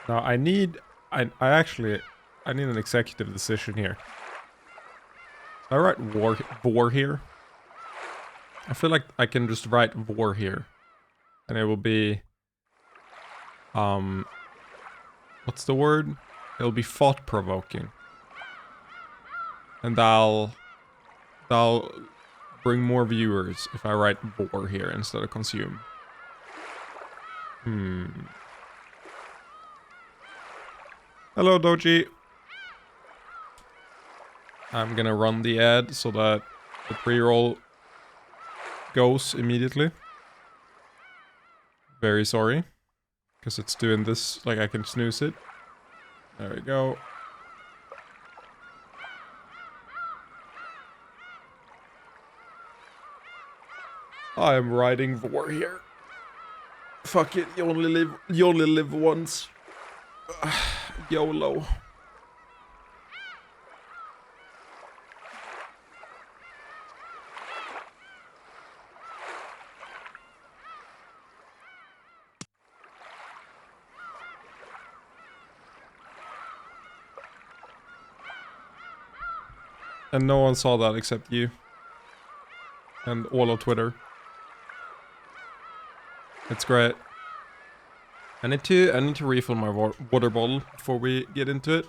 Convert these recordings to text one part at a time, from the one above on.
Now I need an executive decision here. I write war here. I feel like I can just write war here. And it will be what's the word? It'll be thought provoking. And that'll bring more viewers if I write war here instead of consume. Hello, Doji. I'm gonna run the ad so that the pre-roll goes immediately. Very sorry. Because it's doing this, like I can snooze it. There we go. I am riding war here. Fuck it, you only live once. YOLO. And no one saw that except you. And all of Twitter. It's great. I need to refill my water bottle before we get into it.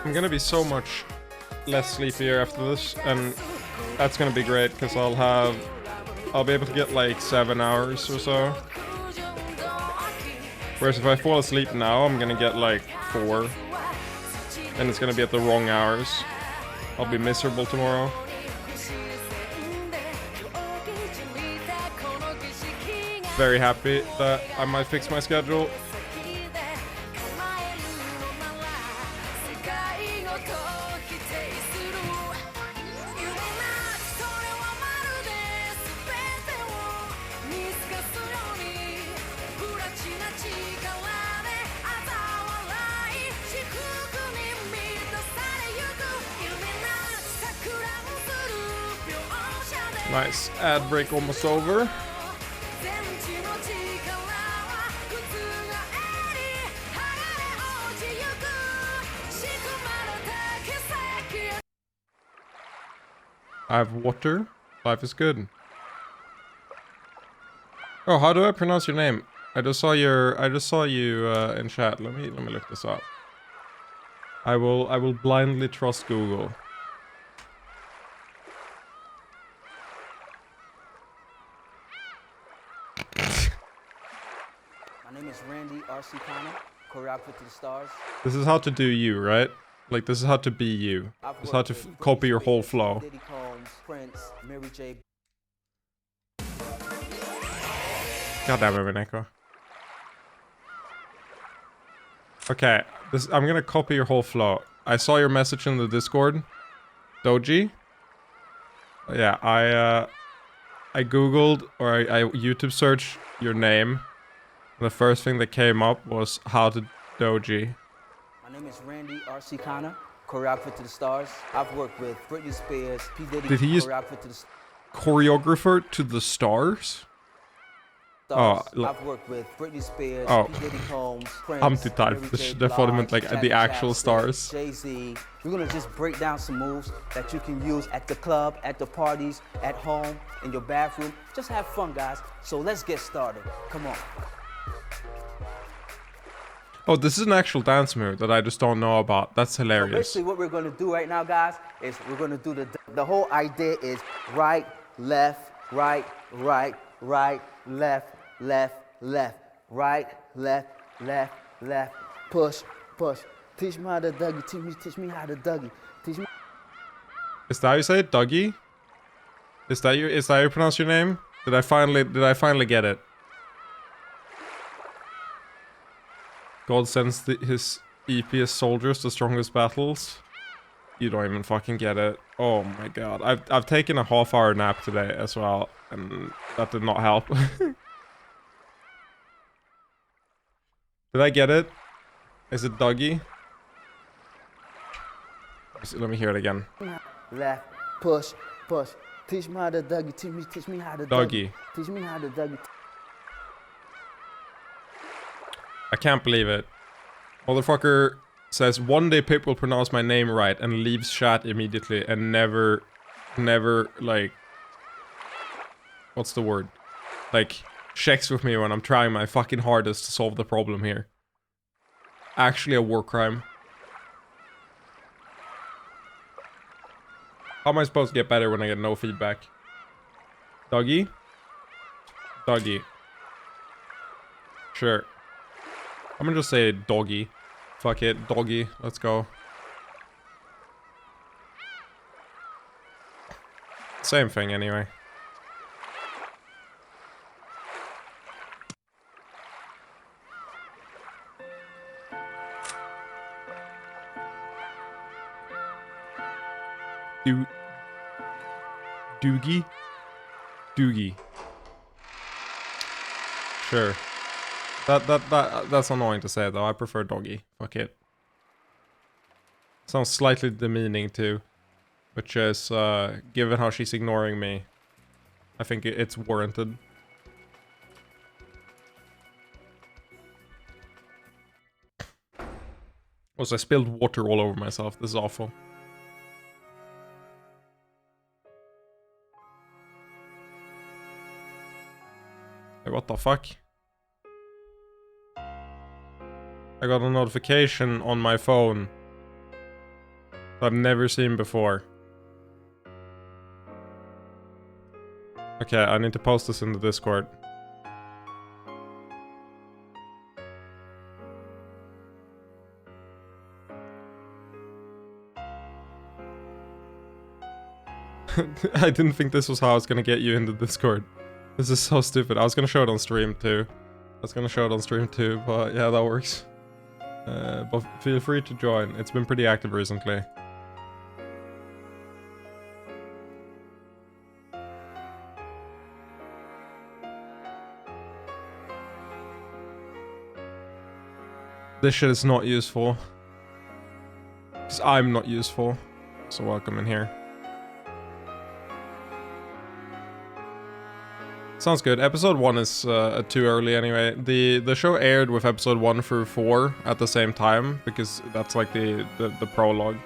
I'm gonna be so much less sleepier after this, and that's gonna be great because I'll be able to get like 7 hours or so. Whereas if I fall asleep now, I'm gonna get like 4, and it's gonna be at the wrong hours. I'll be miserable tomorrow. Very happy that I might fix my schedule. Nice. Ad break almost over. I have water. Life is good. Oh, how do I pronounce your name? I just saw you in chat. Let me look this up. I will blindly trust Google. My name is Randy R.C. Connor, choreographer to the stars. This is how to do you, right? Like, this is how to be you. This is how to copy your whole flow. God damn it, Mineko. Okay, I'm gonna copy your whole flow. I saw your message in the Discord. Doji. Yeah, I googled, or I YouTube searched your name. The first thing that came up was how to Doji. My name is Randy R.C. Connor, choreographer to the stars. I've worked with Britney Spears, P. Diddy, Did he use choreographer to the choreographer to the stars? stars. Oh, I've worked with Britney Spears, oh. P. Diddy Combs, Prince, I'm too tired. Mary J. I thought it meant Blige, like Jackie the actual Jackson, stars. Jay-Z. We're gonna just break down some moves that you can use at the club, at the parties, at home, in your bathroom. Just have fun, guys. So let's get started. Come on. Oh, this is an actual dance move that I just don't know about. That's So hilarious. basically what we're gonna do right now, guys, is we're gonna do the whole idea is right, left, right, right, right, left, left, left, right, left, left, left, push, push. Teach me how to Dougie, teach me how to Dougie. Teach me. Is that how you say it? Dougie? Is that how you pronounce your name? Did I finally get it? God sends his eepiest soldiers the strongest battles. You don't even fucking get it. Oh my god. I've taken a half-hour nap today as well, and that did not help. Did I get it? Is it Dougie? Let me hear it again. Left, push, push. Teach me how to Dougie, teach me how to Dougie. Teach me how to Dougie. I can't believe it. Motherfucker says, one day Pip will pronounce my name right, and leaves chat immediately and never, like... What's the word? Like, checks with me when I'm trying my fucking hardest to solve the problem here. Actually a war crime. How am I supposed to get better when I get no feedback? Dougie? Dougie. Sure. I'm gonna just say doggy. Fuck it, doggy. Let's go. Same thing anyway. Doogie? Doogie. Sure. That's annoying to say though. I prefer doggy. Fuck it. Sounds slightly demeaning too. Which is, given how she's ignoring me, I think it's warranted. Also, I spilled water all over myself. This is awful. Hey, what the fuck? I got a notification on my phone that I've never seen before. Okay, I need to post this in the Discord. I didn't think this was how I was gonna get you in the Discord. This is so stupid. I was gonna show it on stream too. But yeah, that works. But feel free to join. It's been pretty active recently. This shit is not useful. Because I'm not useful. So welcome in here. Sounds good. Episode 1 is too early anyway. The show aired with episode 1 through 4 at the same time, because that's like the prologue.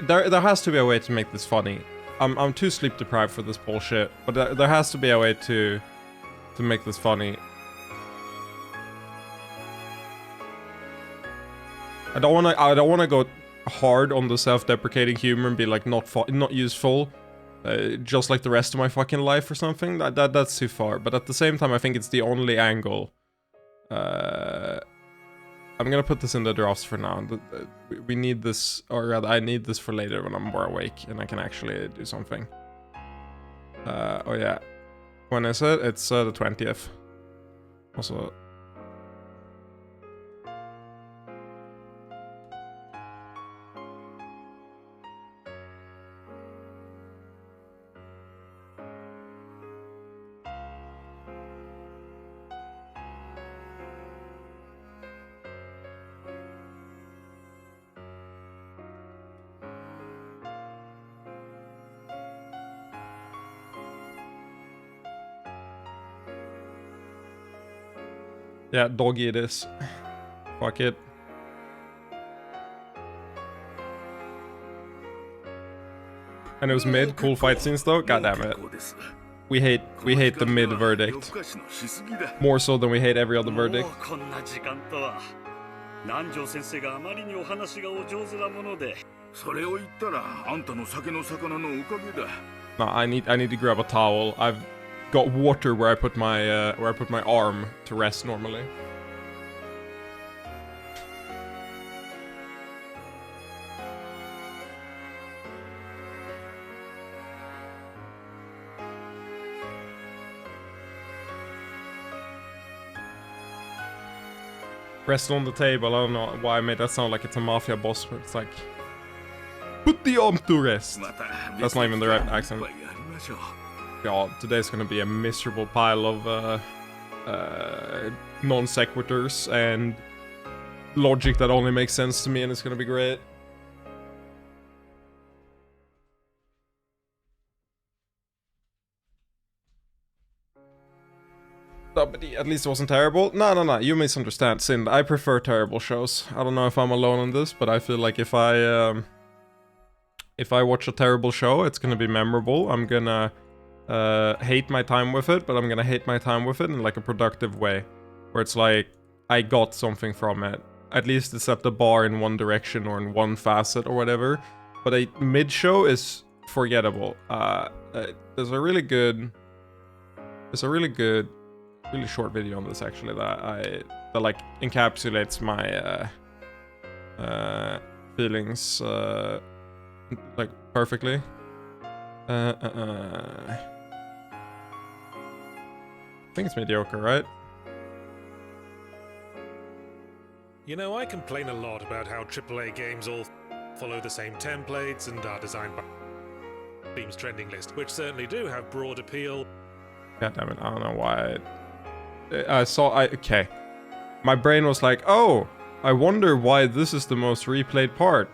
There has to be a way to make this funny. I'm too sleep deprived for this bullshit, but there has to be a way to make this funny. I don't wanna go hard on the self-deprecating humor and be like not useful, just like the rest of my fucking life or something. That's too far. But at the same time, I think it's the only angle. I'm gonna put this in the drafts for now. We need this, or rather, I need this for later when I'm more awake and I can actually do something. Oh yeah. When is it? It's the 20th. Also... Yeah, doggy it is. Fuck it. And it was mid. Cool fight scenes though. God damn it. We hate the mid verdict. More so than we hate every other verdict. No, I need to grab a towel. I've got water where I put my arm to rest normally. Rest on the table. I don't know why I made that sound like it's a mafia boss, but it's like, put the arm to rest. That's not even the right accent. God, today's gonna be a miserable pile of non sequiturs and logic that only makes sense to me, and it's gonna be great. No, but at least it wasn't terrible. No, you misunderstand, Sind. I prefer terrible shows. I don't know if I'm alone on this, but I feel like if I watch a terrible show, it's gonna be memorable. I'm gonna hate my time with it, but I'm gonna hate my time with it in like a productive way, where it's like I got something from it. At least it's at the bar in one direction or in one facet or whatever. But a mid show is forgettable. There's a really short video on this actually that like encapsulates my feelings like perfectly. I think it's mediocre, right? You know, I complain a lot about how AAA games all follow the same templates and are designed by Steam's trending list, which certainly do have broad appeal. God damn it, I don't know why okay. My brain was like, oh, I wonder why this is the most replayed part.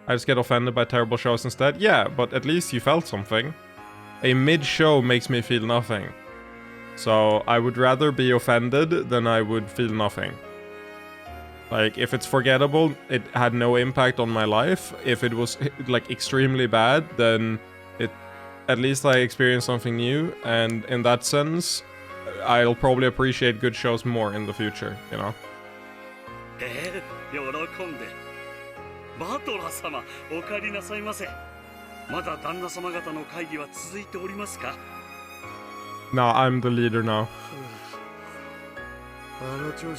I just get offended by terrible shows instead. Yeah, but at least you felt something. A mid-show makes me feel nothing. So I would rather be offended than I would feel nothing. Like, if it's forgettable, it had no impact on my life. If it was, like, extremely bad, then at least I experienced something new, and in that sense, I'll probably appreciate good shows more in the future, you know? No, I'm the leader now.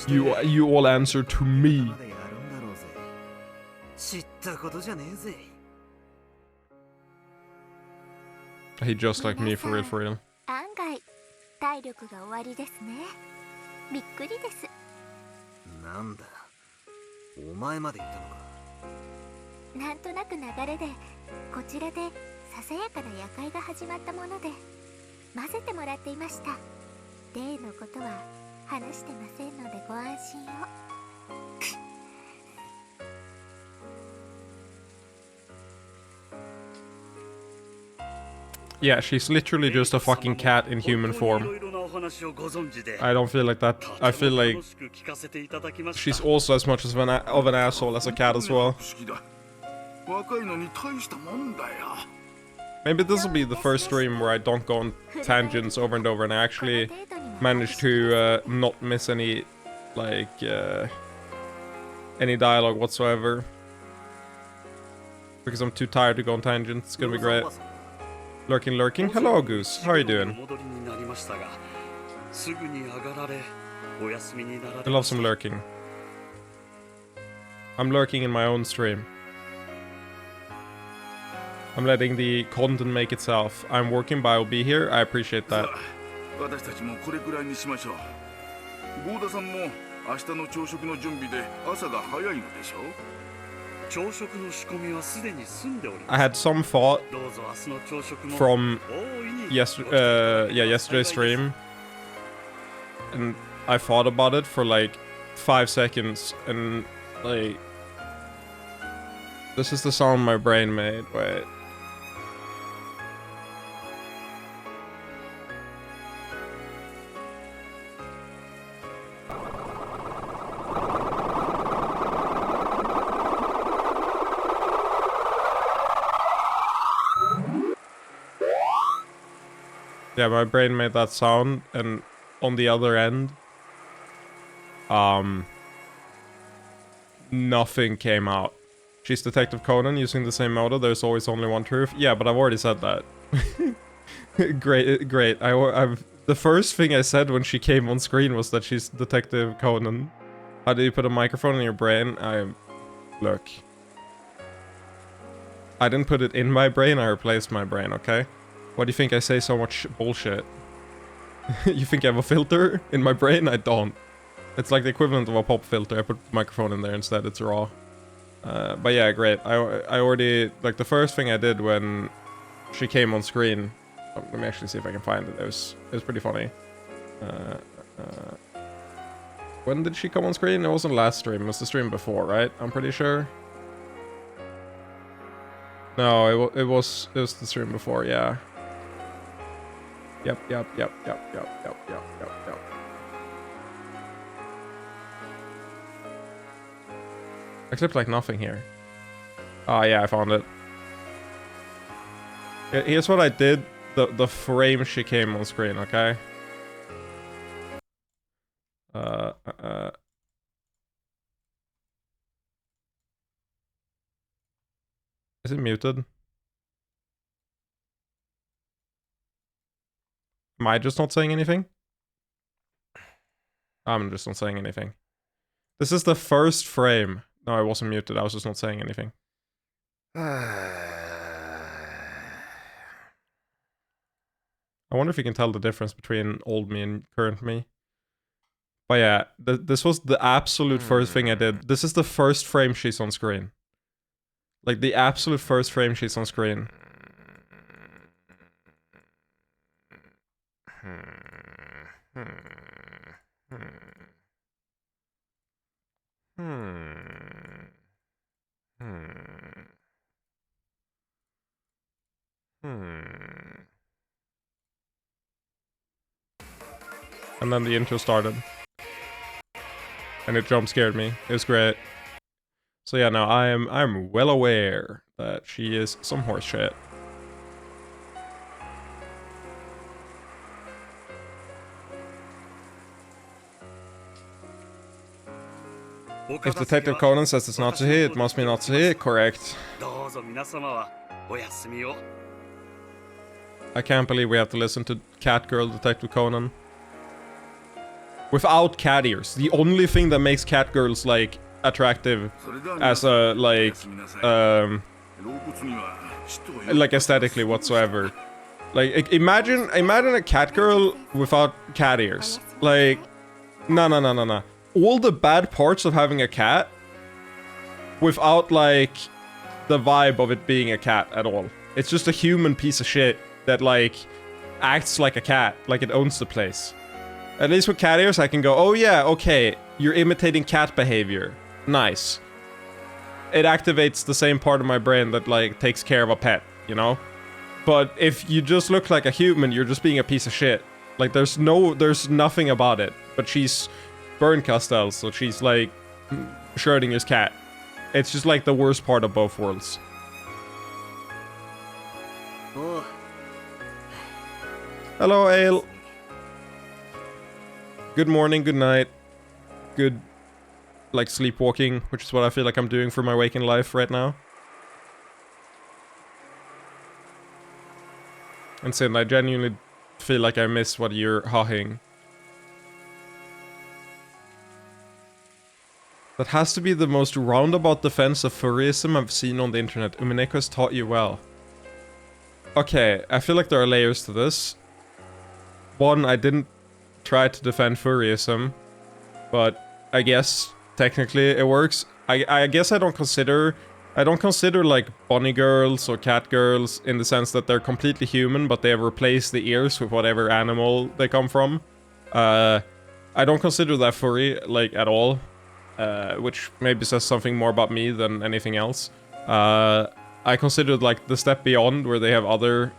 You all answer to me. He just like me, for real. 案外体力が終わりですね。びっくりです。なんだ、お前まで言ったのか。なんとなく流れでこちらでささやかな夜会が始まったもので混ぜてもらっていました。例のことは話してませんのでご安心を。Yeah, she's literally just a fucking cat in human form. I don't feel like that. I feel like she's also as much of an asshole as a cat as well. Maybe this will be the first stream where I don't go on tangents over and over and I actually manage to not miss any, like, any dialogue whatsoever. Because I'm too tired to go on tangents. It's gonna be great. Lurking. Hello, Goose. How are you doing? I love some lurking. I'm lurking in my own stream. I'm letting the content make itself. I'm working, but I'll be here. I appreciate that. I had some thought from yesterday's stream, and I thought about it for like 5 seconds, and like, this is the sound my brain made. Wait. Yeah, my brain made that sound, and on the other end, nothing came out. She's Detective Conan using the same motto, there's always only one truth. Yeah, but I've already said that. Great. I've the first thing I said when she came on screen was that she's Detective Conan. How do you put a microphone in your brain? Look. I didn't put it in my brain, I replaced my brain, okay? Why do you think I say so much bullshit? You think I have a filter in my brain? I don't. It's like the equivalent of a pop filter. I put the microphone in there instead, it's raw. But yeah, great. I already... Like, the first thing I did when she came on screen... Oh, let me actually see if I can find it. It was pretty funny. When did she come on screen? It wasn't last stream. It was the stream before, right? I'm pretty sure. No, it was the stream before, yeah. Yep. I clipped like nothing here. Oh yeah, I found it. Here's what I did the frame she came on screen, okay? Is it muted? Am I just not saying anything? I'm just not saying anything. This is the first frame. No, I wasn't muted. I was just not saying anything. I wonder if you can tell the difference between old me and current me. But yeah, this was the absolute first thing I did. This is the first frame she's on screen. Like, the absolute first frame she's on screen. And then the intro started. And it jump scared me. It was great. So yeah, no, I'm well aware that she is some horse shit. If Detective Conan says it's Natsuhi, it must be Natsuhi, correct. I can't believe we have to listen to Catgirl Detective Conan. Without cat ears. The only thing that makes Catgirls, like, attractive as a, like aesthetically whatsoever. Like, imagine a Catgirl without cat ears. Like, no. All the bad parts of having a cat without, like, the vibe of it being a cat at all. It's just a human piece of shit that, like, acts like a cat, like it owns the place. At least with cat ears, I can go, oh yeah, okay, you're imitating cat behavior. Nice. It activates the same part of my brain that, like, takes care of a pet, you know? But if you just look like a human, you're just being a piece of shit. Like, there's nothing about it. But she's Bern Castell, so she's, like, Schrodinger's cat. It's just, like, the worst part of both worlds. Oh. Hello, Ale. Good morning, good night. Good, like, sleepwalking, which is what I feel like I'm doing for my waking life right now. And Sin, I genuinely feel like I miss what you're hahing. That has to be the most roundabout defense of furryism I've seen on the internet. Umineko has taught you well. Okay, I feel like there are layers to this. One, I didn't try to defend furryism, but I guess technically it works. I guess I don't consider like bunny girls or cat girls in the sense that they're completely human, but they have replaced the ears with whatever animal they come from. I don't consider that furry, like, at all. Which maybe says something more about me than anything else. I consider, like, the step beyond where they have other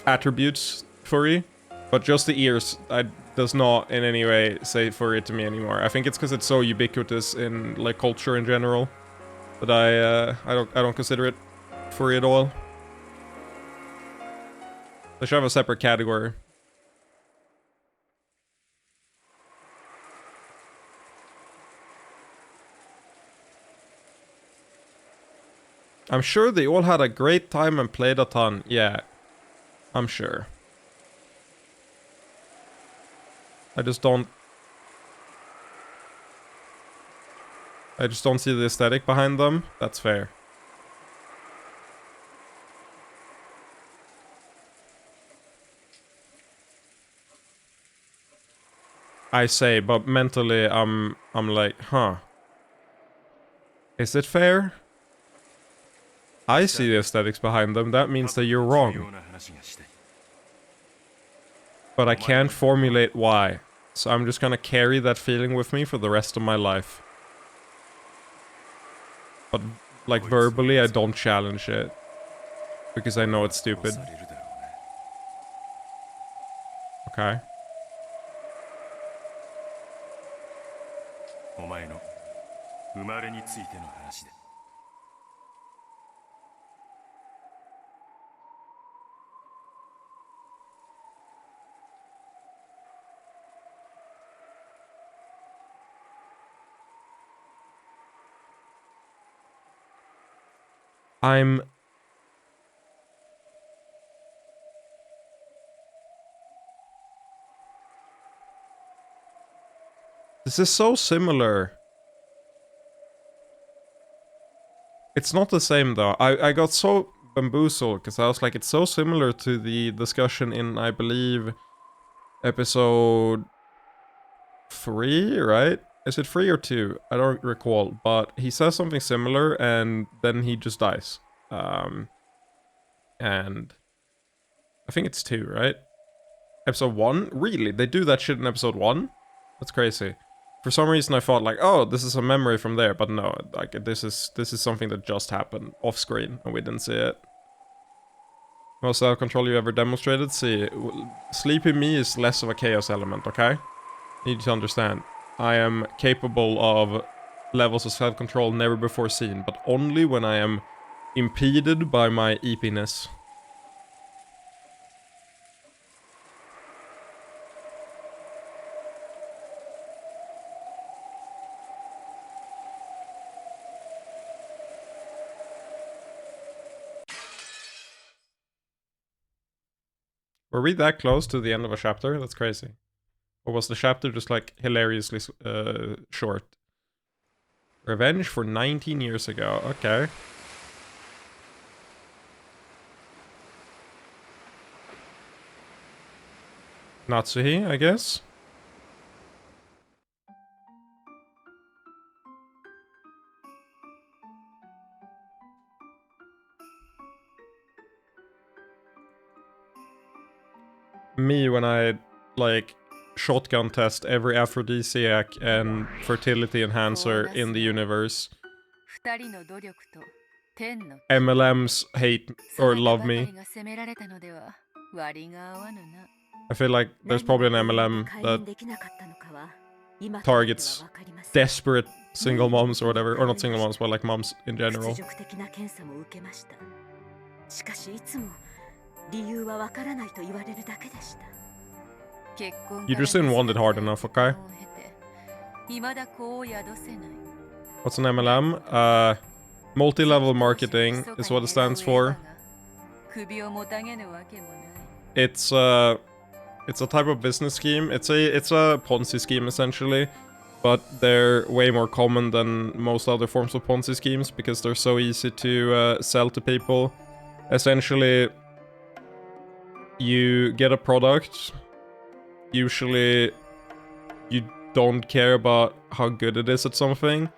attributes furry. But just the ears does not in any way say furry to me anymore. I think it's because it's so ubiquitous in, like, culture in general. But I don't consider it furry at all. They should have a separate category. I'm sure they all had a great time and played a ton. Yeah, I'm sure. I just don't see the aesthetic behind them. That's fair. I say, but mentally I'm like, huh. Is it fair? I see the aesthetics behind them. That means that you're wrong. But I can't formulate why. So I'm just gonna carry that feeling with me for the rest of my life. But, like, verbally, I don't challenge it. Because I know it's stupid. Okay. This is so similar. It's not the same though. I got so bamboozled because I was like, it's so similar to the discussion in, I believe, episode 3, right? Is it 3 or 2? I don't recall, but he says something similar and then he just dies. And I think it's 2, right? Episode 1? Really? They do that shit in episode 1? That's crazy. For some reason I thought like, oh, this is a memory from there, but no, like this is something that just happened off screen and we didn't see it. Most self-control you ever demonstrated? See, Sleepy Me is less of a chaos element, okay? Need to understand. I am capable of levels of self-control never before seen, but only when I am impeded by my eepiness. Were we that close to the end of a chapter? That's crazy. Or was the chapter just like hilariously short? Revenge for 19 years ago. Okay. Natsuhi, I guess? Me when I, like, shotgun test every aphrodisiac and fertility enhancer in the universe. MLMs hate or love me. I feel like there's probably an MLM that targets desperate single moms or whatever. Or not single moms, but like moms in general. You just didn't want it hard enough, okay? What's an MLM? Multi-level marketing is what it stands for. It's a type of business scheme. It's a Ponzi scheme essentially, but they're way more common than most other forms of Ponzi schemes because they're so easy to sell to people. Essentially, you get a product. Usually, you don't care about how good it is at something.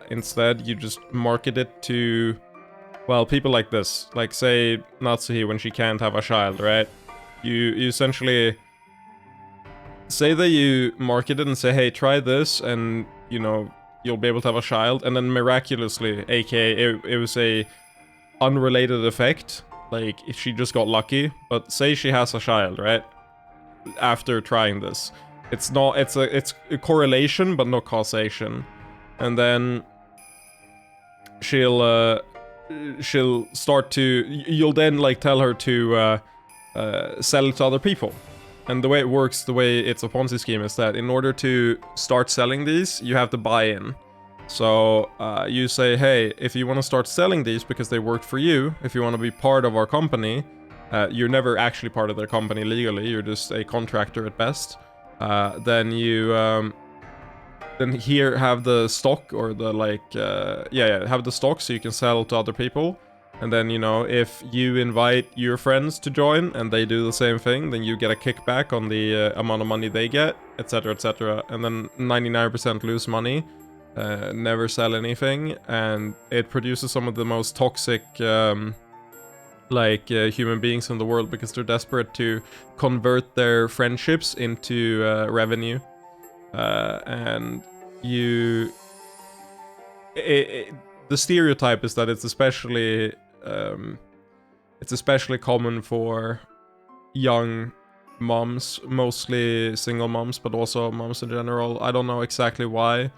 Instead, you just market it to, well, people like this. Like, say, Natsuhi when she can't have a child, right? You essentially say that you market it and say, hey, try this, and, you know, you'll be able to have a child. And then miraculously, aka, it was a unrelated effect. Like, she just got lucky. But say she has a child, right? After trying this. It's a correlation, but no causation. And then she'll start to, you'll then like tell her to sell it to other people. And the way it works, the way it's a Ponzi scheme, is that in order to start selling these, you have to buy in. So you say, hey, if you want to start selling these because they worked for you, if you want to be part of our company, you're never actually part of their company legally, you're just a contractor at best, then you then here have the stock, or the have the stock so you can sell to other people. And then, you know, if you invite your friends to join and they do the same thing, then you get a kickback on the amount of money they get, etc, etc. And then 99% lose money, never sell anything, and it produces some of the most toxic human beings in the world, because they're desperate to convert their friendships into revenue. And you... the stereotype is that it's especially common for young moms, mostly single moms, but also moms in general. I don't know exactly why,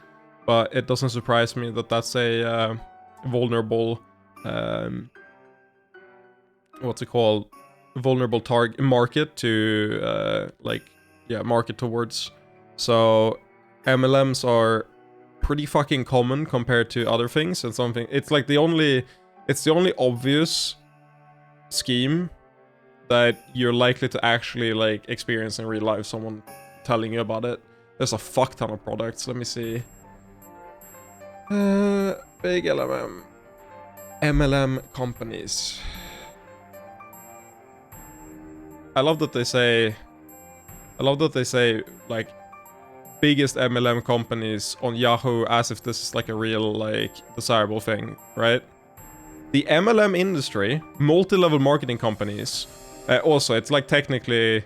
but it doesn't surprise me that that's a vulnerable, what's it called? Vulnerable target market to market towards. So MLMs are pretty fucking common compared to other things, and something it's the only obvious scheme that you're likely to actually like experience in real life, someone telling you about it. There's a fuck ton of products. Let me see. Big MLM companies. I love that they say like biggest MLM companies on Yahoo, as if this is like a real, like, desirable thing, right? The MLM industry, multi-level marketing companies, also, it's like technically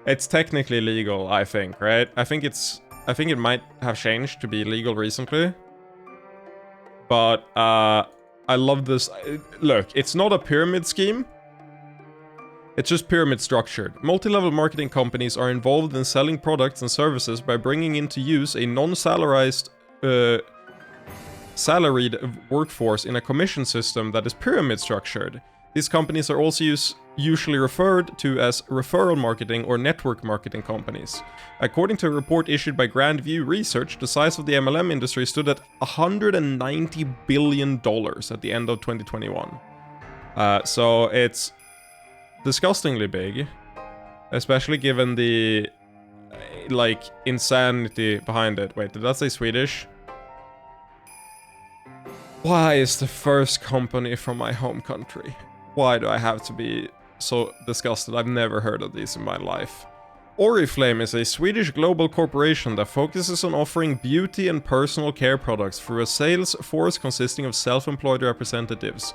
legal, I think, right? I think it might have changed to be legal recently. But, I love this. Look, it's not a pyramid scheme. It's just pyramid structured. Multi-level marketing companies are involved in selling products and services by bringing into use a non-salarized, salaried workforce in a commission system that is pyramid structured. These companies are also usually referred to as referral marketing or network marketing companies. According to a report issued by Grand View Research, the size of the MLM industry stood at $190 billion at the end of 2021. So it's disgustingly big, especially given the like insanity behind it. Wait, did that say Swedish? Why is the first company from my home country? Why do I have to be so disgusted? I've never heard of these in my life. Oriflame is a Swedish global corporation that focuses on offering beauty and personal care products through a sales force consisting of self-employed representatives.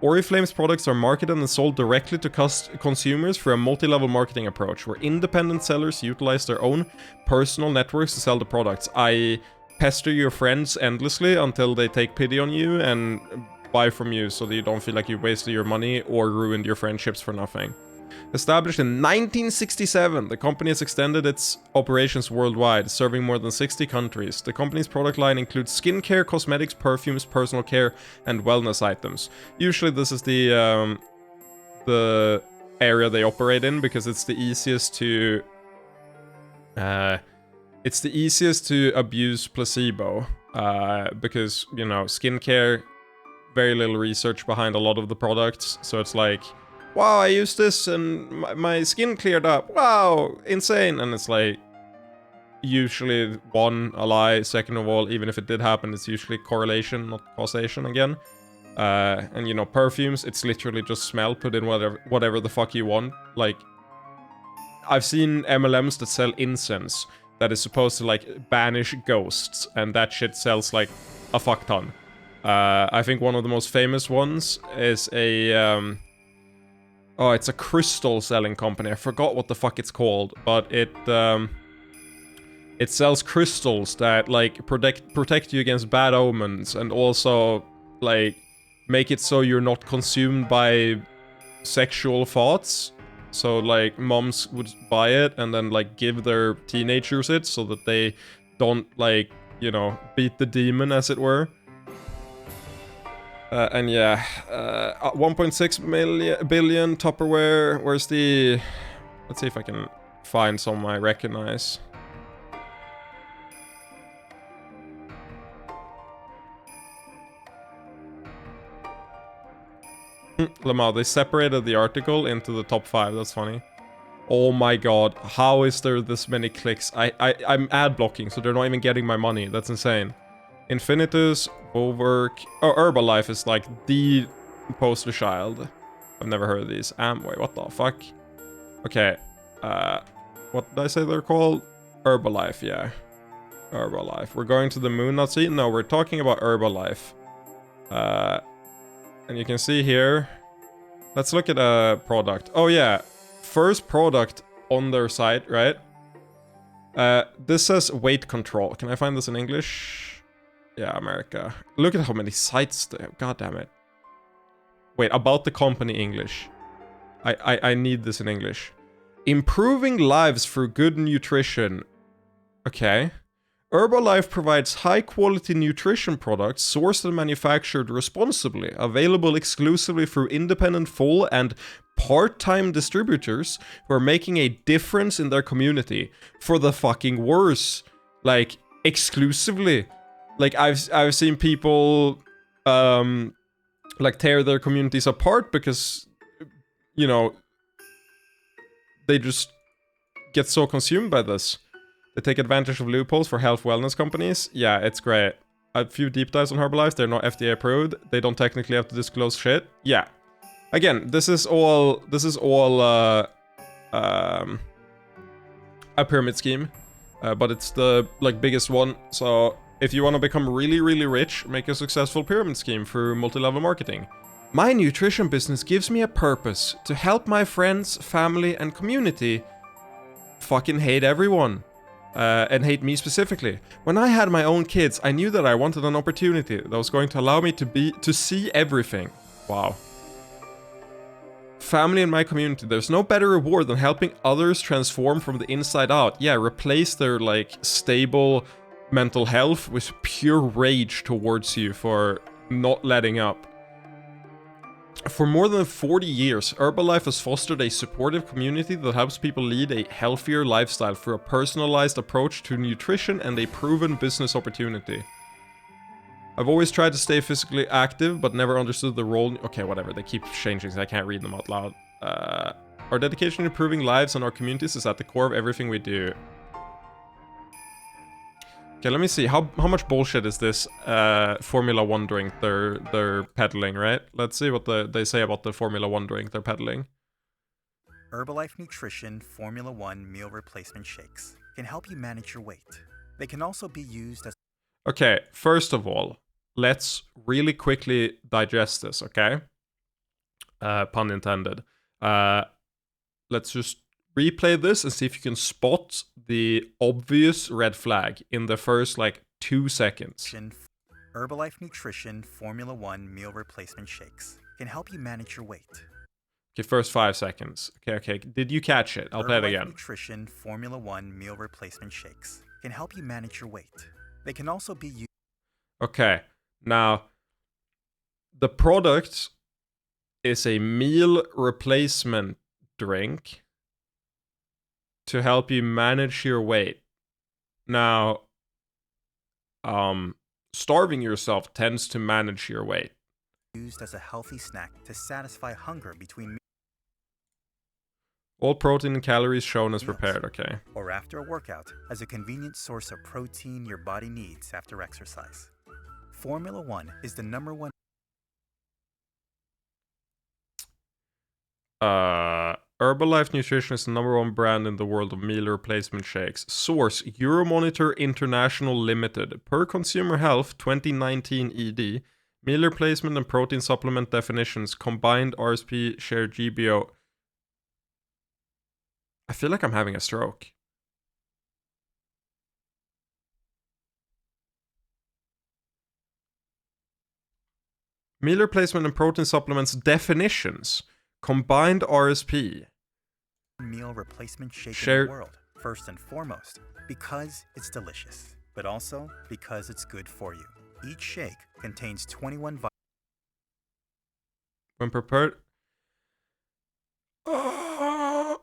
Oriflame's products are marketed and sold directly to consumers through a multi-level marketing approach, where independent sellers utilize their own personal networks to sell the products, i.e. pester your friends endlessly until they take pity on you and buy from you, so that you don't feel like you wasted your money or ruined your friendships for nothing. Established in 1967, the company has extended its operations worldwide, serving more than 60 countries. The company's product line includes skincare, cosmetics, perfumes, personal care, and wellness items. Usually this is the area they operate in, because it's the easiest to abuse placebo, because, you know, skincare, very little research behind a lot of the products, so it's like, wow, I used this and my skin cleared up. Wow, insane. And it's like, usually, one, a lie. Second of all, even if it did happen, it's usually correlation, not causation again. And, you know, perfumes, it's literally just smell. Put in whatever the fuck you want. Like, I've seen MLMs that sell incense that is supposed to, like, banish ghosts. And that shit sells, like, a fuck ton. I think one of the most famous ones is a... oh, it's a crystal selling company. I forgot what the fuck it's called, but it sells crystals that, like, protect you against bad omens, and also, like, make it so you're not consumed by sexual thoughts. So, like, moms would buy it and then, like, give their teenagers it so that they don't, like, you know, beat the demon, as it were. And yeah, 1.6 billion Tupperware. Where's the... Let's see if I can find some I recognize. Lamau, they separated the article into the top 5. That's funny. Oh my god, how is there this many clicks? I'm ad blocking, so they're not even getting my money. That's insane. Infinitus, Volverk... Oh, Herbalife is like the poster child. I've never heard of these. Amway, what the fuck? Okay, what did I say they're called? Herbalife, yeah. Herbalife. We're going to the moon, Nazi? No, we're talking about Herbalife. And you can see here... Let's look at a product. Oh yeah, first product on their site, right? This says weight control. Can I find this in English? Yeah, America. Look at how many sites they have. God damn it. Wait, about the company English. I need this in English. Improving lives through good nutrition. Okay. Herbalife provides high-quality nutrition products sourced and manufactured responsibly, available exclusively through independent full and part-time distributors who are making a difference in their community for the fucking worse. Like, exclusively. Like, I've seen people, like, tear their communities apart because, you know, they just get so consumed by this. They take advantage of loopholes for health wellness companies. Yeah, it's great. A few deep dives on Herbalife. They're not FDA approved. They don't technically have to disclose shit. Yeah. Again, this is all a pyramid scheme, but it's the like biggest one. So if you want to become really, really rich, make a successful pyramid scheme through multi-level marketing. My nutrition business gives me a purpose to help my friends, family, and community fucking hate everyone. And hate me specifically. When I had my own kids, I knew that I wanted an opportunity that was going to allow me to see everything. Wow. Family in my community. There's no better reward than helping others transform from the inside out. Yeah, replace their, like, stable mental health with pure rage towards you for not letting up. For more than 40 years, Herbalife has fostered a supportive community that helps people lead a healthier lifestyle through a personalized approach to nutrition and a proven business opportunity. I've always tried to stay physically active, but never understood the role... Okay, whatever, they keep changing, so I can't read them out loud. Our dedication to improving lives and our communities is at the core of everything we do. Okay, let me see. How much bullshit is this Formula 1 drink they're peddling, right? Let's see what they say about the Formula 1 drink they're peddling. Herbalife Nutrition Formula 1 meal replacement shakes can help you manage your weight. They can also be used as... Okay, first of all, let's really quickly digest this, okay? Pun intended. Let's just replay this and see if you can spot the obvious red flag in the first, like, 2 seconds. Herbalife Nutrition Formula 1 meal replacement shakes can help you manage your weight. Okay, first 5 seconds. Okay. Did you catch it? I'll play it again. Herbalife Nutrition Formula 1 meal replacement shakes can help you manage your weight. They can also be used... Okay, now, the product is a meal replacement drink to help you manage your weight. Now, starving yourself tends to manage your weight. Used as a healthy snack to satisfy hunger between meals. All protein and calories shown as prepared, okay. Or after a workout as a convenient source of protein your body needs after exercise. Formula 1 is the #1... Herbalife Nutrition is the #1 brand in the world of meal replacement shakes. Source, Euromonitor International Limited. Per Consumer Health 2019 ED. Meal replacement and protein supplement definitions. Combined RSP share GBO. I feel like I'm having a stroke. Meal replacement and protein supplements definitions. Combined RSP. Meal replacement shake in the world, first and foremost, because it's delicious, but also because it's good for you. Each shake contains 21 When prepared...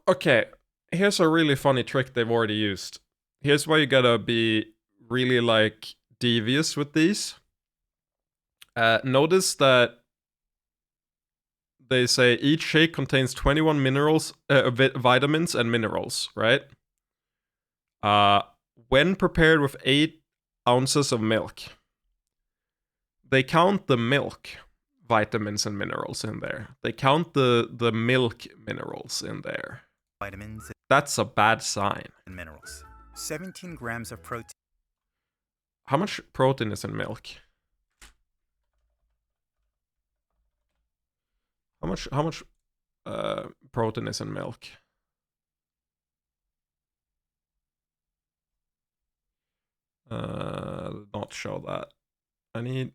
okay, here's a really funny trick they've already used. Here's why you gotta be really, like, devious with these. Notice that they say each shake contains 21 minerals, vitamins and minerals, right? When prepared with 8 ounces of milk, they count the milk vitamins and minerals in there. They count the milk minerals in there. Vitamins That's a bad sign. and minerals. 17 grams of protein. How much protein is in milk? How much protein is in milk? Not show that. I need...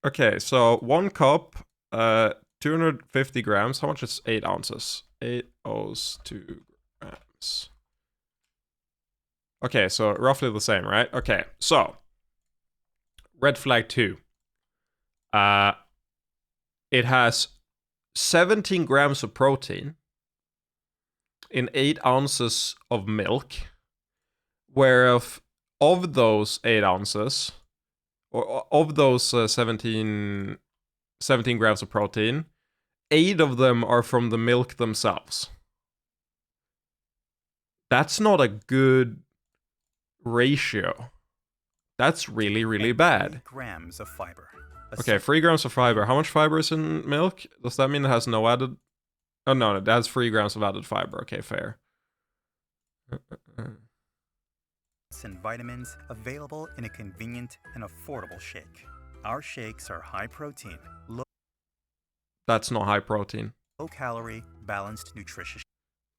okay, so 1 cup, 250 grams. How much is 8 ounces? 802 grams. Okay, so roughly the same, right? Okay, so red flag 2. It has 17 grams of protein in 8 ounces of milk, whereof of those 8 ounces, or of those 17 grams of protein, 8 of them are from the milk themselves. That's not a good ratio. That's really, really and bad. 3 grams of fiber. Okay, 3 grams of fiber. How much fiber is in milk? Does that mean it has no added... oh, no, it has 3 grams of added fiber. Okay, fair. And vitamins available in a convenient and affordable shake. Our shakes are high protein, That's not high protein. low calorie, balanced nutrition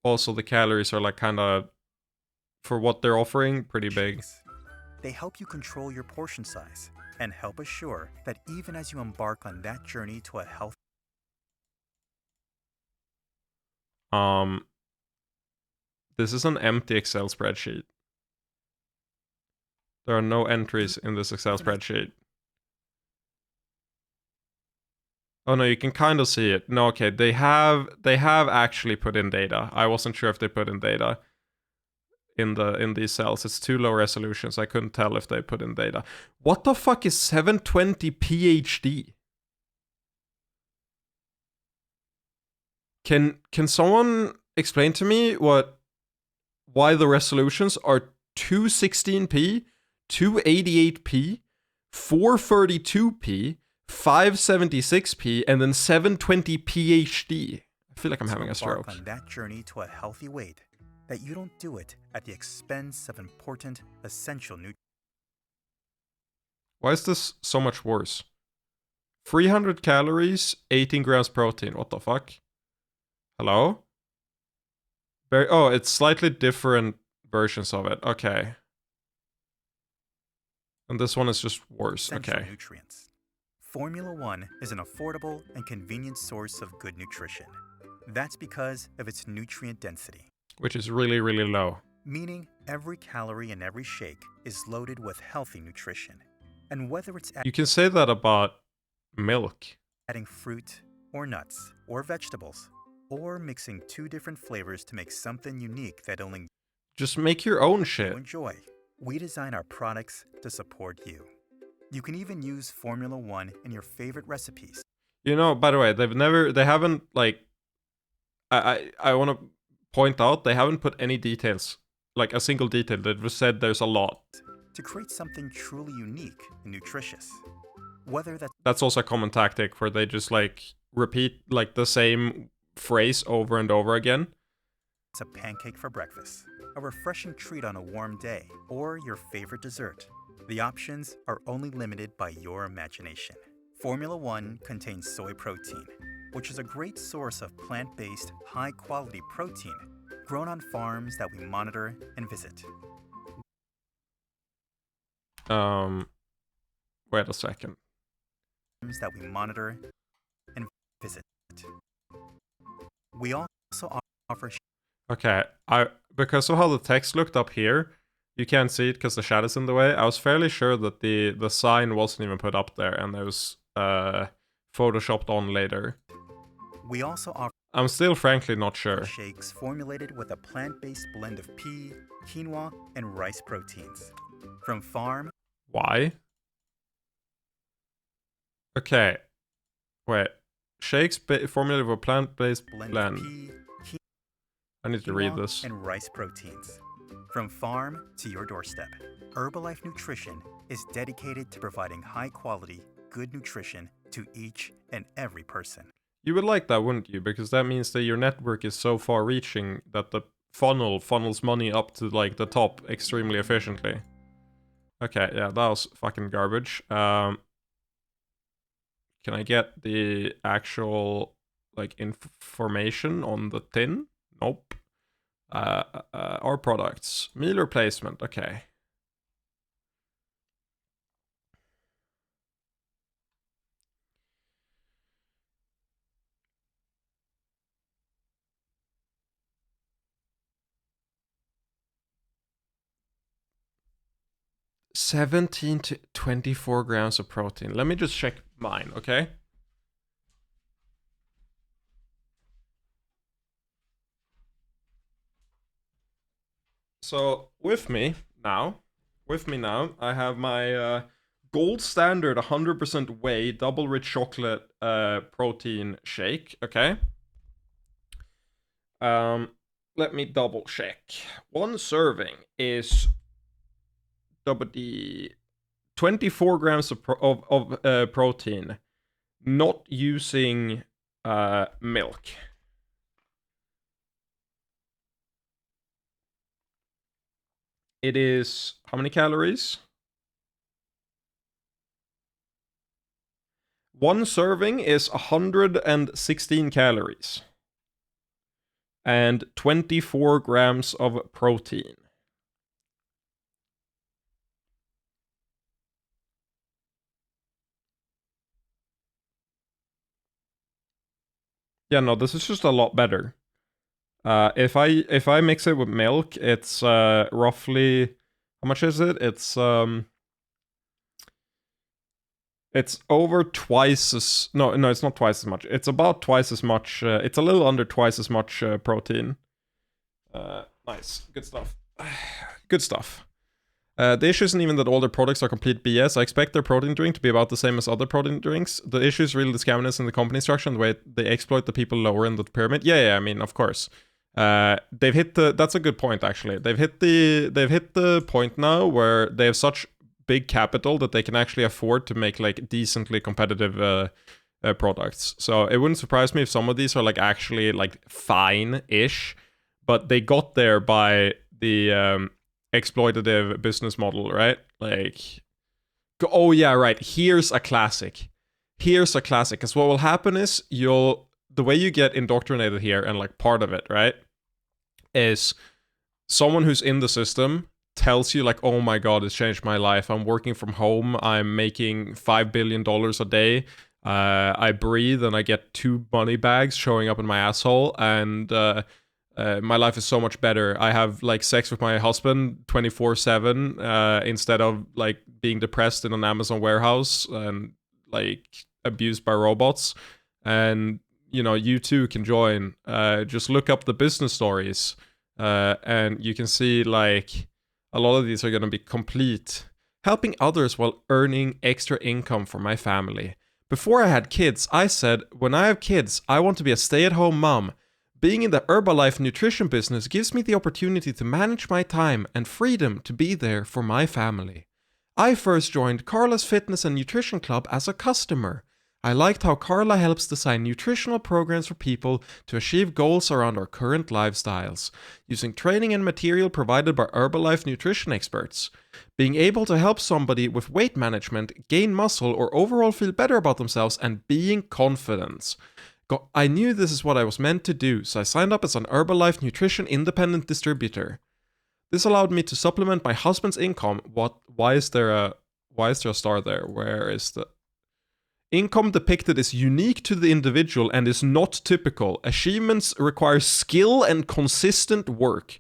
Also, the calories are like kind of, for what they're offering, pretty big. shakes. They help you control your portion size and help assure that even as you embark on that journey to a healthy This is an empty Excel spreadsheet. There are no entries in this Excel spreadsheet. Oh no, you can kind of see it. No, okay, they have actually put in data. I wasn't sure if they put in data in these cells. It's too low resolution, so I couldn't tell if they put in data. What the fuck is 720 PhD? Can someone explain to me why the resolutions are 216p, 288p, 432p, 576p, and then 720 PhD? I feel like I'm having a stroke. on that journey to a healthy weight, that you don't do it at the expense of important, essential nutrients. Why is this so much worse? 300 calories, 18 grams protein. What the fuck? Hello? Oh, it's slightly different versions of it. Okay. And this one is just worse. Essential Okay. nutrients. Formula One is an affordable and convenient source of good nutrition. That's because of its nutrient density, Which is really, really low. meaning every calorie in every shake is loaded with healthy nutrition. And whether it's You can say that about milk. adding fruit or nuts or vegetables, or mixing 2 different flavors to make something unique that only Just make your own you shit. enjoy, we design our products to support you. You can even use Formula One in your favorite recipes. You know, by the way, they haven't, like, I want to point out, they haven't put any details, like a single detail. They've just said there's a lot. To create something truly unique and nutritious. Whether that's That's also a common tactic where they just, like, repeat, like, the same phrase over and over again. a pancake for breakfast, a refreshing treat on a warm day, or your favorite dessert, the options are only limited by your imagination. Formula One contains soy protein, which is a great source of plant-based, high-quality protein grown on farms that we monitor and visit. Wait a second. Farms that we monitor and visit. We also offer Okay, because of how the text looked up here, You can't see it because the shadow's in the way. I was fairly sure that the sign wasn't even put up there and it was photoshopped on later. We also offer I'm still frankly not sure. shakes formulated with a plant-based blend of pea, quinoa, and rice proteins. From farm Why? Okay. Wait. Shakes formulated with a plant-based blend blend. of pea, I need to read quinoa, this. and rice proteins. From farm to your doorstep, Herbalife Nutrition is dedicated to providing high-quality, good nutrition to each and every person. You would like that, wouldn't you? Because that means that your network is so far-reaching that the funnels money up to, like, the top extremely efficiently. Okay, yeah, that was fucking garbage. Can I get the actual, like, information on the tin? Nope. Our products. Meal replacement, okay. $17 to 24 grams of protein. Let me just check mine, okay? So with me now, I have my gold standard 100% whey double rich chocolate protein shake. Okay. Let me double check. One serving is 24 grams of protein, not using milk. It is how many calories? One serving is 116 calories. And 24 grams of protein. Yeah, no, this is just a lot better. If I mix it with milk, it's roughly, how much is it? It's over twice as, no, it's not twice as much. It's about twice as much, it's a little under twice as much protein. Nice, good stuff. Good stuff. The issue isn't even that all their products are complete BS. I expect their protein drink to be about the same as other protein drinks. The issue is really the scamminess in the company structure and the way they exploit the people lower in the pyramid. Yeah, I mean, of course. They've hit the, that's a good point actually. They've hit the point now where they have such big capital that they can actually afford to make like decently competitive products. So it wouldn't surprise me if some of these are like actually like fine-ish, but they got there by the exploitative business model, right? Like, oh yeah, right. Here's a classic. Because what will happen is the way you get indoctrinated here, and like part of it, right, is someone who's in the system tells you like, oh my god, it's changed my life. I'm working from home. I'm making $5 billion a day. I breathe and I get 2 money bags showing up in my asshole, and my life is so much better. I have like sex with my husband 24/7 instead of like being depressed in an Amazon warehouse and like abused by robots. And you know, you too can join. Just look up the business stories, and you can see like a lot of these are going to be complete helping others while earning extra income for my family. Before I had kids, I said, when I have kids, I want to be a stay-at-home mom. Being in the Herbalife nutrition business gives me the opportunity to manage my time and freedom to be there for my family. I first joined Carla's Fitness and Nutrition Club as a customer. I liked how Carla helps design nutritional programs for people to achieve goals around our current lifestyles, using training and material provided by Herbalife nutrition experts. Being able to help somebody with weight management, gain muscle, or overall feel better about themselves and being confident. I knew this is what I was meant to do, so I signed up as an Herbalife nutrition independent distributor. This allowed me to supplement my husband's income. Why is there a star there? Where is the income depicted is unique to the individual and is not typical. Achievements require skill and consistent work.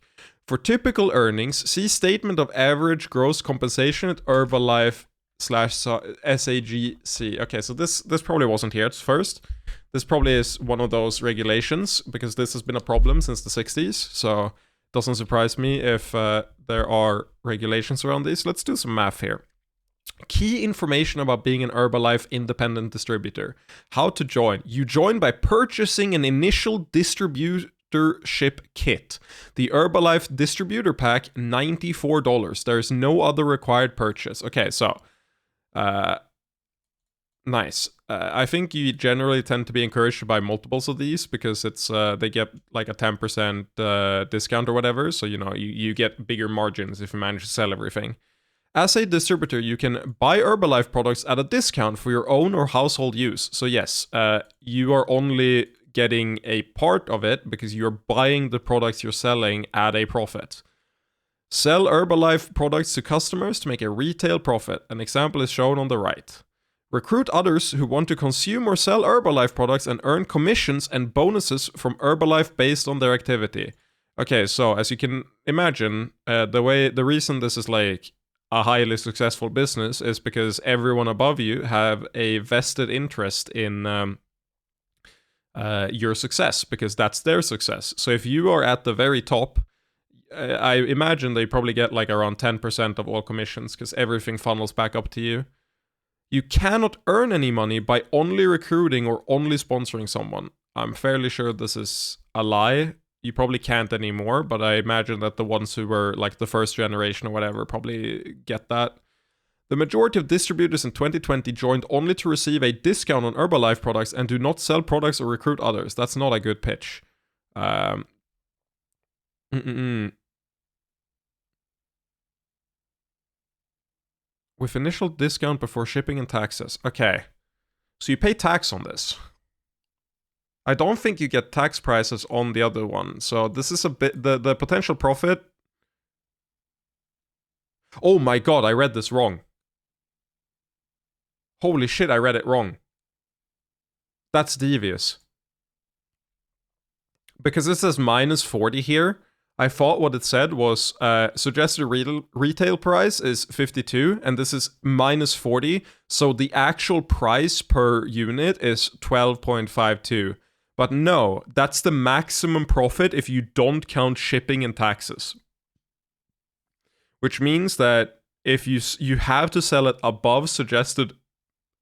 For typical earnings, see statement of average gross compensation at Herbalife /SAGC. Okay, so this probably wasn't here at first. This probably is one of those regulations, because this has been a problem since the 60s, so it doesn't surprise me if there are regulations around this. Let's do some math here. Key information about being an Herbalife independent distributor. How to join. You join by purchasing an initial distributorship kit. The Herbalife distributor pack, $94. There is no other required purchase. Okay, so nice. I think you generally tend to be encouraged to buy multiples of these, because it's they get like a 10% discount or whatever, so you get bigger margins if you manage to sell everything. As a distributor, you can buy Herbalife products at a discount for your own or household use. So yes, you are only getting a part of it because you're buying the products you're selling at a profit. Sell Herbalife products to customers to make a retail profit. An example is shown on the right. Recruit others who want to consume or sell Herbalife products and earn commissions and bonuses from Herbalife based on their activity. Okay, so as you can imagine, the reason this is like a highly successful business is because everyone above you have a vested interest in your success, because that's their success. So if you are at the very top, I imagine they probably get like around 10% of all commissions, because everything funnels back up to you. You cannot earn any money by only recruiting or only sponsoring someone. I'm fairly sure this is a lie. You probably can't anymore, but I imagine that the ones who were like the first generation or whatever probably get that. The majority of distributors in 2020 joined only to receive a discount on Herbalife products and do not sell products or recruit others. That's not a good pitch. With initial discount before shipping and taxes. Okay. So you pay tax on this. I don't think you get tax prices on the other one. So this is a bit... The potential profit... Oh my god, I read this wrong. Holy shit, I read it wrong. That's devious. Because it says minus 40 here, I thought what it said was suggested retail price is 52, and this is minus 40, so the actual price per unit is 12.52. But no, that's the maximum profit if you don't count shipping and taxes. Which means that if you have to sell it above suggested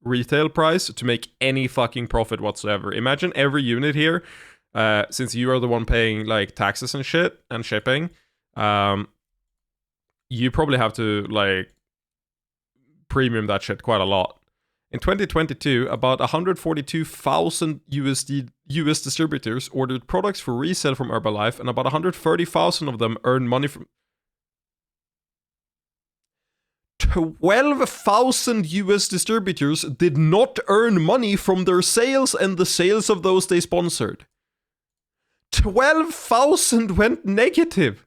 retail price to make any fucking profit whatsoever. Imagine every unit here, since you are the one paying like taxes and shit and shipping, you probably have to like premium that shit quite a lot. In 2022, about 142,000 US distributors ordered products for resale from Herbalife, and about 130,000 of them earned money from... 12,000 US distributors did not earn money from their sales and the sales of those they sponsored. 12,000 went negative.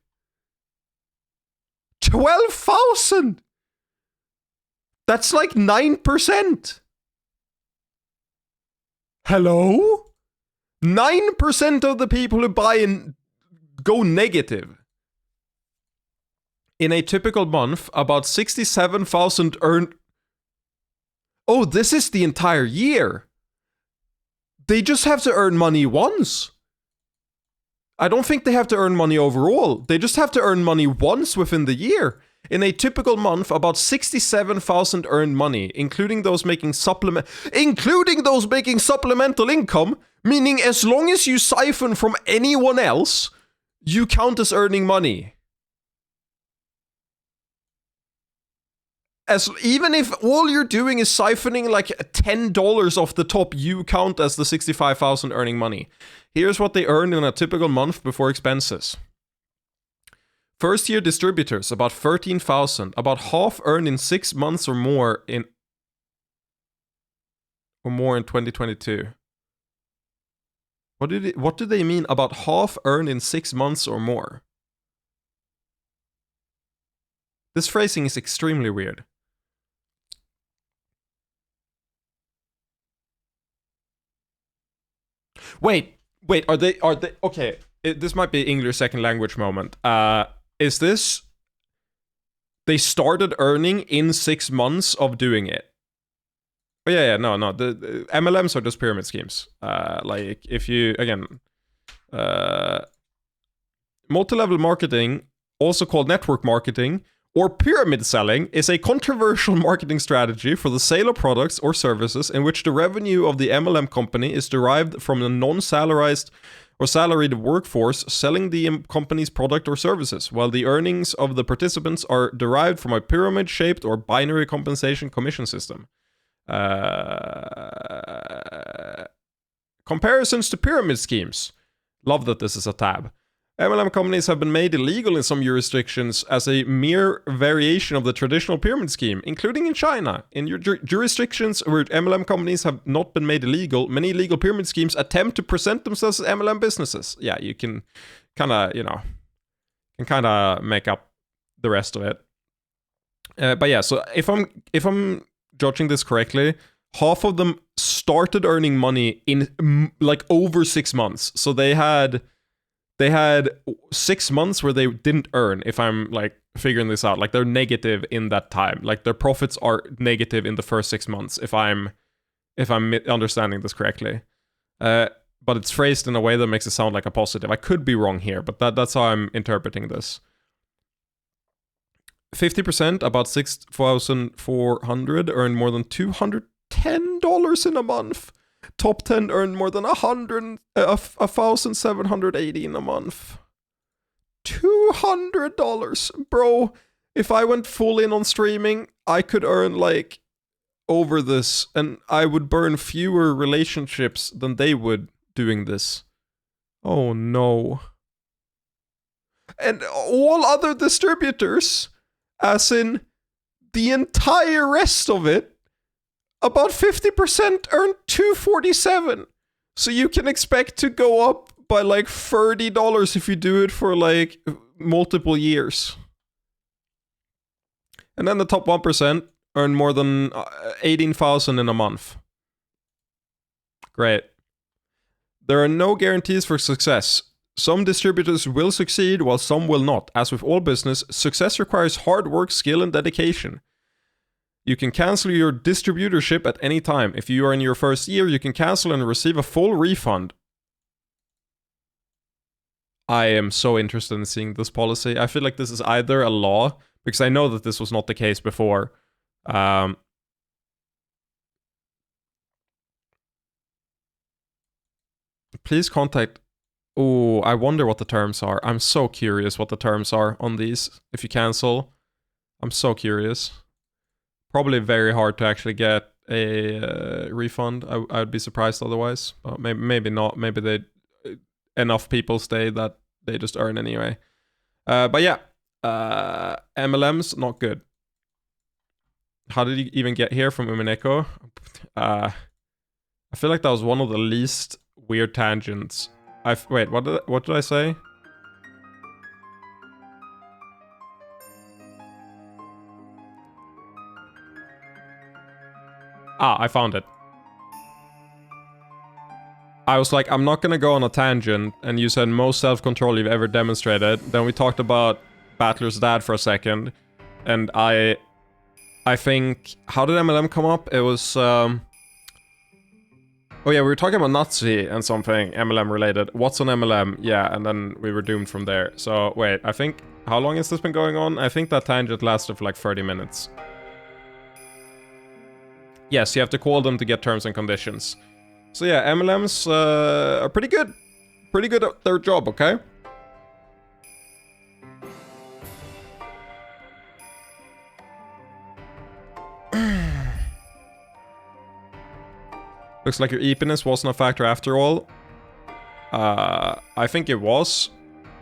12,000! That's like 9%. Hello? 9% of the people who buy in go negative. In a typical month, about 67,000 earned... Oh, this is the entire year. They just have to earn money once. I don't think they have to earn money overall. They just have to earn money once within the year. In a typical month, about 67,000 earned money, including those making supplemental income, meaning as long as you siphon from anyone else, you count as earning money. Even if all you're doing is siphoning like $10 off the top, you count as the 65,000 earning money. Here's what they earn in a typical month before expenses. First year distributors, about 13,000, about half earned in 6 months or more in 2022. What do they mean about half earned in 6 months or more? This phrasing is extremely weird. Wait, are they okay, this might be English second language moment. is this... They started earning in 6 months of doing it. Oh, yeah, no. The MLMs are just pyramid schemes. Like, if you, again... multi-level marketing, also called network marketing, or pyramid selling, is a controversial marketing strategy for the sale of products or services in which the revenue of the MLM company is derived from the non-salarized or salaried workforce selling the company's product or services, while the earnings of the participants are derived from a pyramid-shaped or binary compensation commission system. Comparisons to pyramid schemes. Love that this is a tab. MLM companies have been made illegal in some jurisdictions as a mere variation of the traditional pyramid scheme, including in China. In jurisdictions where MLM companies have not been made illegal, many illegal pyramid schemes attempt to present themselves as MLM businesses. Yeah, you can kind of, make up the rest of it. But yeah, so if I'm judging this correctly, half of them started earning money in like over 6 months. So they had 6 months where they didn't earn, if I'm like figuring this out. Like they're negative in that time. Like their profits are negative in the first 6 months, if I'm understanding this correctly. But it's phrased in a way that makes it sound like a positive. I could be wrong here, but that's how I'm interpreting this. 50%, about 6,400, earn more than $210 in a month. Top 10 earned more than 1,780 in a month. $200, bro. If I went full in on streaming, I could earn like over this, and I would burn fewer relationships than they would doing this. Oh no. And all other distributors, as in the entire rest of it, about 50% earn $247. So you can expect to go up by like $30 if you do it for like multiple years. And then the top 1% earn more than 18,000 in a month. Great. There are no guarantees for success. Some distributors will succeed while some will not. As with all business, success requires hard work, skill, and dedication. You can cancel your distributorship at any time. If you are in your first year, you can cancel and receive a full refund. I am so interested in seeing this policy. I feel like this is either a law, because I know that this was not the case before. Please contact... Oh, I wonder what the terms are. I'm so curious what the terms are on these. If you cancel, I'm so curious. Probably very hard to actually get a refund. I would be surprised otherwise. But maybe not. Maybe enough people stay that they just earn anyway. But yeah, MLMs, not good. How did you even get here from Umineko? I feel like that was one of the least weird tangents. Wait, what did I say? Ah, I found it. I was like, I'm not gonna go on a tangent, and you said most self-control you've ever demonstrated. Then we talked about Battler's dad for a second, and I think... How did MLM come up? It was... Oh yeah, we were talking about Nazi and something MLM related. What's on MLM? Yeah, and then we were doomed from there. So, wait, I think... How long has this been going on? I think that tangent lasted for like 30 minutes. Yes, you have to call them to get terms and conditions. So yeah, MLMs are pretty good. Pretty good at their job, okay? Looks like your eepiness wasn't a factor after all. I think it was.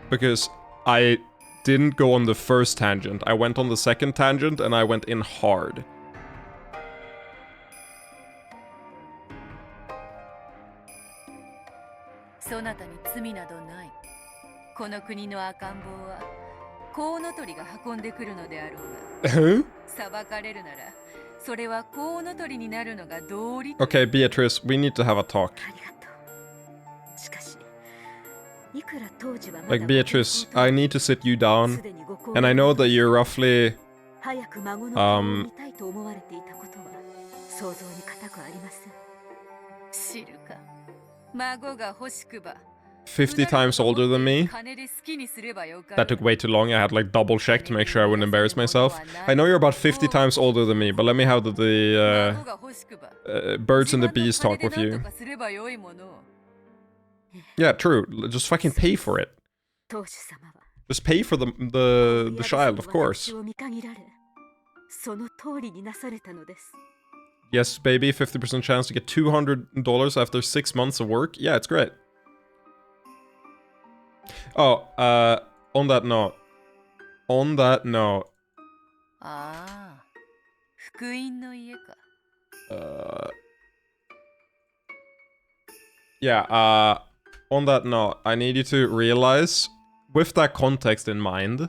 Because I didn't go on the first tangent. I went on the second tangent and I went in hard. Okay, Beatrice, we need to have a talk. Like, Beatrice, I need to sit you down, and I know that you're roughly 50 times older than me. That took way too long. I had like double check to make sure I wouldn't embarrass myself. I know you're about 50 times older than me, but let me have the birds and the bees talk with you. Yeah, true. Just fucking pay for it. Just pay for the child, of course. Yes, baby, 50% chance to get $200 after 6 months of work. Yeah, it's great. Oh, on that note. Yeah, on that note, I need you to realize, with that context in mind,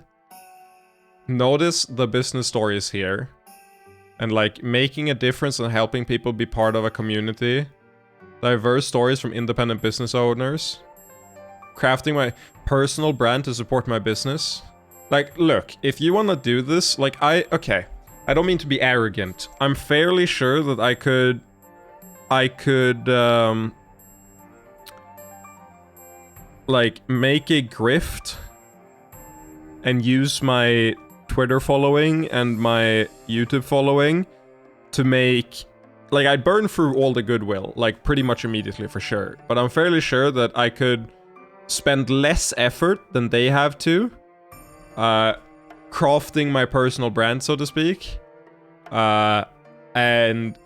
notice the business stories here. And like, making a difference and helping people be part of a community. Diverse stories from independent business owners. Crafting my personal brand to support my business. Like, look, if you want to do this, like, okay. I don't mean to be arrogant. I'm fairly sure that I could, like, make a grift and use my Twitter following and my YouTube following to make... Like, I'd burn through all the goodwill, like, pretty much immediately for sure. But I'm fairly sure that I could spend less effort than they have to, crafting my personal brand, so to speak, and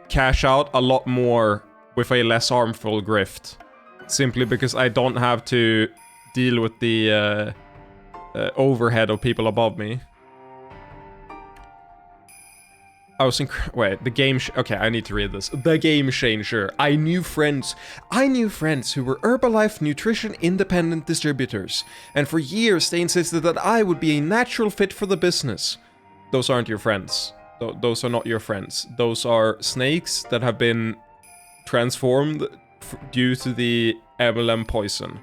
cash out a lot more with a less harmful grift, simply because I don't have to deal with the overhead of people above me. Wait, the game... Okay, I need to read this. The game changer. I knew friends who were Herbalife nutrition independent distributors. And for years they insisted that I would be a natural fit for the business. Those aren't your friends. Those are not your friends. Those are snakes that have been transformed due to the MLM poison.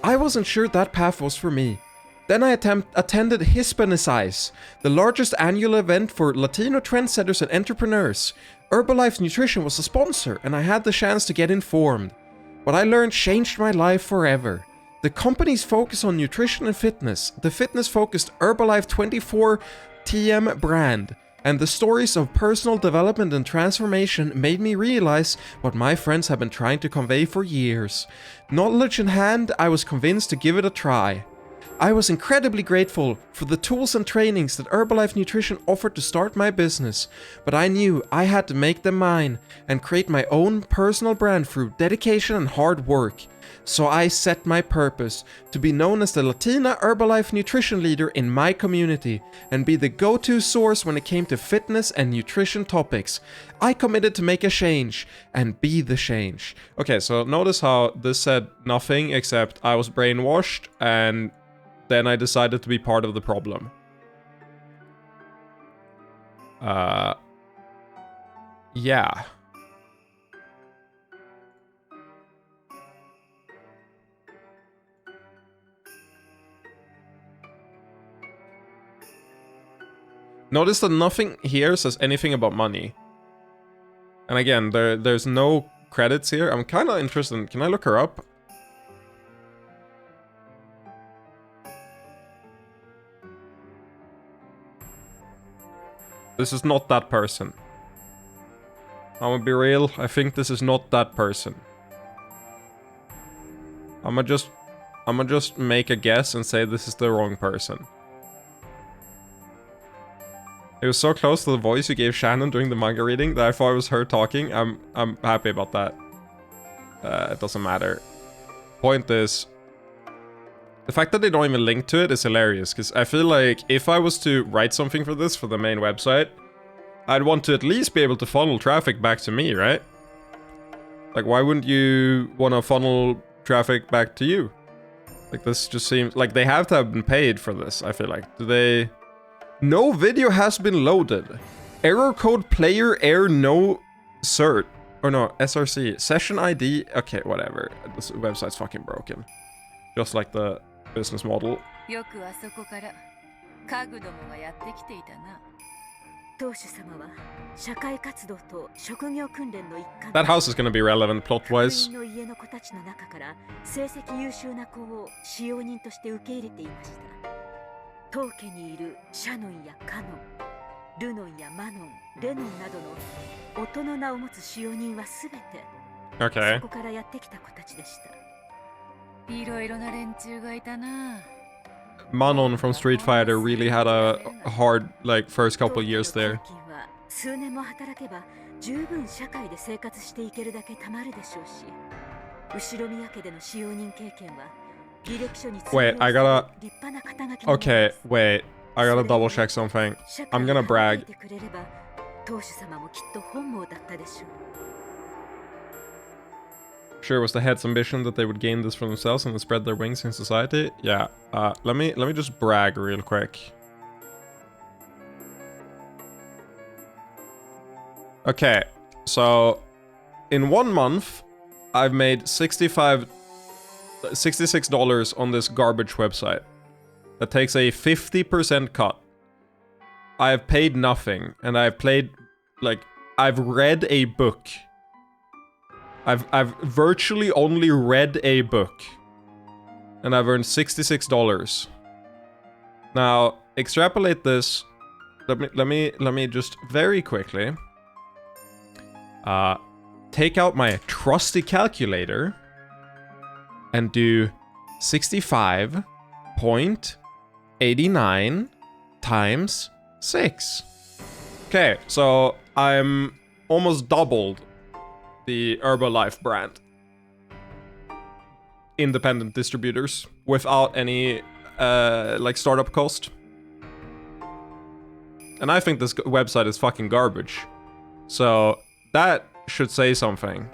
I wasn't sure that path was for me. Then I attended Hispanize, the largest annual event for Latino trendsetters and entrepreneurs. Herbalife Nutrition was a sponsor, and I had the chance to get informed. What I learned changed my life forever. The company's focus on nutrition and fitness, the fitness-focused Herbalife 24TM brand, and the stories of personal development and transformation made me realize what my friends have been trying to convey for years. Knowledge in hand, I was convinced to give it a try. I was incredibly grateful for the tools and trainings that Herbalife Nutrition offered to start my business, but I knew I had to make them mine and create my own personal brand through dedication and hard work. So I set my purpose to be known as the Latina Herbalife nutrition leader in my community and be the go-to source when it came to fitness and nutrition topics. I committed to make a change and be the change. Okay, so notice how this said nothing except I was brainwashed and then I decided to be part of the problem. Yeah. Notice that nothing here says anything about money. And again, there's no credits here. I'm kind of interested in... Can I look her up? This is not that person. I'm gonna be real, I think this is not that person. I'ma just make a guess and say this is the wrong person. It was so close to the voice you gave Shannon during the manga reading that I thought it was her talking. I'm happy about that. It doesn't matter. Point is, the fact that they don't even link to it is hilarious, because I feel like if I was to write something for this for the main website, I'd want to at least be able to funnel traffic back to me, right? Like, why wouldn't you want to funnel traffic back to you? Like, this just seems... Like, they have to have been paid for this, I feel like. Do they... No video has been loaded. Error code player error no cert. Or no, SRC. Session ID. Okay, whatever. This website's fucking broken. Just like the business model. よくあそこから家具どもがやってきていたな。当主様は社会活動と職業訓練の一環 That house is gonna be relevant plot-wise. の家の子たちの中から成績優秀な子を使用人として受け入れていました。当家にいるシャノンやカノン、ルノンやマノン、レノンなどの音の名を持つ使用人はすべて Okay. そこからやってきた子たちでした。いろいろな連中がいたな。 Manon from Street Fighter really had a hard, like, first couple years there. 数年も働けば十分社会で生活していけるだけたまるでしょうし、後ろ宮家での使用人経験は履歴書に Wait, I gotta... 立派な肩書き Okay, wait. I gotta double check something. I'm gonna brag. 当主様もきっと本望だったでしょう。 Sure, was the head's ambition that they would gain this for themselves and spread their wings in society? Yeah. Let me just brag real quick. Okay, so in 1 month, I've made $66 on this garbage website. That takes a 50% cut. I have paid nothing, and I've played, like, I've read a book. I've virtually only read a book. And I've earned $66. Now, extrapolate this. Let me just very quickly take out my trusty calculator and do 65.89 times 6. Okay, so I'm almost doubled the Herbalife brand. Independent distributors without any like startup cost. And I think this website is fucking garbage. So that should say something.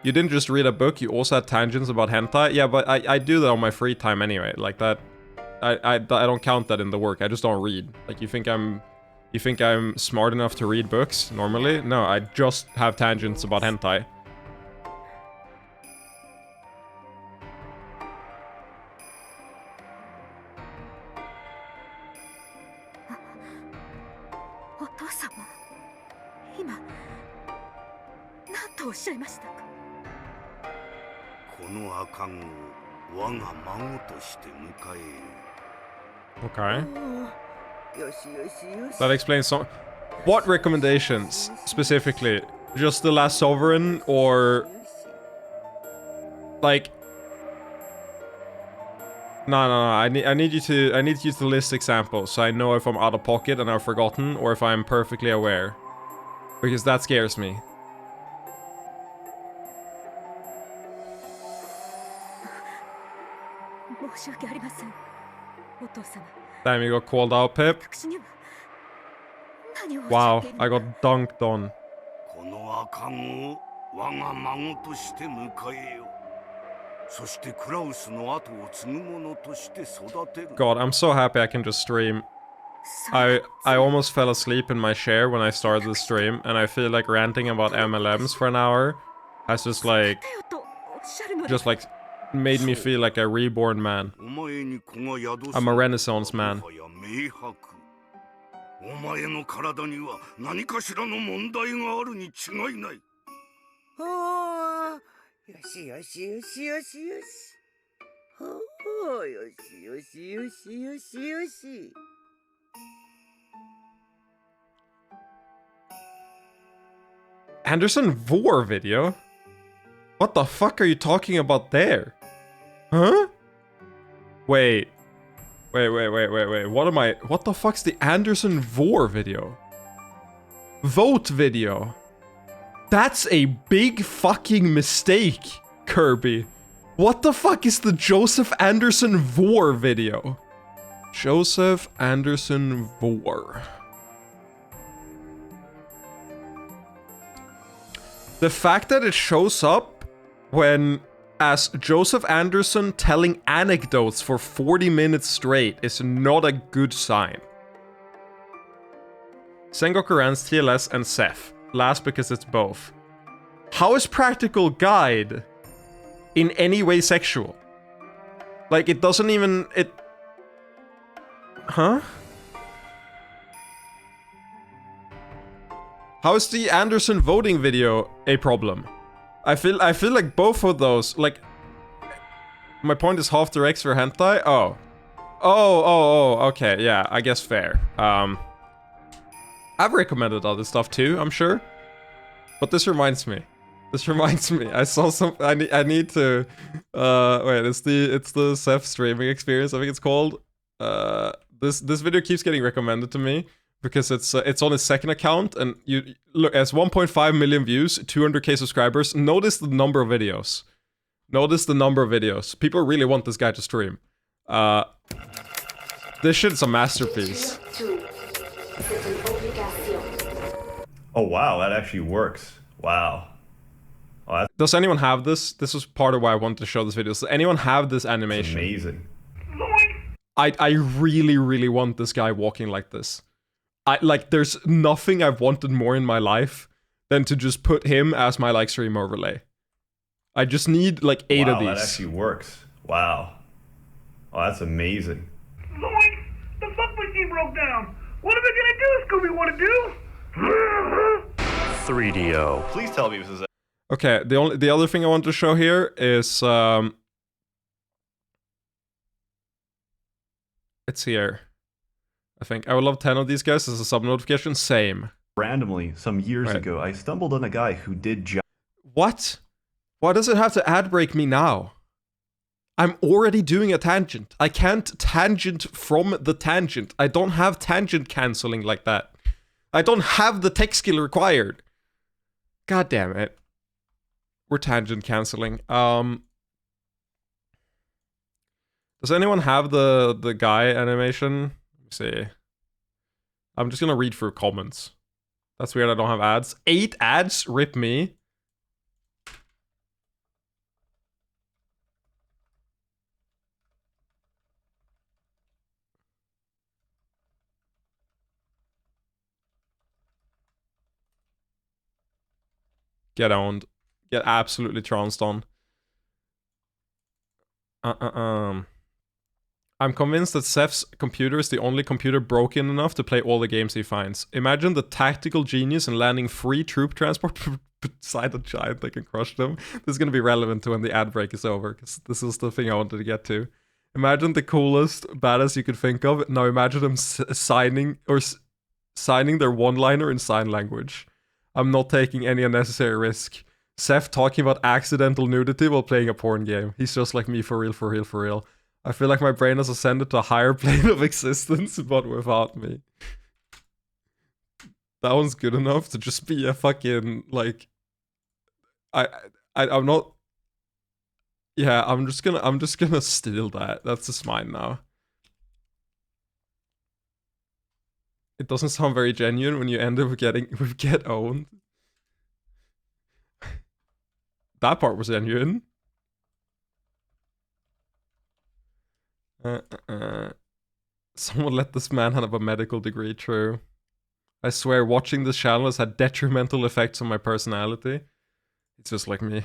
You didn't just read a book, you also had tangents about hentai. Yeah, but I do that on my free time anyway. Like that, I don't count that in the work. I just don't read. Like you think I'm smart enough to read books normally? No, I just have tangents about hentai. Okay. That explains some... What recommendations, specifically? Just The Last Sovereign, or... Like... No, I need you to list examples, so I know if I'm out of pocket and I've forgotten, or if I'm perfectly aware. Because that scares me. Damn, you got called out, Pip. Wow, I got dunked on. God, I'm so happy I can just stream. I almost fell asleep in my chair when I started the stream, and I feel like ranting about MLMs for an hour has just like made me feel like a reborn man. I'm a renaissance man. Anderson Vor video? What the fuck are you talking about there? Huh? Wait. What the fuck's the Anderson Vor video? Vote video. That's a big fucking mistake, Kirby. What the fuck is the Joseph Anderson Vor video? Joseph Anderson Vor. The fact that it shows up when as Joseph Anderson telling anecdotes for 40 minutes straight is not a good sign. Sengoku Ran's TLS and Seth. Last because it's both. How is Practical Guide in any way sexual? Like, it doesn't even... it... Huh? How is the Anderson voting video a problem? I feel like both of those, like... My point is half directs for hentai? Oh, okay, yeah, I guess fair. I've recommended other stuff too, I'm sure. But this reminds me. I saw some. I need to. Wait. It's the Seth streaming experience. I think it's called. This video keeps getting recommended to me because it's on his second account, and you look. It has 1.5 million views, 200k subscribers. Notice the number of videos. People really want this guy to stream. This shit's a masterpiece. Oh wow, that actually works. Wow. Oh, does anyone have this? This was part of why I wanted to show this video. Does anyone have this animation? Amazing. I really, really want this guy walking like this. There's nothing I've wanted more in my life than to just put him as my like stream overlay. I just need like 8 of these. Wow, that actually works. Wow. Oh, that's amazing. Zoink! The fuck machine broke down! What are we gonna do, Scooby? Wanna do? 3DO. Please tell me this is Okay, the other thing I want to show here is it's here. I think I would love 10 of these guys as a sub notification. Same. randomly some years ago. I stumbled on a guy who did What? Why does it have to ad break me now? I'm already doing a tangent. I can't tangent from the tangent. I don't have tangent canceling like that. I don't have the tech skill required. God damn it. We're tangent canceling. Does anyone have the guy animation? Let me see. I'm just gonna read through comments. That's weird, I don't have ads. 8 ads? Rip me. Get owned. Get absolutely trounced on. I'm convinced that Seth's computer is the only computer broken enough to play all the games he finds. Imagine the tactical genius in landing free troop transport beside a giant that can crush them. This is going to be relevant to when the ad break is over, because this is the thing I wanted to get to. Imagine the coolest badass you could think of. Now imagine them signing their one-liner in sign language. I'm not taking any unnecessary risk. Seth talking about accidental nudity while playing a porn game. He's just like me, for real, for real, for real. I feel like my brain has ascended to a higher plane of existence, but without me. That one's good enough to just be a fucking, like... I'm not... Yeah, I'm just gonna steal that. That's just mine now. It doesn't sound very genuine when you end up with get owned. That part was genuine. Someone let this man have a medical degree, true. I swear, watching this channel has had detrimental effects on my personality. It's just like me.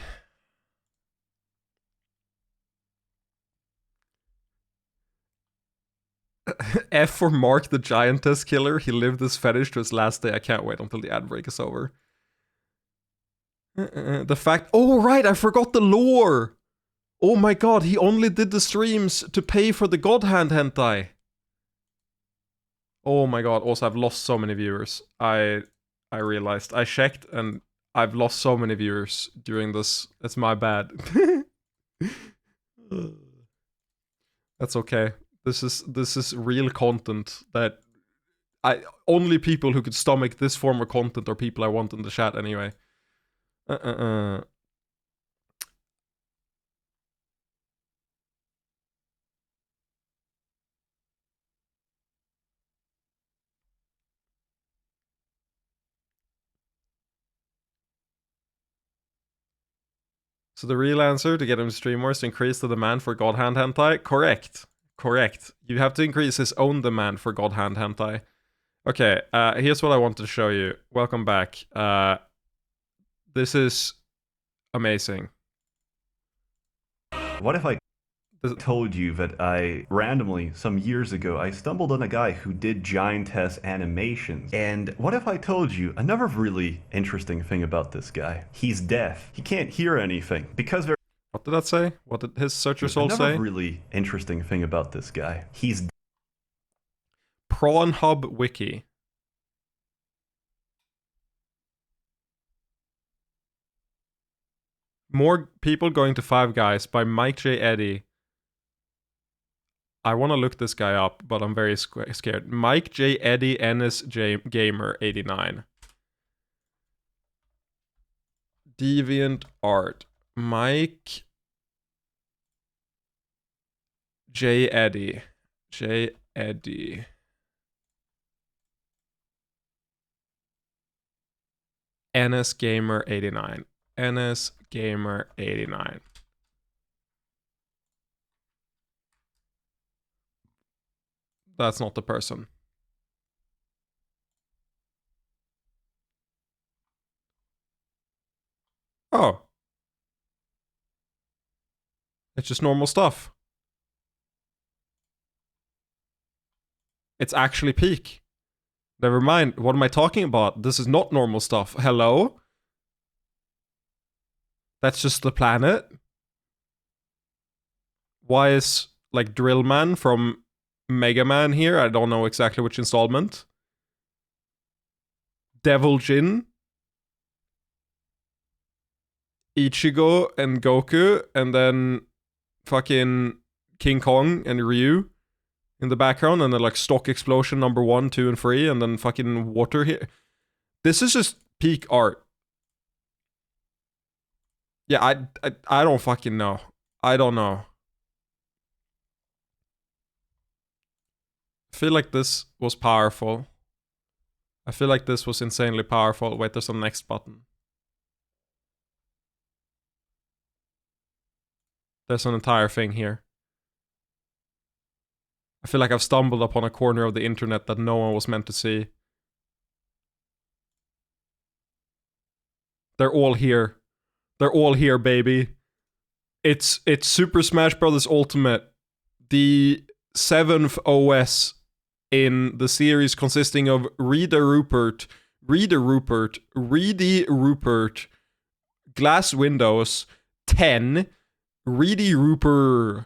F for Mark the Giantess Killer. He lived this fetish to his last day. I can't wait until the ad break is over. The fact... Oh, right, I forgot the lore! Oh my god, he only did the streams to pay for the God Hand hentai. Oh my god, also I've lost so many viewers. I realized. I checked and I've lost so many viewers during this. It's my bad. That's okay. This is real content that only people who could stomach this form of content are people I want in the chat anyway. So the real answer to get him to stream more is to increase the demand for God Hand hentai? Correct. Correct. You have to increase his own demand for God Hand hentai. Okay, here's what I want to show you. Welcome back. This is amazing. What if I told you that I randomly, some years ago, I stumbled on a guy who did giantess animations? And what if I told you another really interesting thing about this guy? He's deaf. He can't hear anything because there. What did that say? What did his search result Another say? really interesting thing about this guy. He's Prawnhub Wiki. More people going to Five Guys by Mike J. Eddy. I want to look this guy up, but I'm very scared. Mike J. Eddy NSJ Gamer 89. Deviant Art. Mike J. Eddy. J. Eddy. NS Gamer 89. NS Gamer 89. That's not the person. Oh. It's just normal stuff. It's actually peak. Never mind. What am I talking about? This is not normal stuff. Hello? That's just the planet? Why is, like, Drillman from Mega Man here? I don't know exactly which installment. Devil Jin. Ichigo and Goku. And then fucking King Kong and Ryu in the background. And then like Stock Explosion number 1, 2, and 3. And then fucking water here. This is just peak art. Yeah, I don't fucking know. I don't know. I feel like this was powerful. I feel like this was insanely powerful. Wait, there's a next button. There's an entire thing here. I feel like I've stumbled upon a corner of the internet that no one was meant to see. They're all here. They're all here, baby. It's Super Smash Bros. Ultimate. The 7th OS in the series consisting of Reedy Rupert, Glass Windows, 10, Reedy Rupert.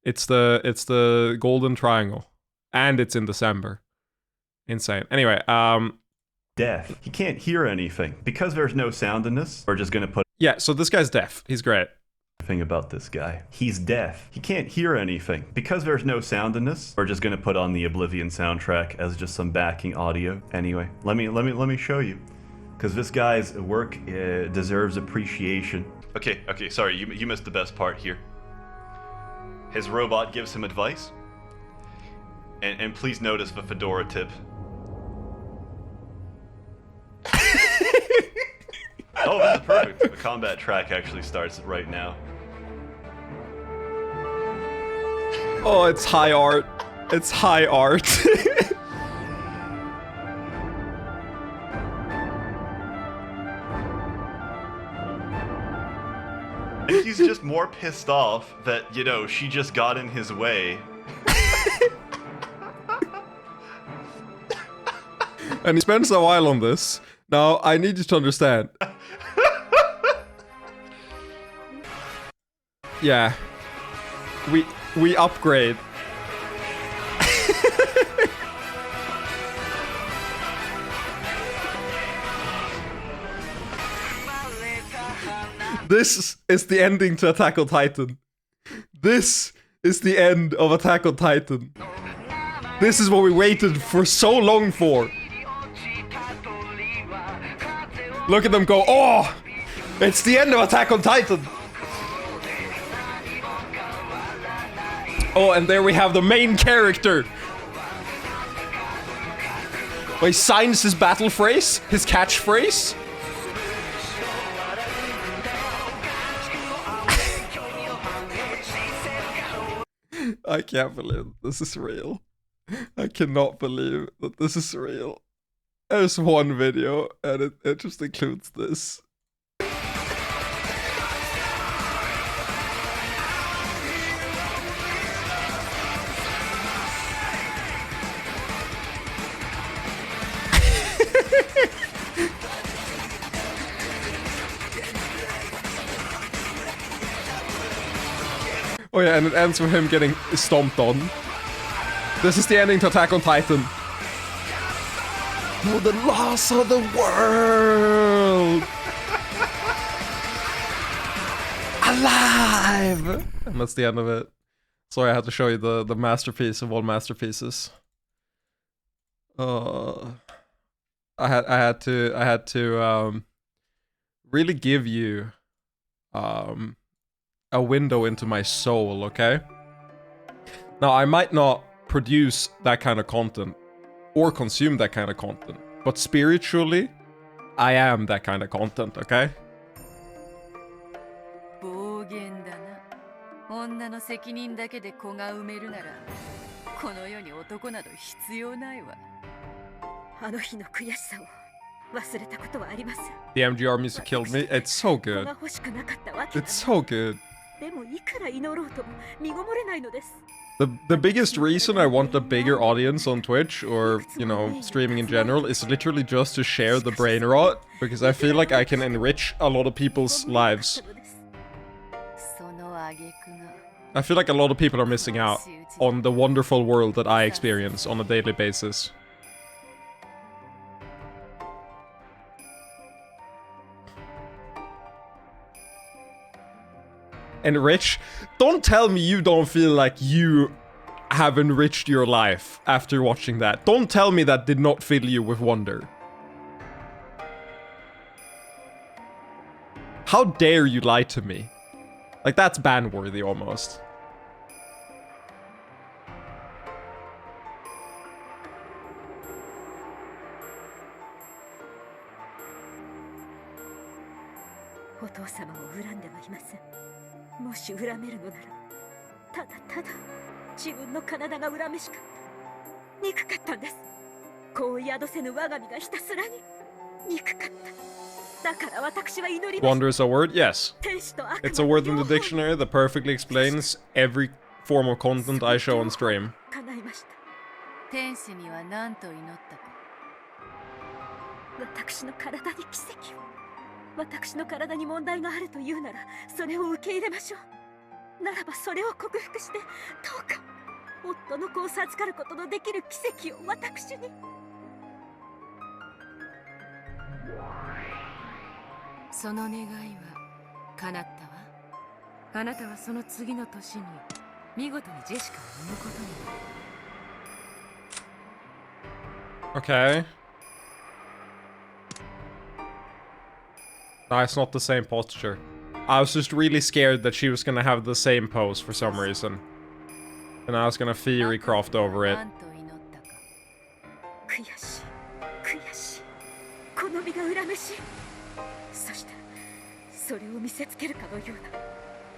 It's the golden triangle. And it's in December. Insane. Anyway, deaf. He can't hear anything. Because there's no sound in this, we're just gonna put... Yeah, so this guy's deaf. He's great. Thing about this guy. He's deaf. He can't hear anything. Because there's no sound in this, we're just gonna put on the Oblivion soundtrack as just some backing audio. Anyway, let me show you. Because this guy's work deserves appreciation. Okay, sorry, you missed the best part here. His robot gives him advice. And please notice the fedora tip. Oh, this is perfect. The combat track actually starts right now. Oh, it's high art. It's high art. And he's just more pissed off that, you know, she just got in his way. And he spends a while on this. Now, I need you to understand. Yeah. We upgrade. This is the ending to Attack on Titan. This is the end of Attack on Titan. This is what we waited for so long for. Look at them go, oh! It's the end of Attack on Titan! Oh, and there we have the main character! He signs his battle phrase, his catchphrase. I can't believe this is real. I cannot believe that this is real. There's one video, and it just includes this. Oh yeah, and it ends with him getting stomped on. This is the ending to Attack on Titan. No, the loss of the world! Alive! And that's the end of it. Sorry, I had to show you the masterpiece of all masterpieces. I had to really give you a window into my soul, okay? Now, I might not produce that kind of content or consume that kind of content, but spiritually, I am that kind of content, okay? 暴言だな。女の責任だけで子が産めるなら、この世に男など必要ないわ。あの日の悔しさを忘れたことはあります。The MGR music killed me. It's so good. 子が欲しくなかったわけ。 It's so good. でもいくら祈ろうとも身ごもれないのです。 The biggest reason I want a bigger audience on Twitch or, you know, streaming in general is literally just to share the brain rot, because I feel like I can enrich a lot of people's lives. I feel like a lot of people are missing out on the wonderful world that I experience on a daily basis. Enrich? Don't tell me you don't feel like you have enriched your life after watching that. Don't tell me that did not fill you with wonder. How dare you lie to me? Like, that's ban-worthy almost. Oh, もし恨めるのなら、ただただ自分の体が恨めしかった。憎かったんです。子を宿せぬ我が身がひたすらに憎かった。だから私は祈りました。 Wonder is a word? Yes. It's a word in the dictionary that perfectly explains every form of content I show on stream. 叶いました。天使には何と祈ったか。私の体に奇跡を。 私の体に問題があるというなら、それを受け入れましょう。ならばそれを克服して、どうか夫の子を授かることのできる奇跡を私に。その願いは叶ったわ。あなたはその次の年に見事にジェシカを産むことになる。 Okay. No, it's not the same posture. I was just really scared that she was gonna have the same pose for some reason. And I was gonna theory craft over it. 悔しい、悔しい。この身が恨めしい。そして、それを見せつけるかのような、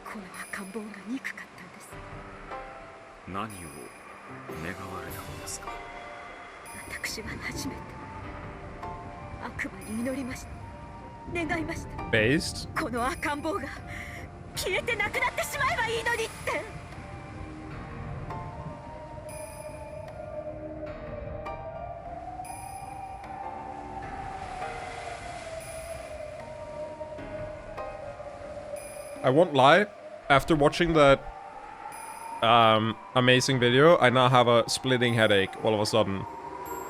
この赤ん坊が憎かったんです。何を願われたのですか？私は初めて悪魔に祈りました。 願いました。 Based? この赤ん坊が消えてなくなってしまえばいいのにって。I won't lie. After watching that amazing video, I now have a splitting headache all of a sudden,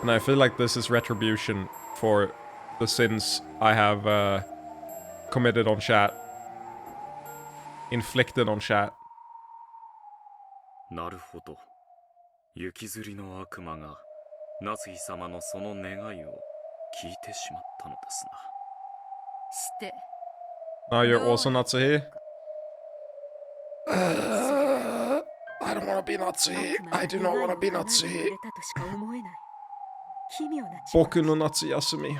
and I feel like this is retribution for the sins I have committed on chat. Inflicted on chat. なるほど。雪吊りの悪魔が夏日様のその願いを聞いてしまったのですな。して。 Now you're also Natsuhi? I don't want to be Natsuhi. I do not want to be Natsuhi. Boku no Natsu Yasumi.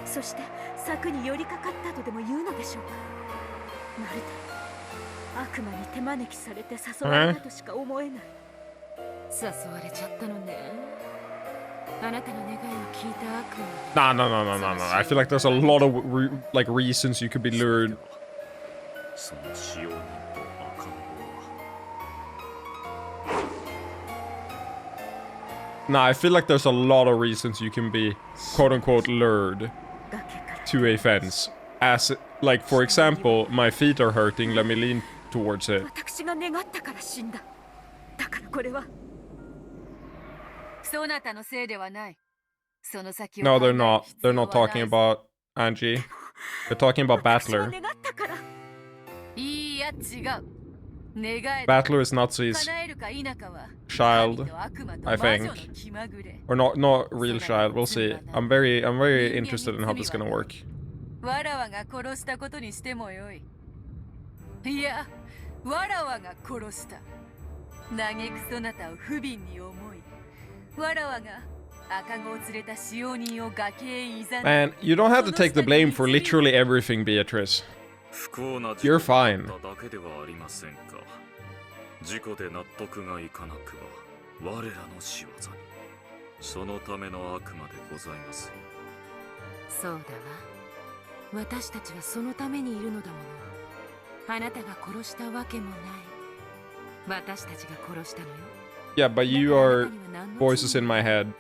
そして策に寄りかかったとでも言うのでしょうか。まるで悪魔に手招きされて誘われたとしか思えない。誘われちゃったのね。あなたの願いを聞いた悪Nah, 魔。no, no, no, no, no. I feel like there's a lot of like reasons you could be lured. その使用人と赤ん坊は Nah, I feel like there's a lot of reasons you can be quote unquote lured to a fence. As like for example, my feet are hurting, let me lean towards it. 私が願ったから死んだ。だからこれはそなたのせいではない。その先を No, 考え they're る not. 必 They're 要 not はな talking い。 about Angie. They're talking about 私が Battler. 願ったから。いいや違う。願え Battler is Natsu's 叶えるか否かは child, 神と悪魔と I 魔女 think. の気まぐれ。 Or not real child. We'll see. I'm very interested in how this is gonna work. わらわが殺したことにしてもよい。いや、わらわが殺した。嘆くそなたを不憫に思い、わらわが赤子を連れた使用人を崖へいざな。 Man, you don't have to take the blame for literally everything, Beatrice. 不幸な事 You're 故 fine. だっただけではありませんか。事故で納得がいかなくば我らの仕業に。そのための悪魔でございます。そうだわ。私たちはそのためにいるのだもの。あなたが殺したわけもない。私たちが殺したのよ。 Yeah, but you are voices in my head.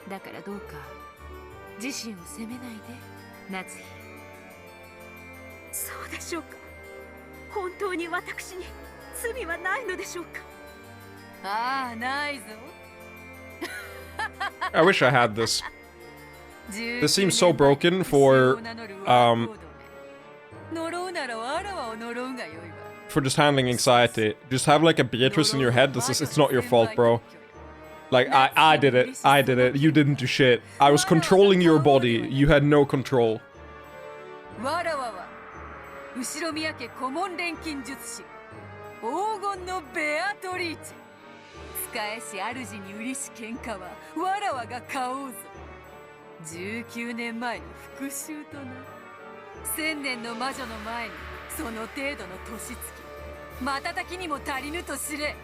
だからどうか自身を責めないで、夏日。そうでしょうか。本当に私に罪はないのでしょうか。ああ、ないぞ。 I wish I had this. This seems so broken for just handling anxiety. Just have like a Beatrice in your head. It's not your fault, bro. Like I did it. I did it. You didn't do shit. I was controlling your body. You had no control. わらわは後ろ宮家顧問錬金術師黄金のベアトリーチェ。使えし主に売りし喧嘩はわらわが買おうぞ。19年前の復讐とな。1000年の魔女の前にその程度の年月瞬きにも足りぬと知れ。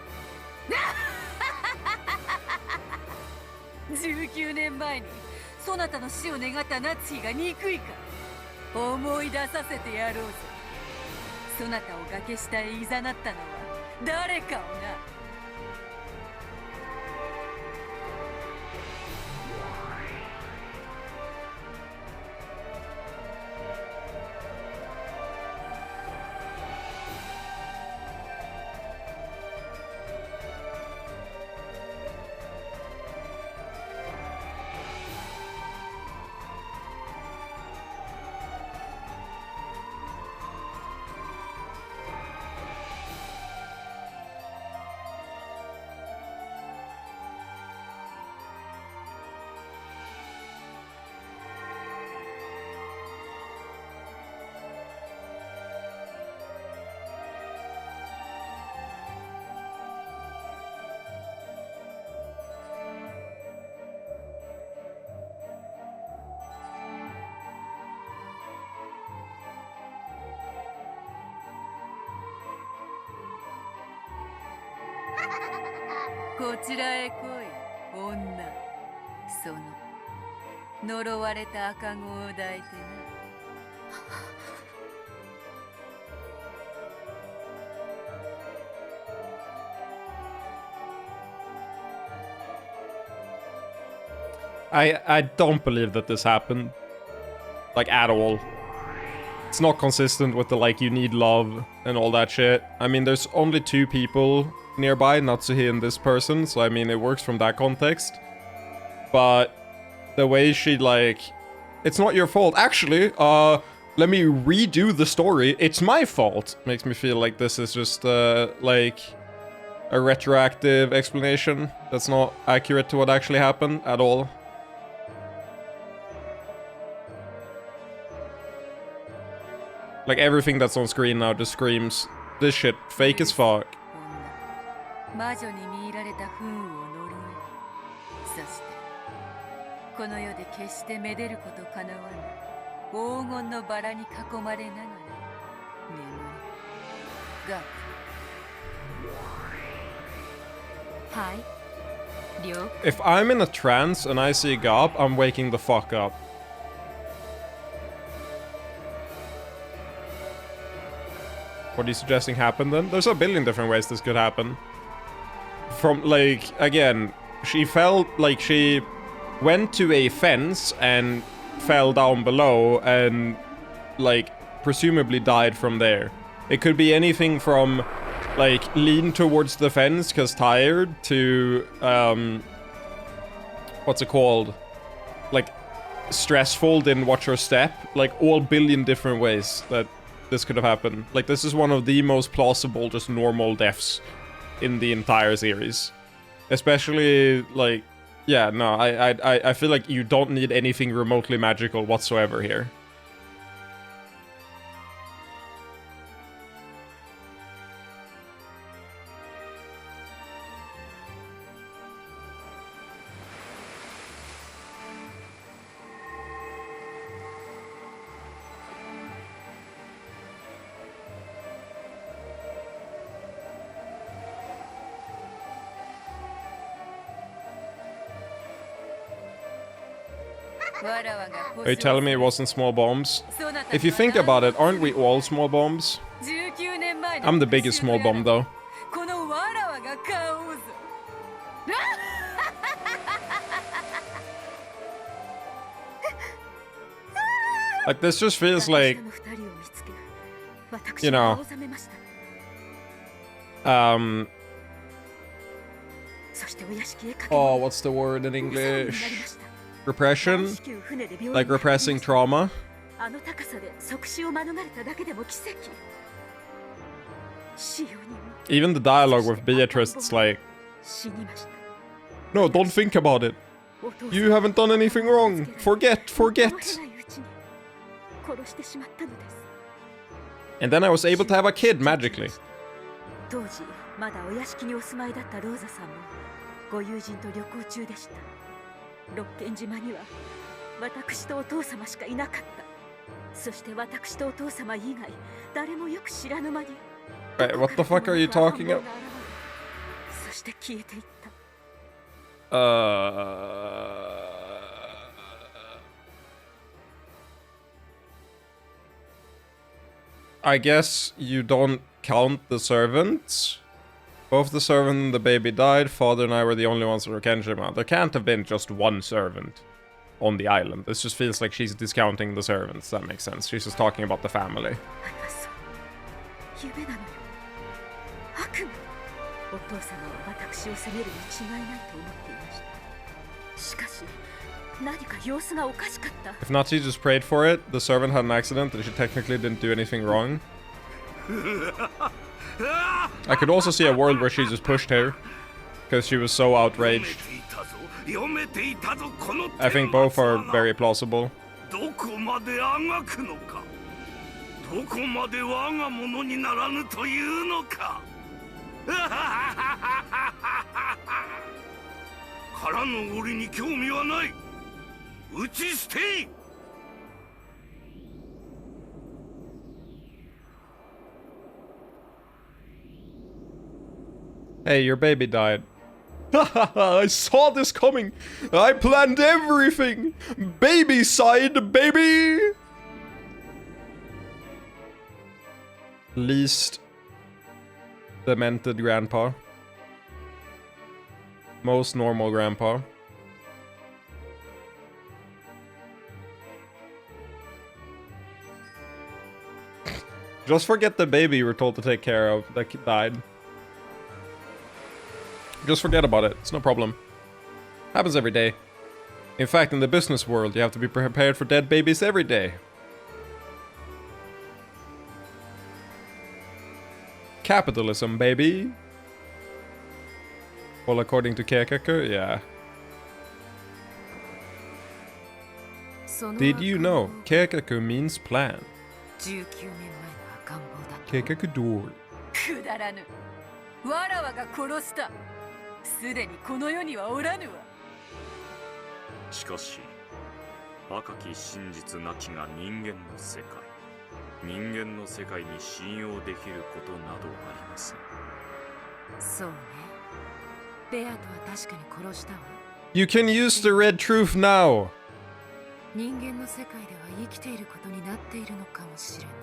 19年前にそなたの死を願った夏日が憎いか。思い出させてやろうぞ。そなたを崖下へ誘ったのは誰かをな。こちらへ来い、女。その呪われた赤子を抱いてな。I don't believe that this happened. Like, at all. It's not consistent with the, like, you need love and all that shit. I mean, there's only 2 people nearby, Natsuhi and this person, so I mean, it works from that context. But the way she, like... It's not your fault. Actually, let me redo the story. It's my fault. Makes me feel like this is just, like... a retroactive explanation that's not accurate to what actually happened at all. Like, everything that's on screen now just screams, this shit fake as fuck. 魔女に見入られた不運を呪い、そしてこの世で決してめでることかなわぬ黄金のバラに囲まれながら眠りがはい If I'm in a trance and I see Gop, I'm waking the fuck up. What are you suggesting happened then? There's a billion different ways this could happen. From, like, again, she felt like she went to a fence and fell down below and, like, presumably died from there. It could be anything from, like, lean towards the fence because tired to, what's it called? Like, stressful, didn't watch her step. Like, all billion different ways that this could have happened. Like, this is one of the most plausible, just normal deaths in the entire series. Especially, like, yeah, no, I feel like you don't need anything remotely magical whatsoever here. Are you telling me it wasn't small bombs? If you think about it, aren't we all small bombs? I'm the biggest small bomb, though. Like, this just feels like, you know, oh, what's the word in English? Repression? Like repressing trauma? Even the dialogue with Beatrice, it's like, no, don't think about it. You haven't done anything wrong. Forget. And then I was able to have a kid magically. 六軒島には私とお父様しかいなかった。そして私とお父様以外誰もよく知らぬ間に。Wait, what the fuck are you talking about? そして消えていった。I guess you don't count the servants? Both the servant and the baby died. Father and I were the only ones that were Kenshima. There can't have been just one servant on the island. This just feels like she's discounting the servants. That makes sense. She's just talking about the family. If Nachi just prayed for it, the servant had an accident and she technically didn't do anything wrong. I could also see a world where she just pushed her because she was so outraged. I think both are very plausible. Hey, your baby died. I saw this coming. I planned everything. Baby side, baby. Least demented grandpa. Most normal grandpa. Just forget the baby you were told to take care of that died. Just forget about it. It's no problem. Happens every day. In fact, in the business world, you have to be prepared for dead babies every day. Capitalism, baby. Well, according to Keikaku, yeah. Did you know Keikaku means plan? Keikaku door. わらわが殺した。すでにこの世にはおらぬわ。しかし赤き真実なきが人間の世界。人間の世界に信用できることなどありません。そうね。ベアとは確かに殺したわ。You can use the red truth now. 人間の世界では生きていることになっているのかもしれない。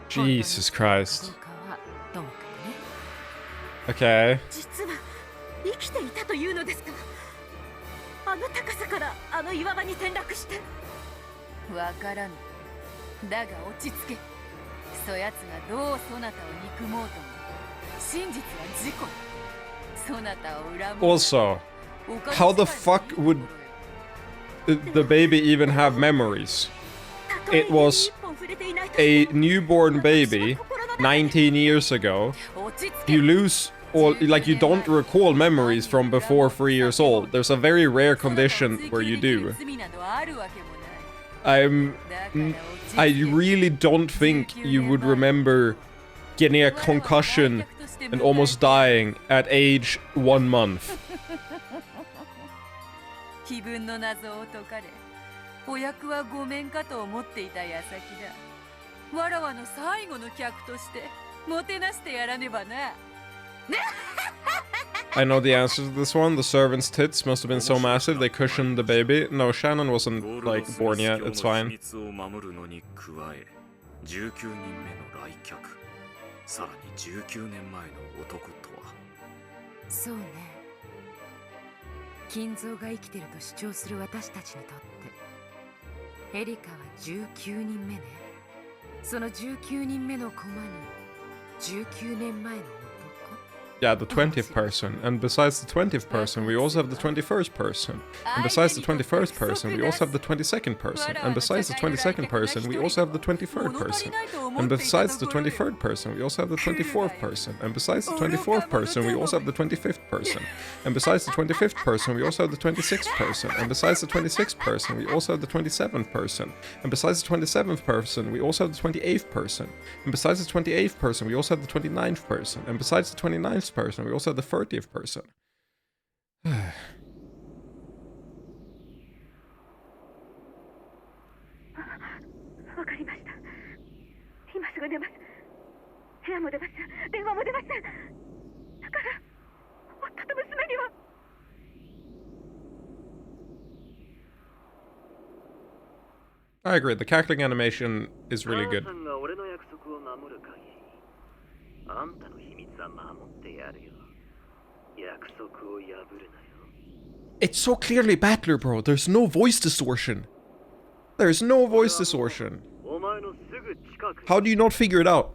Jesus Christ. どうかはともかくね。Okay. 実は生きていたというのですか。あの高さからあの岩場に転落して。わからぬ。だが落ち着け。そやつがどうそなたを憎もうとも、真実は事故。そなたを恨む。Also, how the fuck would the baby even have memories? It was a newborn baby 19 years ago. You lose, or like you don't recall memories from before 3 years old. There's a very rare condition where you do. I really don't think you would remember getting a concussion and almost dying at age 1 month. 気分の謎を解かれ、お役はごめんかと思っていた矢先だ。わらわの最後の客としてもてなしてやらねばな。I know the answer to this one. The servant's tits must have been so massive they cushioned the baby. No, Shannon wasn't, like, born yet. It's fine. さらに19年前の男とは。そうね。金蔵が生きてると主張する私たちにとって、エリカは19人目ね。その19人目のコマに19年前の男。 Yeah, the 20th person. And besides the 20th person, we also have the 21st person. And besides the 21st person, we also have the 22nd person. And besides the 22nd person, we also have the 23rd person. And besides the 23rd person, we also have the 24th person. And besides the 24th person, we also have the 25th person. And besides the 25th person, we also have the 26th person. And besides the 26th person, we also have the 27th person. And besides the 27th person, we also have the 28th person. And besides the 28th person, we also have the 29th person. And besides the 29th person, we also have the 30th person. わかりました。今すぐ出ます。部屋も出ます。電話も出ます。だから夫と娘には。I agree. The cackling animation is really good. It's so clearly Battler, bro. There's no voice distortion. There's no voice distortion. How do you not figure it out?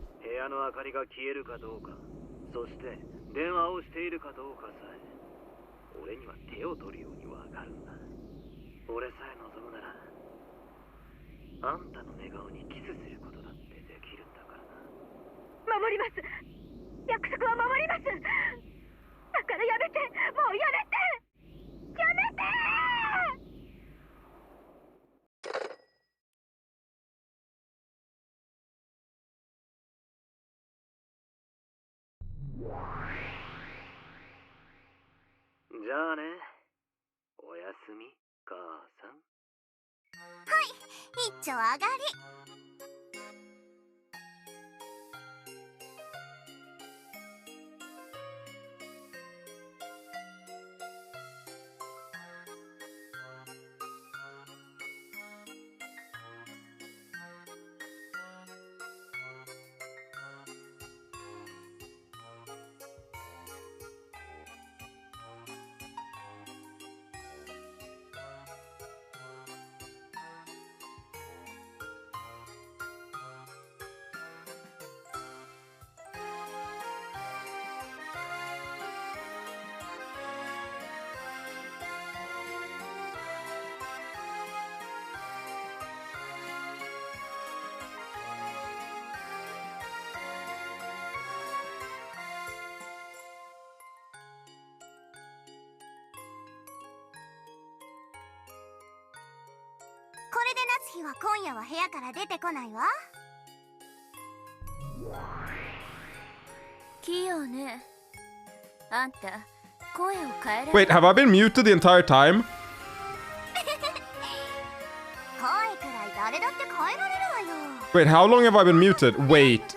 Wait, have I been muted the entire time? Wait, how long have I been muted? Wait.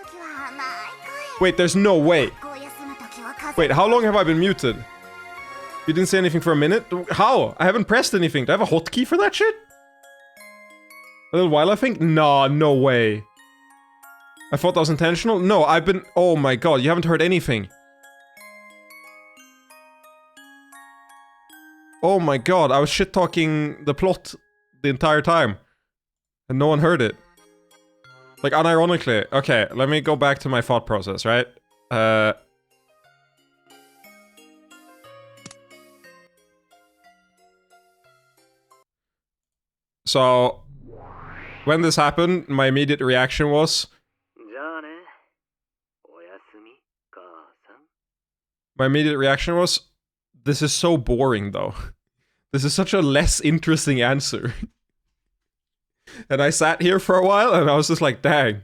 Wait, there's no way. Wait, how long have I been muted? You didn't say anything for a minute? How? I haven't pressed anything. Do I have a hotkey for that shit? A little while, I think? Nah, no way. I thought that was intentional? No, I've been... Oh my god, you haven't heard anything. Oh my god, I was shit-talking the plot the entire time. And no one heard it. Like, unironically. Okay, let me go back to my thought process, right? So... When this happened, my immediate reaction was... My immediate reaction was... This is so boring, though. This is such a less interesting answer. And I sat here for a while, and I was just like, dang.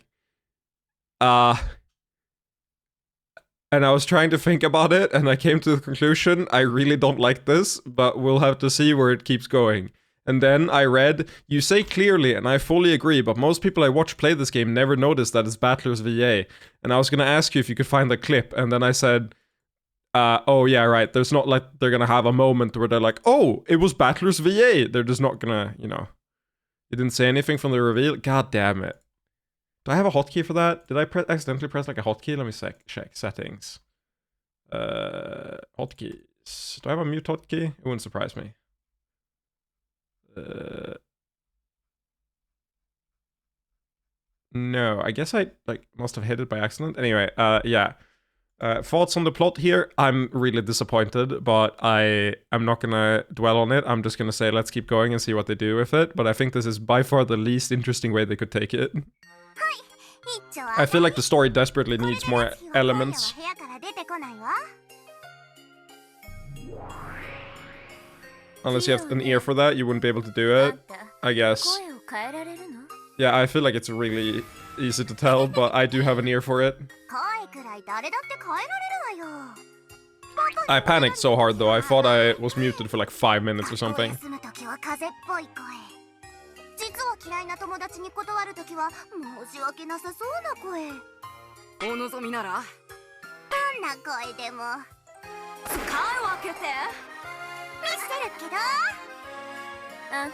And I was trying to think about it, and I came to the conclusion, I really don't like this, but we'll have to see where it keeps going. And then I read, you say clearly, and I fully agree, but most people I watch play this game never notice that it's Battlers VA. And I was gonna ask you if you could find the clip, and then I said, oh yeah, right, there's not like, they're gonna have a moment where they're like, oh, it was Battlers VA. They're just not gonna, you know. You didn't say anything from the reveal? God damn it. Do I have a hotkey for that? Did I accidentally press like a hotkey? Let me check. Settings. Hotkeys. Do I have a mute hotkey? It wouldn't surprise me. No, I guess I like must have hit it by accident. Anyway, yeah. Thoughts on the plot here? I'm really disappointed, but I'm not gonna dwell on it. I'm just gonna say let's keep going and see what they do with it. But I think this is by far the least interesting way they could take it. I feel like the story desperately needs more elements. Unless you have an ear for that, you wouldn't be able to do it, I guess. Yeah, I feel like it's really easy to tell, but I do have an ear for it. I panicked so hard though, I thought I was muted for like 5 minutes or something.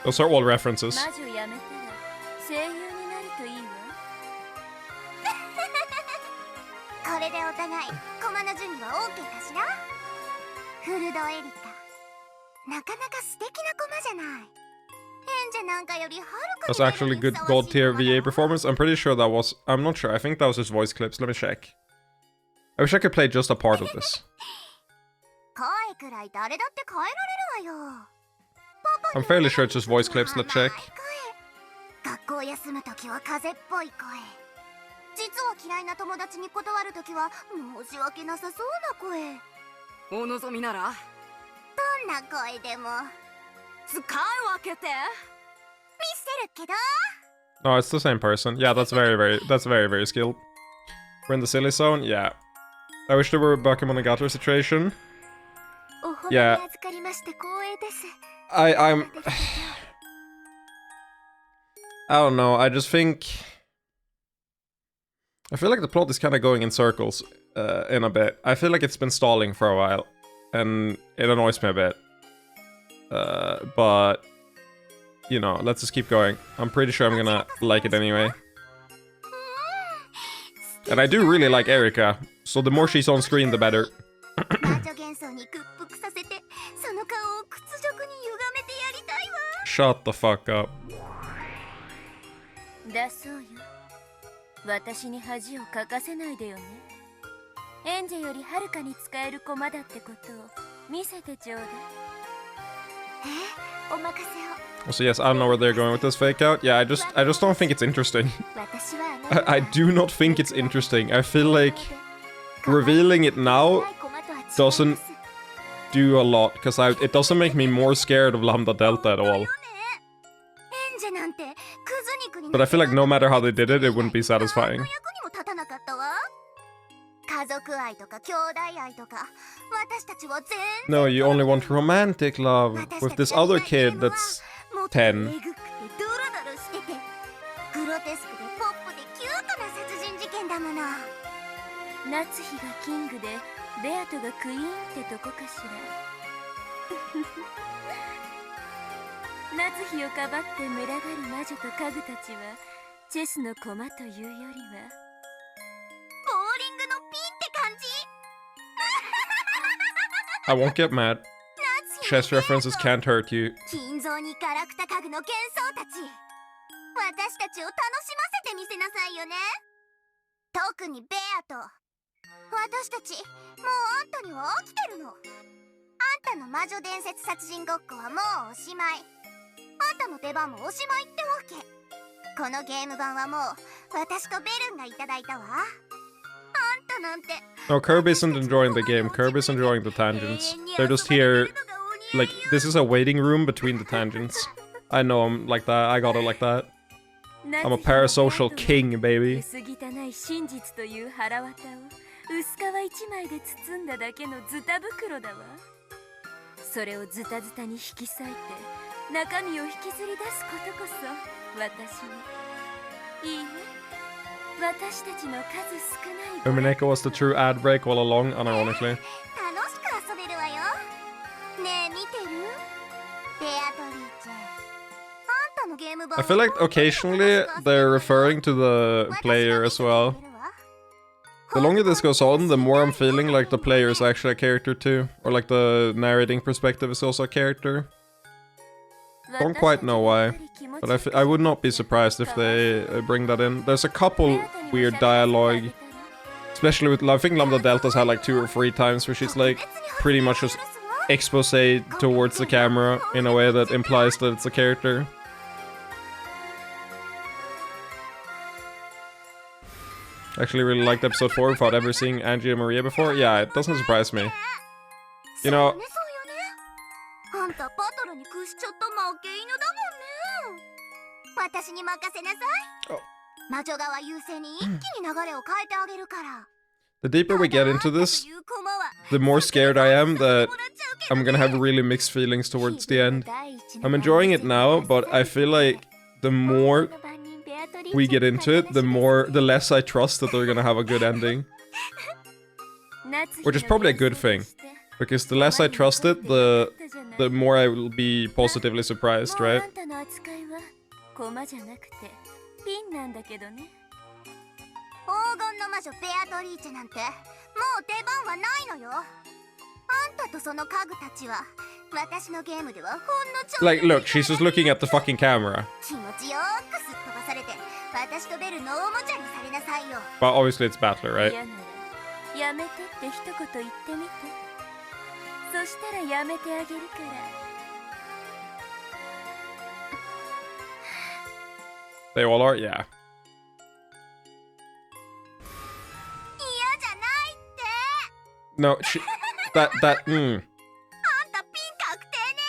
Those are all references. That's actually good gold tier VA performance. I'm pretty sure that was... I'm not sure. I think that was his voice clips. Let me check. I wish I could play just a part of this. I'm fairly sure it's just voice clips. Let's check. No, it's the same person. Yeah, that's very skilled. We're in the silly zone. Yeah. I wish there were a Bakemonogatari situation. Yeah. I don't know, I just think... I feel like the plot is kind of going in circles in a bit. I feel like it's been stalling for a while, and it annoys me a bit. But, you know, let's just keep going. I'm pretty sure I'm gonna like it anyway. And I do really like Erika, so the more she's on screen, the better. Shut the fuck up. So yes, I don't know where they're going with this fake out. Yeah, I just don't think it's interesting. I do not think it's interesting. I feel like revealing it now doesn't do a lot, because it doesn't make me more scared of Lambda Delta at all. But I feel like no matter how they did it, it wouldn't be satisfying. No, you only want romantic love with this other kid that's 10. ートがクイーンってとこかしら。夏日をかばって群がる魔女と家具たちはチェスの駒というよりはボーリングのピンって感じ。 I won't get mad. Chess references can't hurt you. 金蔵にガラクタ家具の幻想たち、私たちを楽しませてみせなさいよね。特にベアと。私たちもうあんたには飽きてるの。あんたの魔女伝説殺人ごっこはもうおしまい。あんたの出番もおしまいってわけ。このゲーム版はもう私とベルンがいただいたわ。あんたなんて。 No, Kirby isn't enjoying the game. Kirby's enjoying the tangents. They're just here, like, this is a waiting room between the tangents. I know I'm like that. I got it like that. I'm a parasocial king, baby. 薄汚い真実という腹渡を薄皮一枚で包んだだけのズタ袋だわ。それをズタズタに引き裂いて中身を引きずり出すことこそ私の。いいね、私たちの数少ない。 Umineko was the true ad break all along, unironically. 楽しく遊べるわよ。ねえ見てる？ベアトリーチェ。あんたのゲーム版。 I feel like occasionally they're referring to the player as well. The longer this goes on, the more I'm feeling like the player is actually a character too. Or like the narrating perspective is also a character. Don't quite know why, but I would not be surprised if they bring that in. There's a couple weird dialogue, especially with, I think Lambda Delta's had like 2 or 3 times where she's like pretty much just expose towards the camera in a way that implies that it's a character. Actually really liked episode 4 without ever seeing Angie and Maria before. Yeah, it doesn't surprise me. You know, あんたバトルに屈しちゃった負け犬だもんね。私に任せなさい。魔女側優勢に一気に流れを変えてあげるから。 the deeper we get into this, the more scared I am that I'm gonna have really mixed feelings towards the end. I'm enjoying it now, but I feel like the more we get into it, the less I trust that they're gonna have a good ending. Which is probably a good thing. Because the less I trust it, the more I will be positively surprised, right? 黄金の魔女ベアトリーチェなんてもう出番はないのよ。あんたとその家具たちは私のゲームではほんのちょっと。 Like, look, she's just looking at the fucking camera. 気持ちよくすっ飛ばされて私とベルのおもちゃにされなさいよ。 But obviously it's Battler, right? やめてって一言言ってみて。そしたらやめてあげるから。 They all are? Yeah. 嫌じゃないって。 No, that, あんたピン確定ね。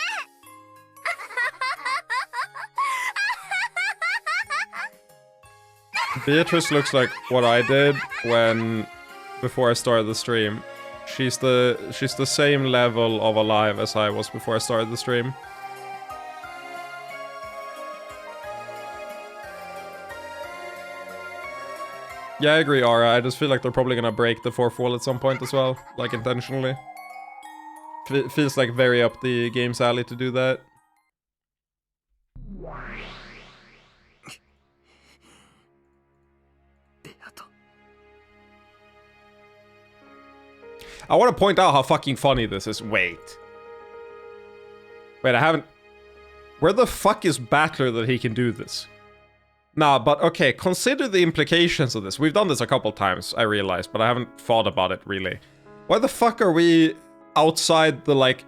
Beatrice looks like what I did before I started the stream. She's the same level of alive as I was before I started the stream. Yeah, I agree, Ara. I just feel like they're probably gonna break the 4th wall at some point as well, like intentionally. Feels like very up the game's alley to do that. I want to point out how fucking funny this is. Wait, I haven't... Where the fuck is Battler that he can do this? Nah, but okay, consider the implications of this. We've done this a couple times, I realize, but I haven't thought about it, really. Why the fuck are we outside the, like,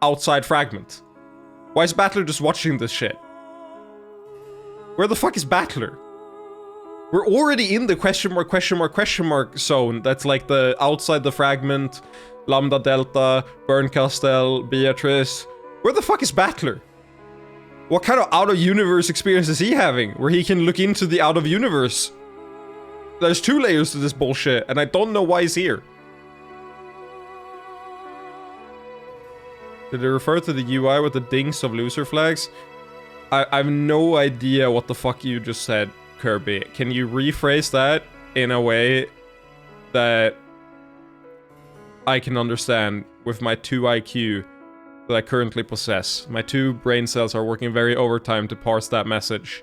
outside fragment? Why is Battler just watching this shit? Where the fuck is Battler? We're already in the question mark zone. That's like the outside the fragment, Lambda Delta, Berncastel, Beatrice. Where the fuck is Battler? What kind of out-of-universe experience is he having, where he can look into the out-of-universe? There's 2 layers to this bullshit, and I don't know why he's here. Did it refer to the UI with the dinks of loser flags? I have no idea what the fuck you just said, Kirby. Can you rephrase that in a way that I can understand with my 2 IQ that I currently possess. My 2 brain cells are working very overtime to parse that message.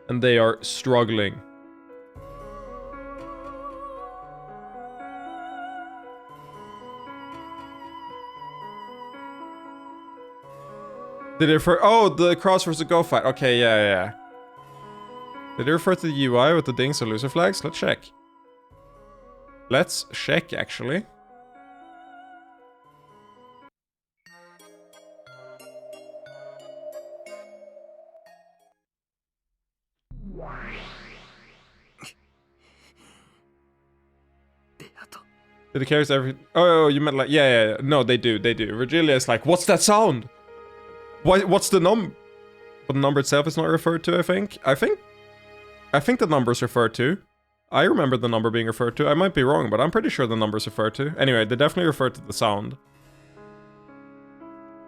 And they are struggling. Did it refer- Oh, the cross versus go fight. Okay, yeah. Did it refer to the UI with the dings or loser flags? Let's check. Let's check, actually. Do the characters ever... Oh, you meant like... Yeah. No, they do. Virgilia is like, what's that sound? What's the number? But the number itself is not referred to, I think. I think the number is referred to. I remember the number being referred to. I might be wrong, but I'm pretty sure the number is referred to. Anyway, they definitely refer to the sound.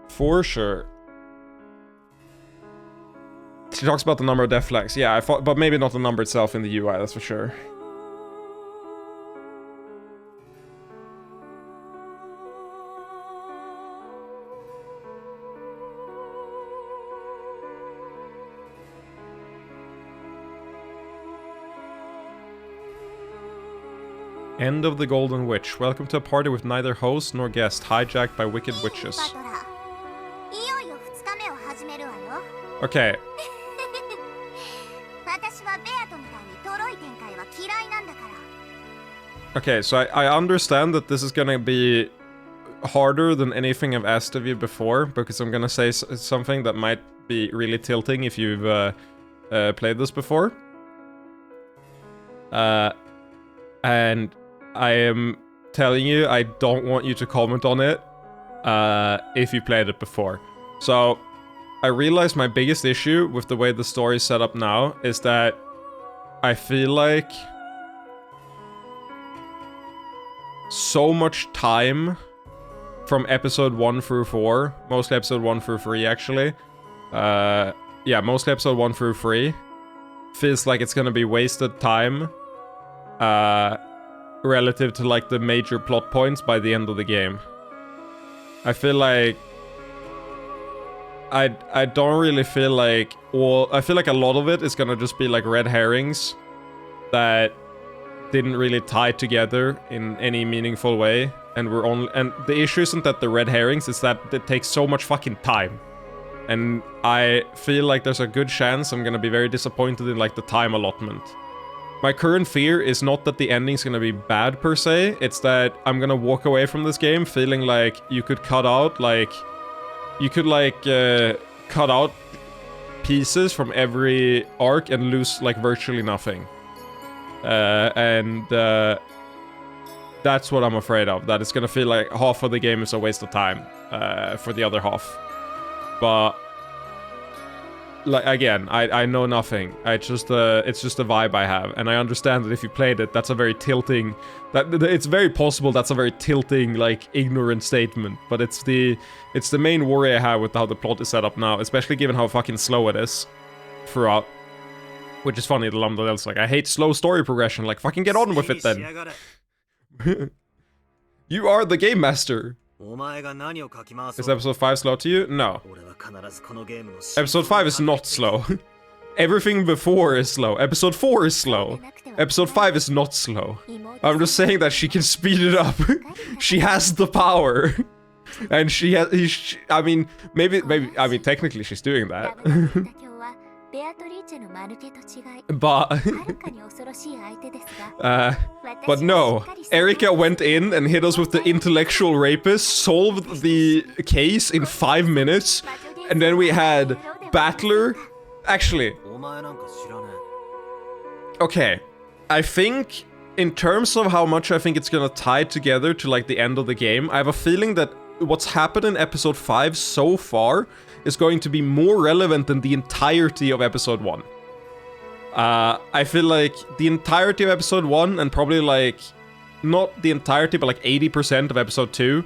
For sure. She talks about the number of death flags. Yeah, I thought, but maybe not the number itself in the UI, that's for sure. End of the Golden Witch. Welcome to a party with neither host nor guest, hijacked by wicked witches. Okay. Okay, so I understand that this is gonna be harder than anything I've asked of you before, because I'm gonna say something that might be really tilting if you've played this before. And I am telling you, I don't want you to comment on it if you played it before. So, I realize my biggest issue with the way the story is set up now is that I feel like so much time from episode 1 through 4, mostly episode 1 through 3 actually, yeah, mostly episode 1 through 3, feels like it's gonna be wasted time relative to like the major plot points by the end of the game. I feel like I don't really feel like I feel like a lot of it is gonna just be like red herrings that didn't really tie together in any meaningful way, and the issue isn't that the red herrings, it's that it takes so much fucking time. And I feel like there's a good chance I'm gonna be very disappointed in like the time allotment. My current fear is not that the ending's gonna be bad per se, it's that I'm gonna walk away from this game feeling like you could cut out, like... You could, like, cut out pieces from every arc and lose, like, virtually nothing. That's what I'm afraid of, that it's gonna feel like half of the game is a waste of time for the other half. But... Like, again, I know nothing. It's just a vibe I have, and I understand that if you played it, that's a very tilting... It's very possible that's a very tilting, like, ignorant statement, but it's the main worry I have with how the plot is set up now, especially given how fucking slow it is throughout. Which is funny, the Lambdale's like, I hate slow story progression, like, fucking get on with it then. You are the game master. Is episode 5 slow to you? No. Episode 5 is not slow. Everything before is slow. Episode 4 is slow. Episode 5 is not slow. I'm just saying that she can speed it up. She has the power. And I mean, maybe, I mean, technically she's doing that. But no, Erika went in and hit us with the intellectual rapist, solved the case in 5 minutes, and then we had Battler. Actually, okay, I think in terms of how much I think it's gonna tie together to like the end of the game, I have a feeling that what's happened in episode 5 so far is going to be more relevant than the entirety of episode 1. I feel like the entirety of episode 1 and probably like, not the entirety, but like 80% of episode 2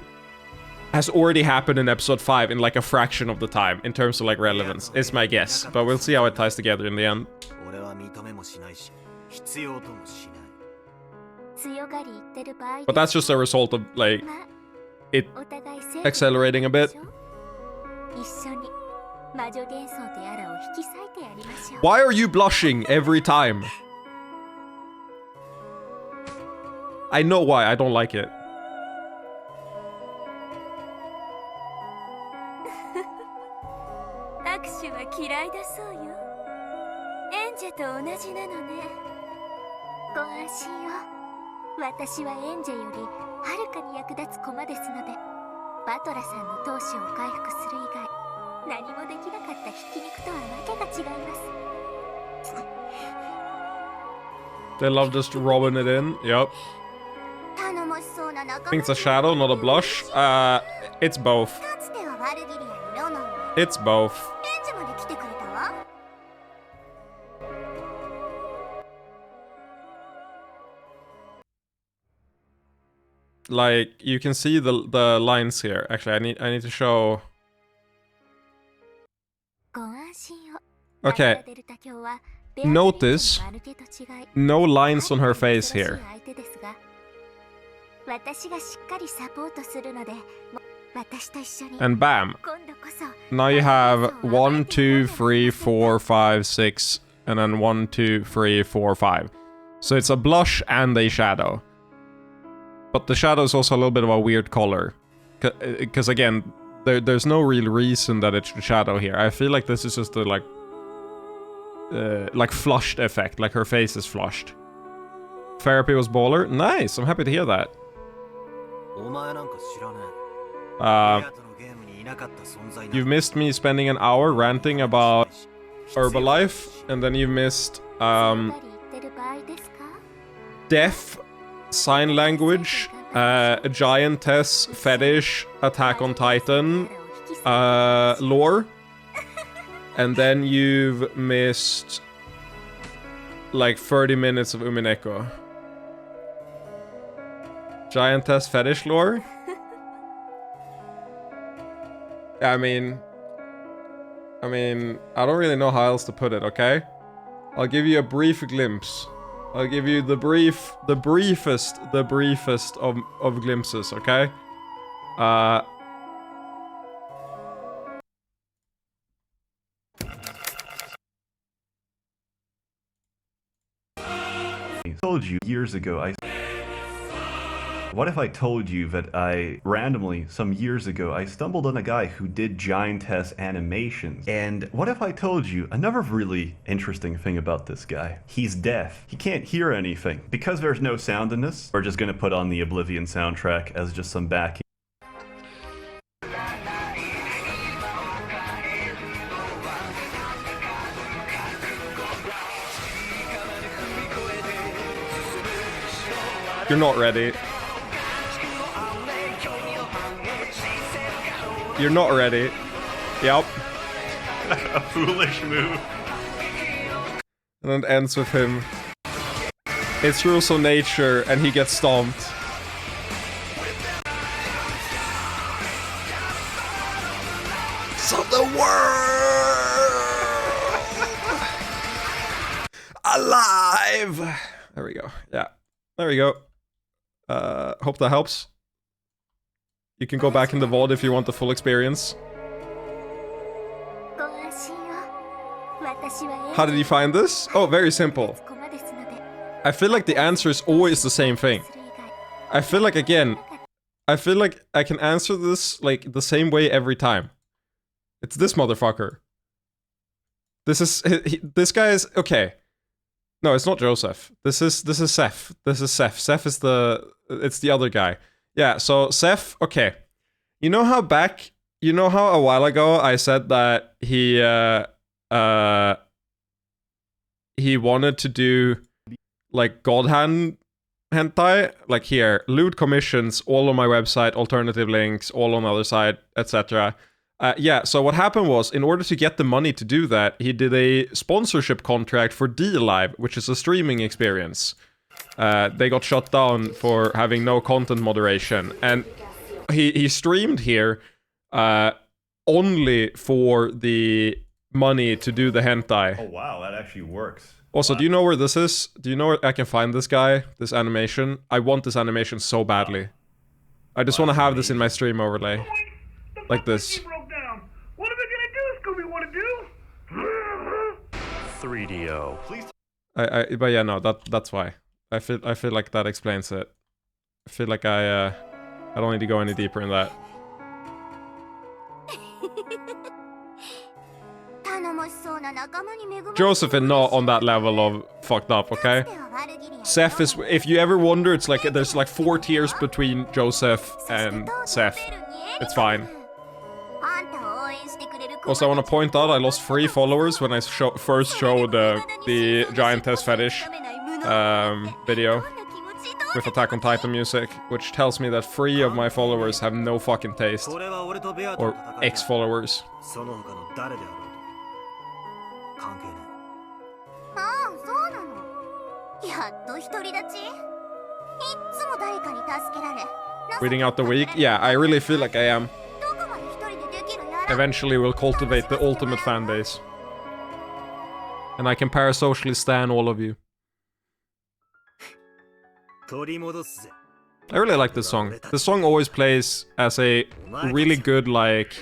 has already happened in episode 5 in like a fraction of the time in terms of like relevance, is my guess. But we'll see how it ties together in the end. But that's just a result of, like, it お互い成 accelerating a bit. 一緒に魔女幻想とやらを引き裂いてやりましょう。 Why are you blushing every time? I know why, I don't like it. 握手は嫌いだそうよ。演者と同じなのね。ご安心を。私は演者よりはるかに役立つ駒ですので、バトラさんの闘志を回復する以外、何もできなかったひき肉とはわけが違います。 They love just rubbing it in, yep. 頼もしそうな仲 I think it's a shadow, not a blush. It's both. かつてはワルギリアにロノン、 It's both. 演者まで来てくれたわ。 Like, you can see the lines here. Actually, I need to show... ご安心を。 Okay. デルタ教は Notice マヌケと違い no lines on her face here. 相手ですが、私がしっかりサポートするので、私と一緒に And bam. 今度こそ Now you have 1, 2, 3, 4, 5, 6, and then 1, 2, 3, 4, 5. So it's a blush and a shadow. But the shadow is also a little bit of a weird color. Because again, there's no real reason that it should shadow here. I feel like this is just a like flushed effect, like her face is flushed. Therapy was baller. Nice, I'm happy to hear that. You've missed me spending an hour ranting about Herbalife, and then you missed 言ってる場合ですか？ deaf, sign language, a giantess, fetish, Attack on Titan, lore. And then you've missed like 30 minutes of Umineko. Giantess fetish lore? I mean, I don't really know how else to put it, okay? I'll give you a brief glimpse. I'll give you the briefest of glimpses, okay? I told you years ago, what if I told you that I randomly, some years ago, I stumbled on a guy who did giantess animations? And what if I told you another really interesting thing about this guy? He's deaf. He can't hear anything. Because there's no sound in this, we're just gonna put on the Oblivion soundtrack as just some backing. You're not ready. You're not ready. Yep. A foolish move. And then it ends with him. It's rules of nature, and he gets stomped. Of the world! Alive! There we go. Yeah. There we go. Hope that helps. You can go back in the VOD if you want the full experience. How did you find this? Oh, very simple. I feel like the answer is always the same thing. I feel like, again, I feel like I can answer this, like, the same way every time. It's this motherfucker. This is... this guy is... Okay. No, it's not Joseph. This is Seth. This is Seth. Seth is the... It's the other guy. Yeah, so Seth... Okay. You know how back... You know how a while ago I said that he wanted to do, like, God Hand hentai? Like, here. Loot commissions, all on my website, alternative links, all on the other side, etc. Yeah, so what happened was, in order to get the money to do that, he did a sponsorship contract for D-Live, which is a streaming experience. They got shut down for having no content moderation, and he streamed here only for the money to do the hentai. Oh wow, that actually works. Also, do you know where this is? Do you know where I can find this guy? This animation? I want this animation so badly. I just want to have this in my stream overlay. Like this. Broke down. What are we gonna do, Scooby? What to do? 3DO. Please. But yeah, no, that's why. I feel like that explains it. I feel like I don't need to go any deeper in that. Joseph is not on that level of fucked up, okay? Seth is, if you ever wonder, it's like there's like 4 tiers between Joseph and Seth. It's fine. Also, I want to point out I lost 3 followers when I first showed the Giantess Fetish video with Attack on Titan music, which tells me that 3 of my followers have no fucking taste. Or ex-followers. Reading out the week? Yeah, I really feel like I am. Eventually we'll cultivate the ultimate fan base. And I can parasocially stan all of you. I really like this song. This song always plays as a really good, like,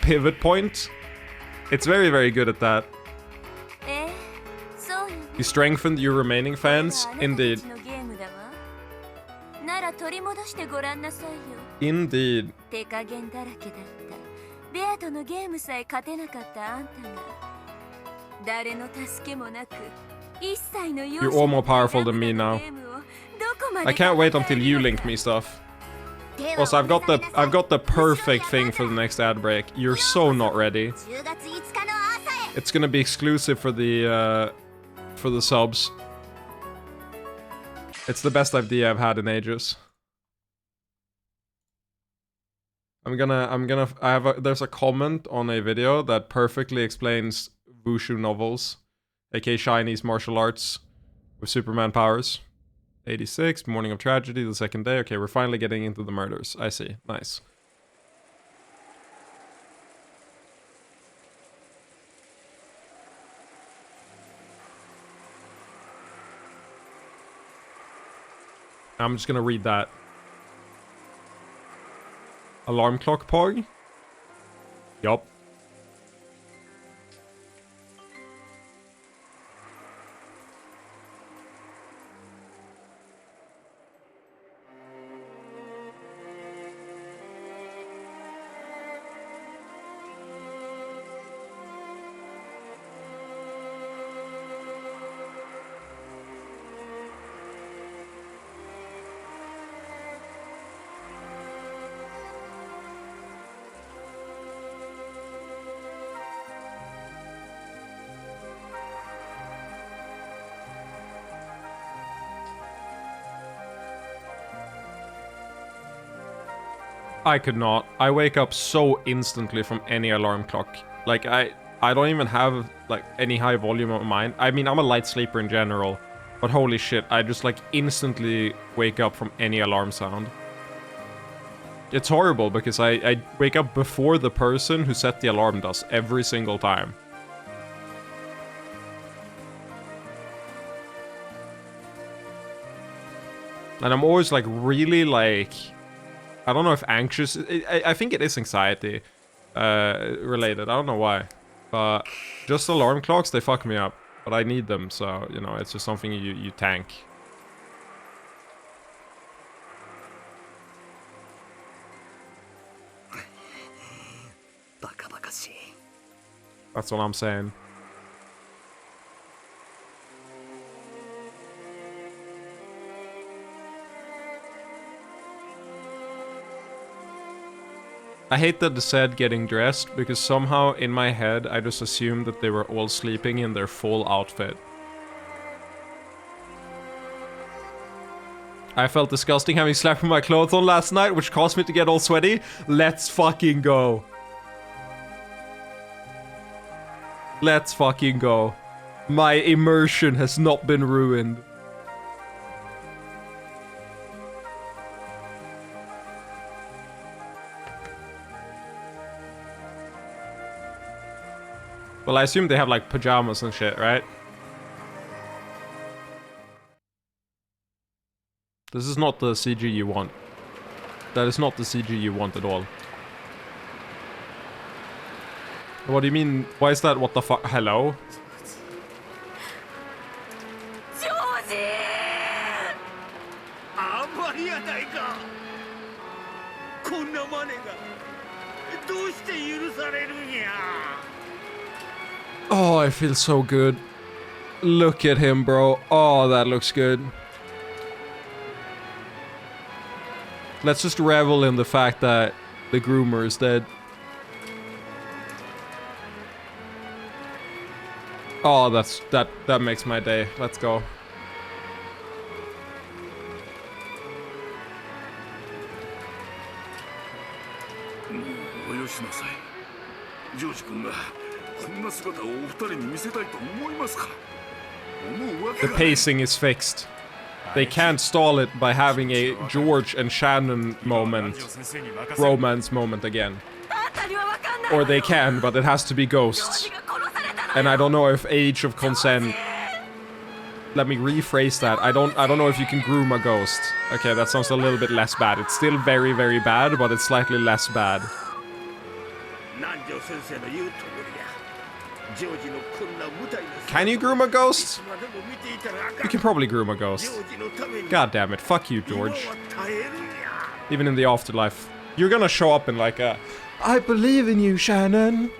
pivot point. It's very, very good at that. You strengthened your remaining fans? Indeed. Indeed. You're all more powerful than me now. I can't wait until you link me stuff. Also, I've got the perfect thing for the next ad break. You're so not ready. It's gonna be exclusive for the subs. It's the best idea I've had in ages. There's a comment on a video that perfectly explains Wushu novels, aka Chinese martial arts with Superman powers. 86, Morning of Tragedy, the second day. Okay, we're finally getting into the murders. I see. Nice. I'm just gonna read that. Alarm clock pog? Yup. I could not. I wake up so instantly from any alarm clock. Like, I don't even have, like, any high volume of mine. I mean, I'm a light sleeper in general. But holy shit, I just, like, instantly wake up from any alarm sound. It's horrible, because I wake up before the person who set the alarm does, every single time. And I'm always, like, really, like... I don't know if anxious... I think it is anxiety related. I don't know why. But just alarm clocks, they fuck me up. But I need them, so, you know, it's just something you tank. That's what I'm saying. I hate that they said getting dressed, because somehow in my head I just assumed that they were all sleeping in their full outfit. I felt disgusting having slept with my clothes on last night, which caused me to get all sweaty. Let's fucking go. Let's fucking go. My immersion has not been ruined. Well, I assume they have like pajamas and shit, right? This is not the CG you want. That is not the CG you want at all. What do you mean? Why is that? What the fuck? Hello? Oh, I feel so good. Look at him, bro. Oh, that looks good. Let's just revel in the fact that the groomer is dead. Oh, that makes my day. Let's go. しなさい。ジョージ君がこんな姿をお二人に見せたいと思いますか。思うわけ The がない。 pacing is fixed. They can't stall it by having a George and Shannon moment, romance moment again. Or they can, but it has to be ghosts. And I don't know if age of consent. Let me rephrase that. I don't know if you can groom a ghost. Okay, that sounds a little bit less bad. It's still very, very bad, but it's slightly less bad. Can you groom a ghost? You can probably groom a ghost. God damn it. Fuck you, George. Even in the afterlife. You're gonna show up in like a I believe in you, Shannon.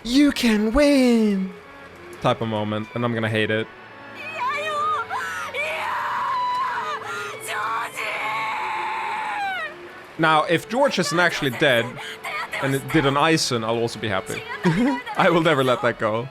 You can win type of moment, and I'm gonna hate it. Now, if George isn't actually dead, and it did an Ison, I'll also be happy. I will never let that go.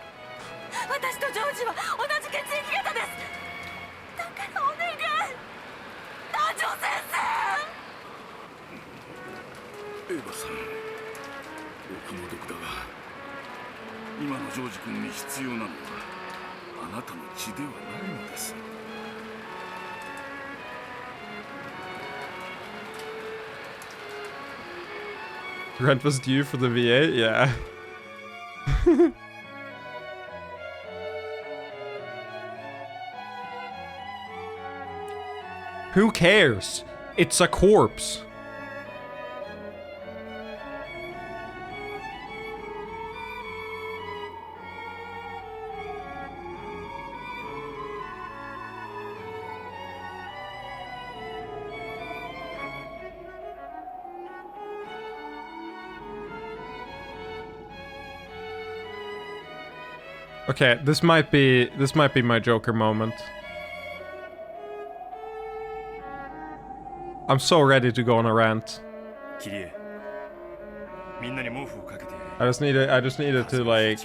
Rent was due for the VA? Yeah. Who cares? It's a corpse. Okay, this might be my Joker moment. I'm so ready to go on a rant. I just needed to like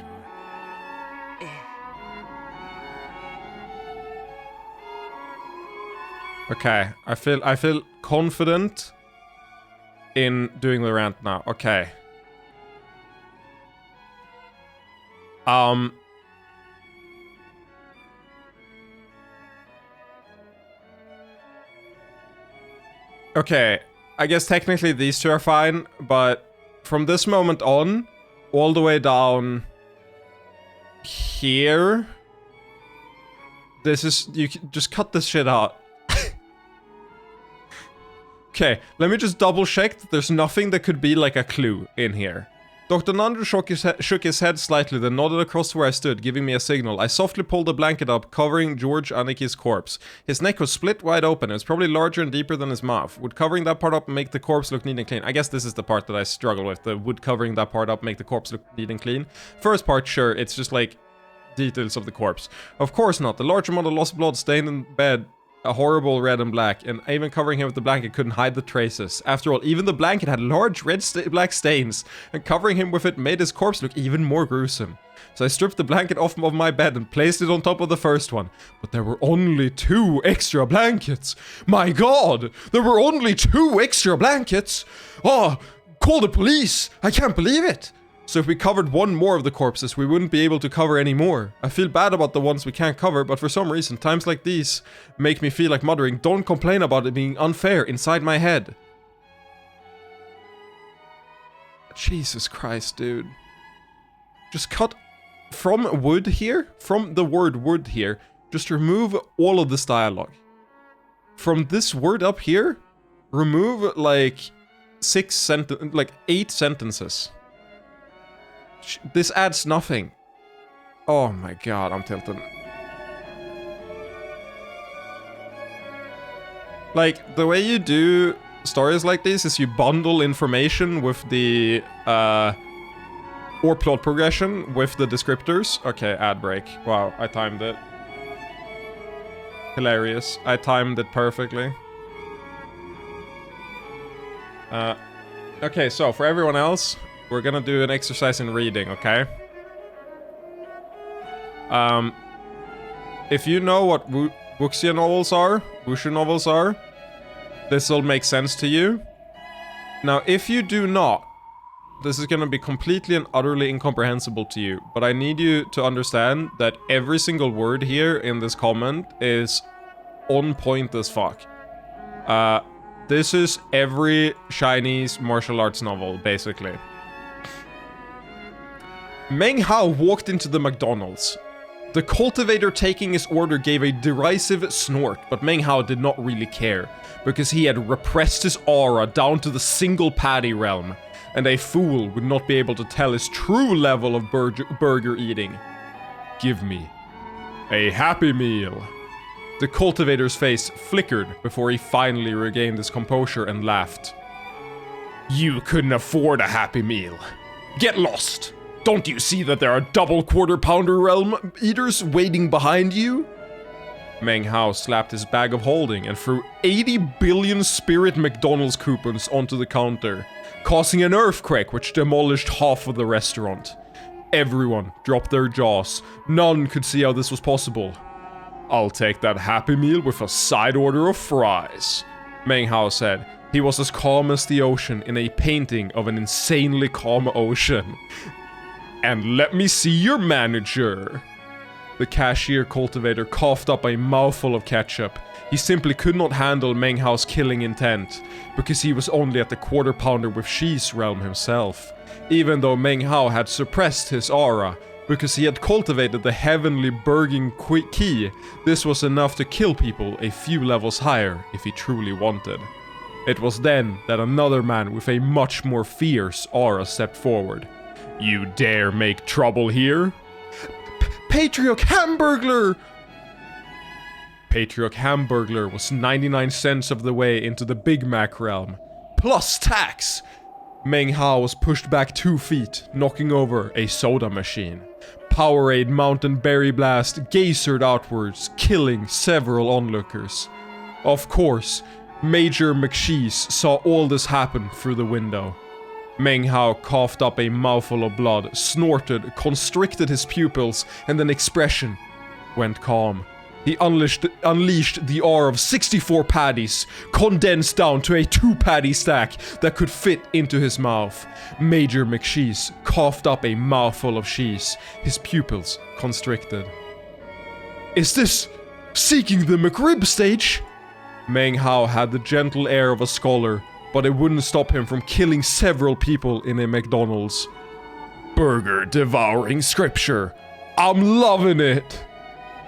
Okay, I feel confident in doing the rant now. Okay. Okay, I guess technically these two are fine, but from this moment on, all the way down here, this is, you can just cut this shit out. Okay, let me just double check that there's nothing that could be like a clue in here. Dr. Nandru shook his head slightly, then nodded across to where I stood, giving me a signal. I softly pulled the blanket up, covering George Aniki's corpse. His neck was split wide open. It was probably larger and deeper than his mouth. Would covering that part up make the corpse look neat and clean? I guess this is the part that I struggle with. The would covering that part up make the corpse look neat and clean? First part, sure. It's just like details of the corpse. Of course not. The large amount of lost blood stained in bed. A horrible red and black, and even covering him with the blanket couldn't hide the traces. After all, even the blanket had large black stains, and covering him with it made his corpse look even more gruesome. So I stripped the blanket off of my bed and placed it on top of the first one. But there were only 2 extra blankets! My god! There were only 2 extra blankets! Oh, call the police! I can't believe it! So if we covered one more of the corpses, we wouldn't be able to cover any more. I feel bad about the ones we can't cover, but for some reason, times like these make me feel like muttering, "Don't complain about it being unfair," inside my head. Jesus Christ, dude. Just cut from wood here, from the word wood here, just remove all of this dialogue. From this word up here, remove like 8 sentences. This adds nothing. Oh my god, I'm tilted. Like, the way you do stories like this is you bundle information with the, or plot progression with the descriptors. Okay, ad break. Wow, I timed it. Hilarious. I timed it perfectly. Okay, so for everyone else, we're gonna do an exercise in reading, okay? If you know what wuxia novels are, wushu novels are, this will make sense to you. Now, if you do not, this is gonna be completely and utterly incomprehensible to you, but I need you to understand that every single word here in this comment is on point as fuck. This is every Chinese martial arts novel, basically. Meng Hao walked into the McDonald's. The cultivator taking his order gave a derisive snort, but Meng Hao did not really care, because he had repressed his aura down to the single patty realm, and a fool would not be able to tell his true level of burger eating. Give me a Happy Meal. The cultivator's face flickered before he finally regained his composure and laughed. You couldn't afford a Happy Meal. Get lost! Don't you see that there are double quarter-pounder realm eaters waiting behind you? Meng Hao slapped his bag of holding and threw 80 billion Spirit McDonald's coupons onto the counter, causing an earthquake which demolished half of the restaurant. Everyone dropped their jaws. None could see how this was possible. I'll take that Happy Meal with a side order of fries, Meng Hao said. He was as calm as the ocean in a painting of an insanely calm ocean. And let me see your manager. The cashier cultivator coughed up a mouthful of ketchup. He simply could not handle Meng Hao's killing intent, because he was only at the quarter pounder with cheese realm himself. Even though Meng Hao had suppressed his aura, because he had cultivated the heavenly burging key, this was enough to kill people a few levels higher if he truly wanted. It was then that another man with a much more fierce aura stepped forward. You dare make trouble here? Patriarch Hamburglar! Patriarch Hamburglar was 99 cents of the way into the Big Mac realm. Plus tax! Meng Hao was pushed back 2 feet, knocking over a soda machine. Powerade Mountain Berry Blast geysered outwards, killing several onlookers. Of course, Major McShees saw all this happen through the window. Meng Hao coughed up a mouthful of blood, snorted, constricted his pupils, and an expression went calm. He unleashed the aura of 64 patties, condensed down to a 2-patty stack that could fit into his mouth. Major McShees coughed up a mouthful of cheese, his pupils constricted. Is this seeking the McRib stage? Meng Hao had the gentle air of a scholar, but it wouldn't stop him from killing several people in a McDonald's. Burger devouring scripture. I'm loving it!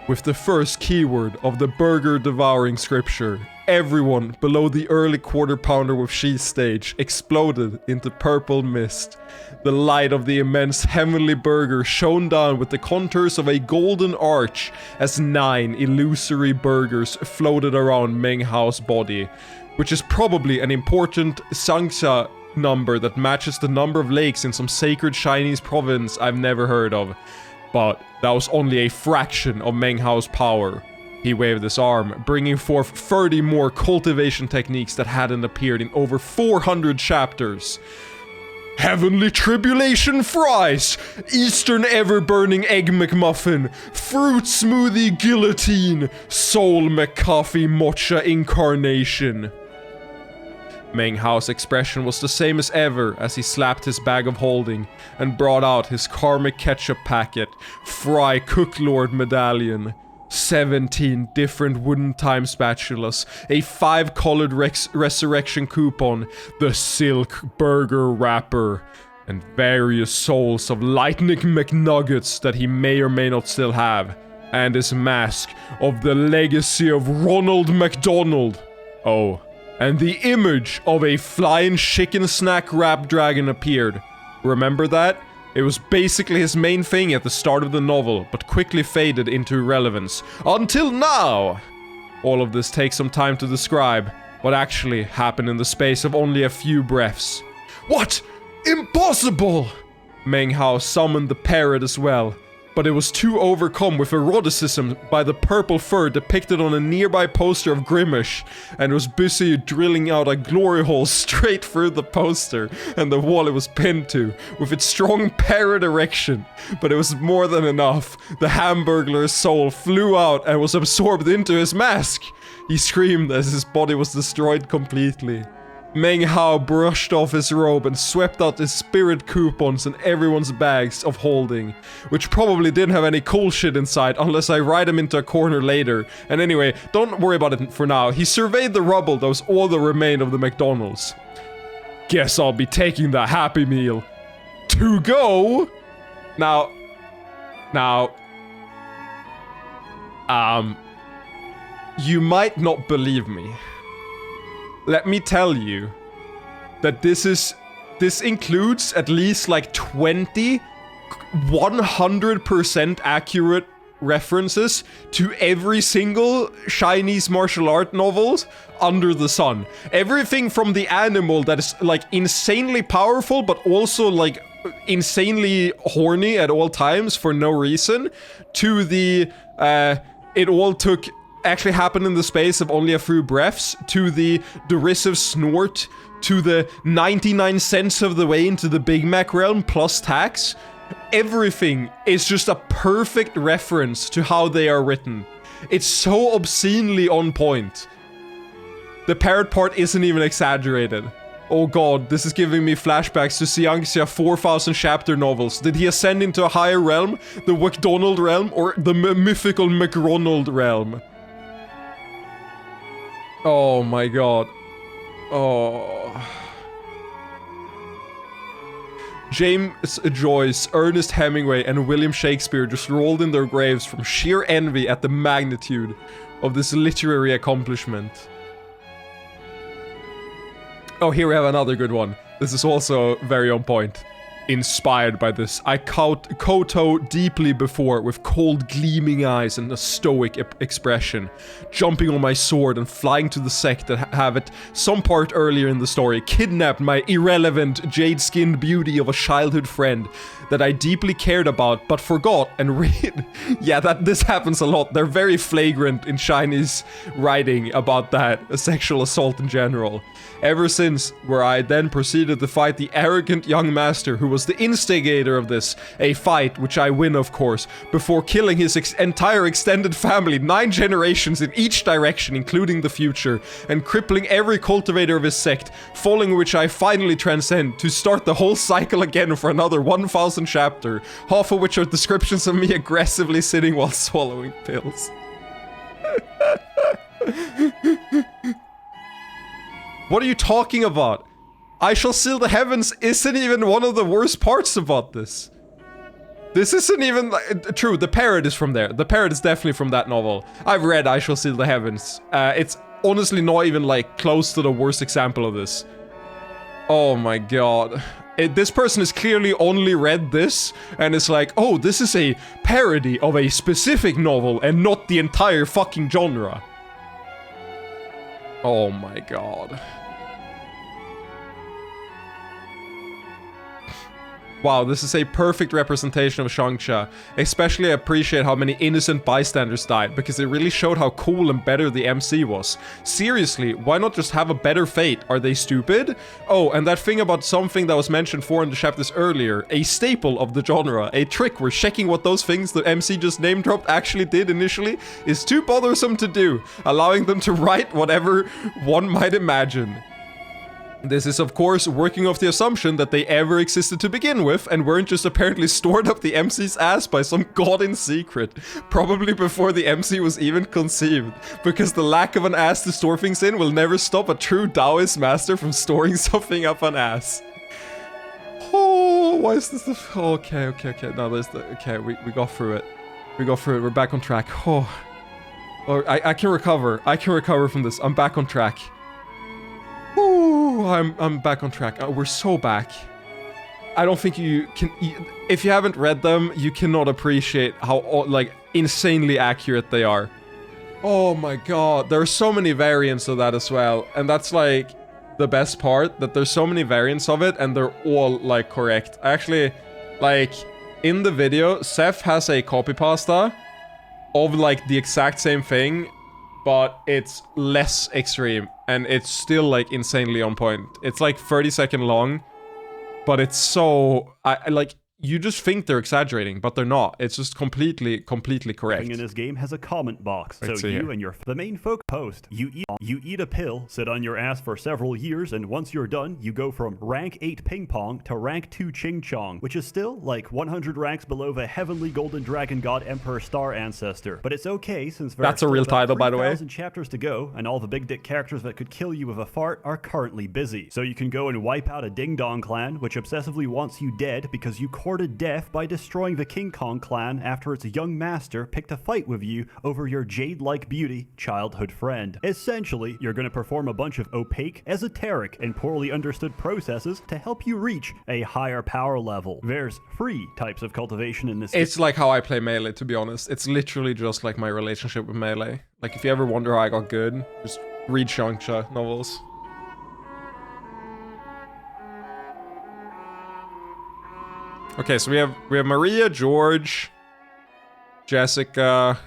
With the first keyword of the burger devouring scripture, everyone below the early quarter pounder with cheese stage exploded into purple mist. The light of the immense heavenly burger shone down with the contours of a golden arch as 9 illusory burgers floated around Meng Hao's body, which is probably an important Sangxia number that matches the number of lakes in some sacred Chinese province I've never heard of. But that was only a fraction of Meng Hao's power. He waved his arm, bringing forth 30 more cultivation techniques that hadn't appeared in over 400 chapters. Heavenly Tribulation Fries, Eastern Ever-Burning Egg McMuffin, Fruit Smoothie Guillotine, Soul McCoffee Mocha Incarnation. Meng Hao's expression was the same as ever as he slapped his bag of holding and brought out his karmic ketchup packet, Fry Cook Lord medallion, 17 different wooden time spatulas, a 5-colored resurrection coupon, the silk burger wrapper, and various souls of Lightning McNuggets that he may or may not still have, and his mask of the legacy of Ronald McDonald. Oh, and the image of a flying chicken snack rap dragon appeared. Remember that? It was basically his main thing at the start of the novel, but quickly faded into irrelevance. Until now! All of this takes some time to describe what actually happened in the space of only a few breaths. What? Impossible! Meng Hao summoned the parrot as well, but it was too overcome with eroticism by the purple fur depicted on a nearby poster of Grimish, and was busy drilling out a glory hole straight through the poster and the wall it was pinned to, with its strong parrot erection. But it was more than enough. The Hamburglar's soul flew out and was absorbed into his mask. He screamed as his body was destroyed completely. Meng Hao brushed off his robe and swept out his spirit coupons and everyone's bags of holding, which probably didn't have any cool shit inside unless I write him into a corner later. And anyway, don't worry about it for now. He surveyed the rubble that was all that remained of the McDonald's. Guess I'll be taking the Happy Meal. To go! Now, you might not believe me. Let me tell you that this includes at least like 20 100% accurate references to every single Chinese martial art novels under the sun. Everything from the animal that is like insanely powerful but also like insanely horny at all times for no reason, to the it all took actually happened in the space of only a few breaths, to the derisive snort, to the 99 cents of the way into the Big Mac realm plus tax. Everything is just a perfect reference to how they are written. It's so obscenely on point. The parrot part isn't even exaggerated. Oh god, this is giving me flashbacks to Xiangxia 4,000 chapter novels. Did he ascend into a higher realm? The McDonald realm? Or the mythical McRonald realm? Oh my god. Oh. James Joyce, Ernest Hemingway, and William Shakespeare just rolled in their graves from sheer envy at the magnitude of this literary accomplishment. Oh, here we have another good one. This is also very on point. Inspired by this, I koto deeply before with cold gleaming eyes and a stoic expression, jumping on my sword and flying to the sect that have at some part earlier in the story kidnapped my irrelevant jade-skinned beauty of a childhood friend that I deeply cared about but forgot and read. Yeah, this happens a lot. They're very flagrant in Chinese writing about that, a sexual assault in general. Ever since, where I then proceeded to fight the arrogant young master who was the instigator of this, a fight which I win of course, before killing his entire extended family, 9 generations in each direction including the future, and crippling every cultivator of his sect, following which I finally transcend to start the whole cycle again for another 1,000 chapter, half of which are descriptions of me aggressively sitting while swallowing pills. What are you talking about? I Shall Seal the Heavens isn't even one of the worst parts about this. This isn't even like, true, the parrot is from there. The parrot is definitely from that novel. I've read I Shall Seal the Heavens. It's honestly not even like close to the worst example of this. Oh my god. This person has clearly only read this and is like, oh, this is a parody of a specific novel and not the entire fucking genre. Oh my god. Wow, this is a perfect representation of Xiangxia. Especially I appreciate how many innocent bystanders died, because it really showed how cool and better the MC was. Seriously, why not just have a better fate? Are they stupid? Oh, and that thing about something that was mentioned 400 chapters earlier, a staple of the genre, a trick where checking what those things the MC just name dropped actually did initially, is too bothersome to do, allowing them to write whatever one might imagine. This is of course working off the assumption that they ever existed to begin with and weren't just apparently stored up the MC's ass by some god in secret, probably before the MC was even conceived, because the lack of an ass to store things in will never stop a true Taoist master from storing something up an ass. Oh. Oh, why is this the... Oh, okay. No, there's the... Okay, we got through it. We got through it. We're back on track. Oh, I can recover. I can recover from this. I'm back on track. Ooh, I'm back on track. We're so back. I don't think you can... If you haven't read them, you cannot appreciate how, like, insanely accurate they are. Oh my god. There are so many variants of that as well. And that's, like, the best part. That there's so many variants of it, and they're all, like, correct. Actually, like, in the video, Seth has a copy pasta of, like, the exact same thing, but it's less extreme. And it's still, like, insanely on point. It's, like, 30-second long. But it's so... like, you just think they're exaggerating, but they're not. It's just completely correct. In this game has a comment box, so you and the main folk post. You eat a pill, sit on your ass for several years, and once you're done, you go from rank 8 ping pong to rank 2 ching chong, which is still like 100 ranks below the heavenly golden dragon god emperor star ancestor. But it's okay since that's a real title, by the way. 3,000 chapters to go, and all the big dick characters that could kill you with a fart are currently busy. So you can go and wipe out a ding dong clan, which obsessively wants you dead because you courted death by destroying the King Kong clan after its young master picked a fight with you over your jade-like beauty childhood friend. Essentially, you're going to perform a bunch of opaque, esoteric, and poorly understood processes to help you reach a higher power level. There's 3 types of cultivation in this. It's like how I play Melee, to be honest. It's literally just like my relationship with Melee. Like, if you ever wonder how I got good, just read Shangsha novels. Okay, so we have Maria, George, Jessica.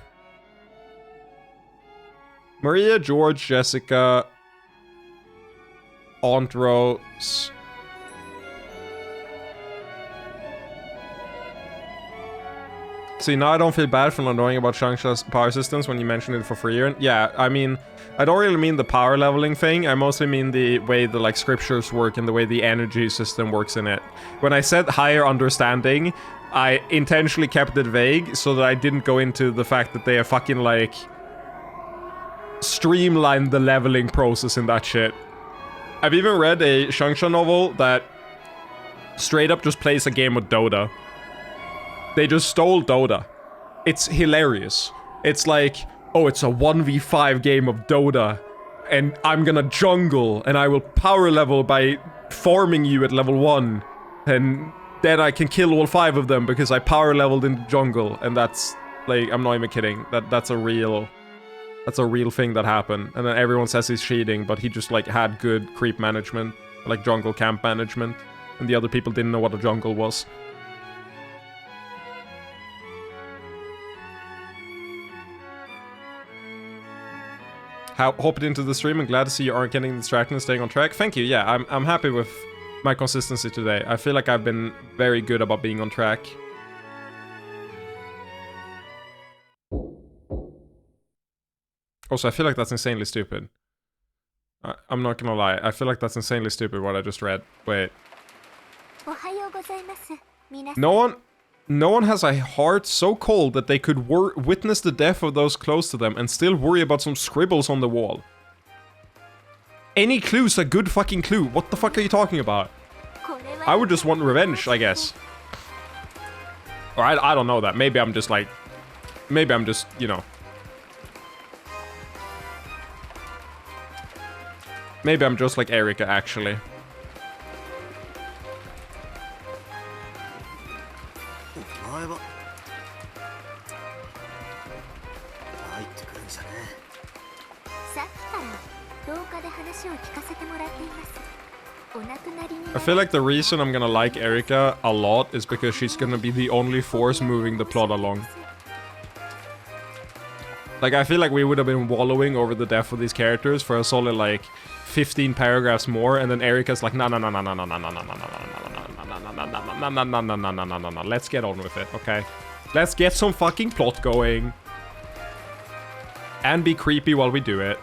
Maria, George, Jessica, Aunt Rose. See, now I don't feel bad for not knowing about Shangsha's power systems when you mentioned it for free. Yeah, I mean, I don't really mean the power leveling thing. I mostly mean the way the, like, scriptures work and the way the energy system works in it. When I said higher understanding, I intentionally kept it vague so that I didn't go into the fact that they have fucking, like, streamlined the leveling process in that shit. I've even read a Shangsha novel that straight up just plays a game of Dota. They just stole Dota. It's hilarious. It's like, oh, it's a 1v5 game of Dota, and I'm gonna jungle, and I will power level by farming you at level 1, and then I can kill all 5 of them because I power leveled in the jungle, and that's, like, I'm not even kidding. That's a real thing that happened. And then everyone says he's cheating, but he just, like, had good creep management, like jungle camp management, and the other people didn't know what a jungle was. Hopped into the stream and glad to see you aren't getting distracted and staying on track. Thank you. Yeah, I'm happy with my consistency today. I feel like I've been very good about being on track. Also, I feel like that's insanely stupid. I'm not gonna lie. I feel like that's insanely stupid what I just read. Wait. No one has a heart so cold that they could witness the death of those close to them and still worry about some scribbles on the wall. Any clue's a good fucking clue. What the fuck are you talking about? I would just want revenge, I guess. Or I don't know that. Maybe I'm just like... Maybe I'm just, you know... Maybe I'm just like Erika, actually. I feel like the reason I'm gonna like Erika a lot is because she's gonna be the only force moving the plot along. Like, I feel like we would have been wallowing over the death of these characters for a solid, like, 15 paragraphs more, and then Erika's like, no, let's get on with it, okay? Let's get some fucking plot going. And be creepy while we do it.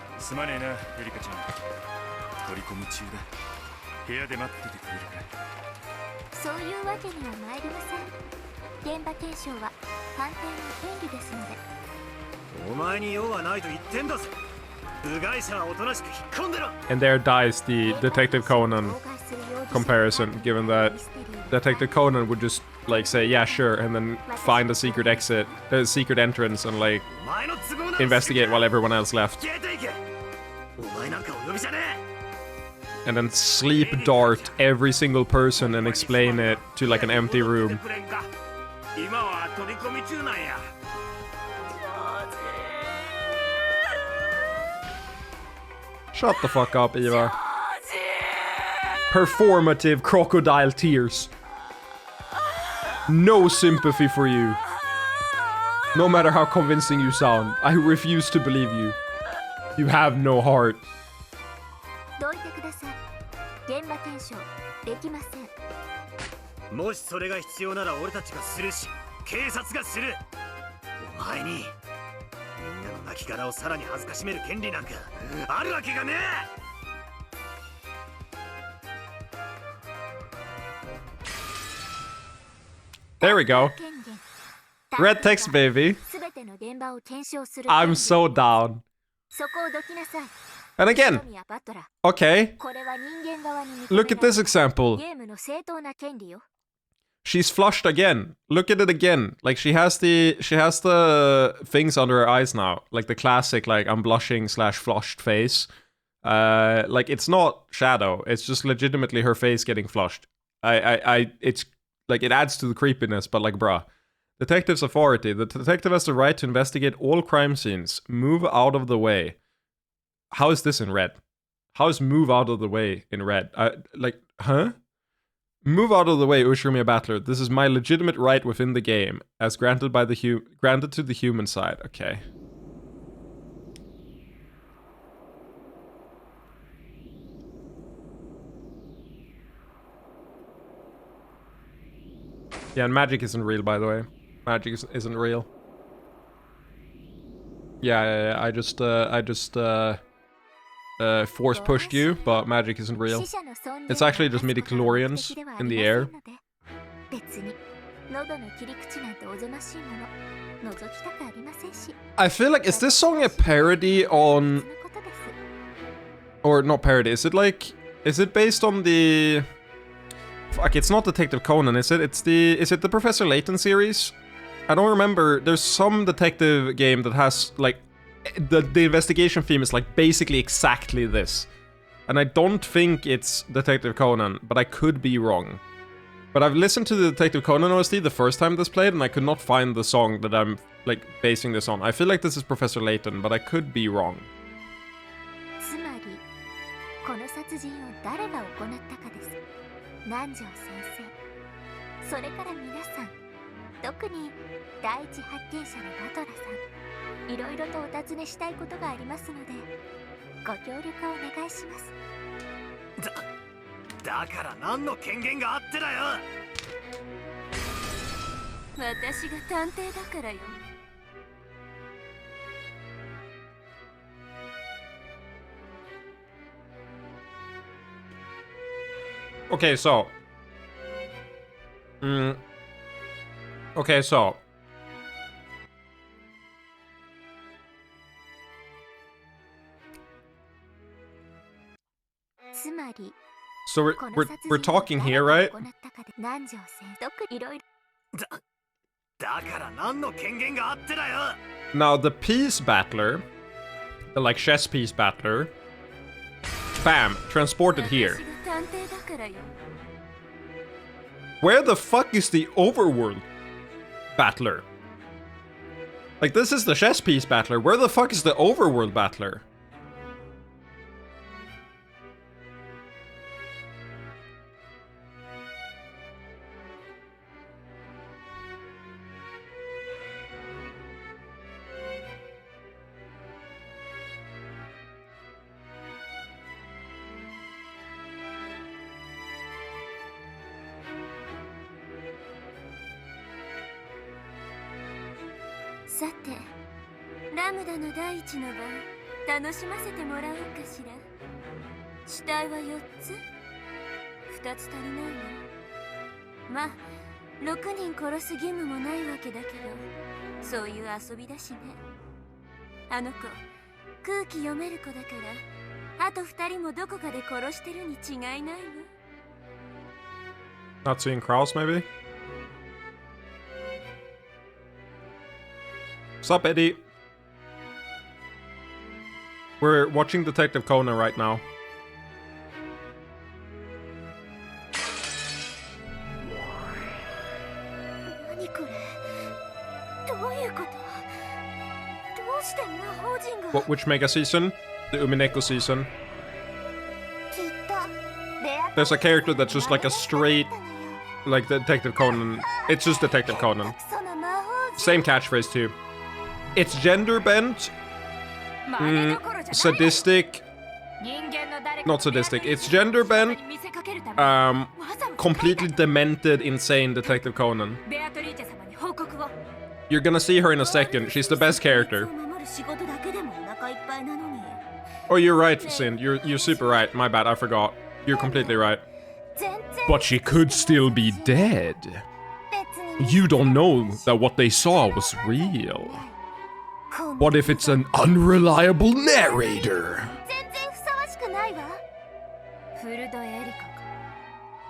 And there dies the Detective Conan comparison, given that Detective Conan would just like say, yeah, sure, and then find a secret exit, a secret entrance, and like investigate while everyone else left. And then sleep dart every single person and explain it to like an empty room. Shut the fuck up, Eva. Performative crocodile tears. No sympathy for you. No matter how convincing you sound, I refuse to believe you. You have no heart. どいてください。現場検証できません。もしそれが必要なら俺たちがするし、警察がする。お前にみんなの亡骸をさらに恥ずかしめる権利なんかあるわけがねえ。 There we go. Red text, baby. I'm so down. And again, okay. Look at this example. She's flushed again. Look at it again. Like she has the things under her eyes now. Like the classic, like I'm blushing / flushed face. Like it's not shadow. It's just legitimately her face getting flushed. It's like it adds to the creepiness, but like bruh. Detective's authority. The detective has the right to investigate all crime scenes. Move out of the way. How is this in red? How is move out of the way in red? Like, huh? Move out of the way, Ushiromiya Battler. This is my legitimate right within the game, as granted by the granted to the human side. Okay. Yeah, and magic isn't real, by the way. Magic isn't real. Yeah, I just force pushed you, but magic isn't real. It's actually just midichlorians in the air. I feel like, is this song a parody on... Or not parody, is it based on the... Fuck, it's not Detective Conan, is it? Is it the Professor Layton series? I don't remember. There's some detective game that has, like, the investigation theme is, like, basically exactly this. And I don't think it's Detective Conan, but I could be wrong. But I've listened to the Detective Conan OST the first time this played, and I could not find the song that I'm, like, basing this on. I feel like this is Professor Layton, but I could be wrong. Okay, so... Okay, so... So we're talking here, right? Now the peace battler, the like chess piece battler, bam, transported here. Where the fuck is the overworld battler? Like, this is the chess piece battler. Where the fuck is the overworld battler? Not seeing Kraus, maybe? Sup, Eddie? We're watching Detective Conan right now. Which mega season? The Umineko season. There's a character that's just like a straight, like Detective Conan. It's just Detective Conan. Same catchphrase too. It's gender bent, sadistic. Not sadistic. It's gender bent, completely demented, insane Detective Conan. You're gonna see her in a second. She's the best character. Oh, you're right, Sin. You're super right. My bad, I forgot. You're completely right. But she could still be dead. You don't know that what they saw was real. What if it's an unreliable narrator?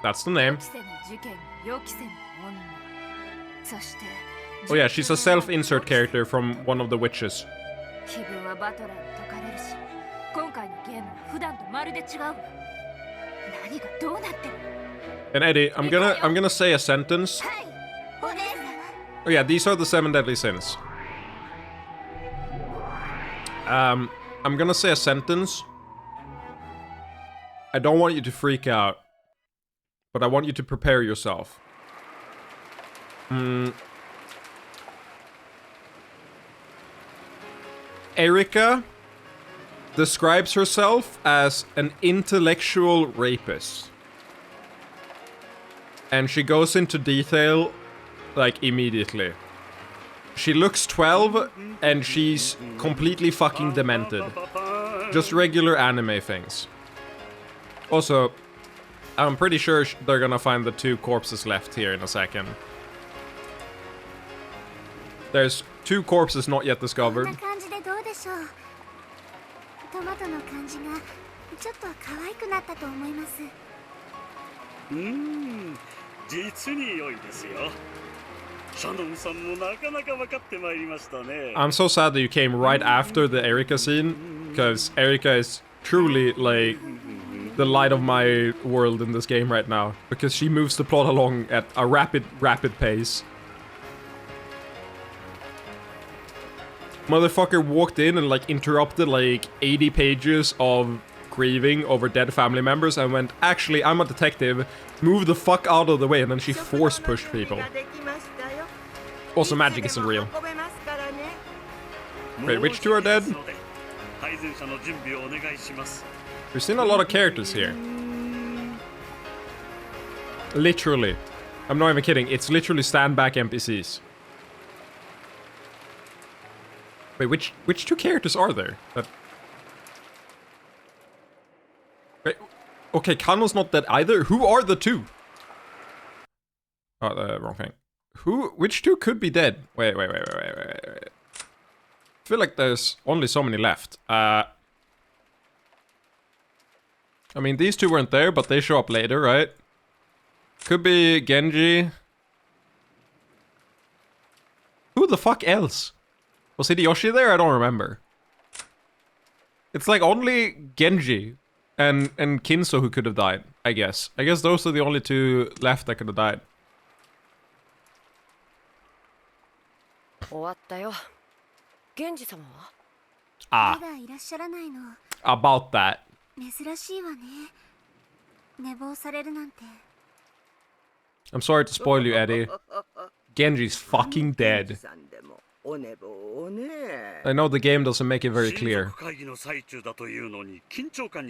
That's the name. Oh yeah, she's a self-insert character from one of the witches. And Eddie, I'm gonna say a sentence. Oh yeah, these are the 7 deadly sins. I'm gonna say a sentence. I don't want you to freak out, but I want you to prepare yourself. Erika describes herself as an intellectual rapist. And she goes into detail, like, immediately. She looks 12, and she's completely fucking demented. Just regular anime things. Also, I'm pretty sure they're gonna find the 2 corpses left here in a second. There's 2 corpses not yet discovered. I'm so sad that you came right after the Erika scene, because Erika is truly, like, the light of my world in this game right now, because she moves the plot along at a rapid pace. Motherfucker walked in and, like, interrupted, like, 80 pages of grieving over dead family members and went, actually, I'm a detective, move the fuck out of the way, and then she force-pushed people. Also, magic isn't real. Wait, which 2 are dead? We've seen a lot of characters here. Literally. I'm not even kidding, it's literally stand-back NPCs. Wait, which 2 characters are there? Wait, okay, Kano's not dead either. Who are the 2? Oh, the wrong thing. Which 2 could be dead? Wait. I feel like there's only so many left. I mean, these 2 weren't there, but they show up later, right? Could be Genji. Who the fuck else? Was Hideyoshi there? I don't remember. It's like only Genji and Kinso who could have died, I guess. I guess those are the only 2 left that could have died. Ah. About that. I'm sorry to spoil you, Eddie. Genji's fucking dead. I know the game doesn't make it very clear.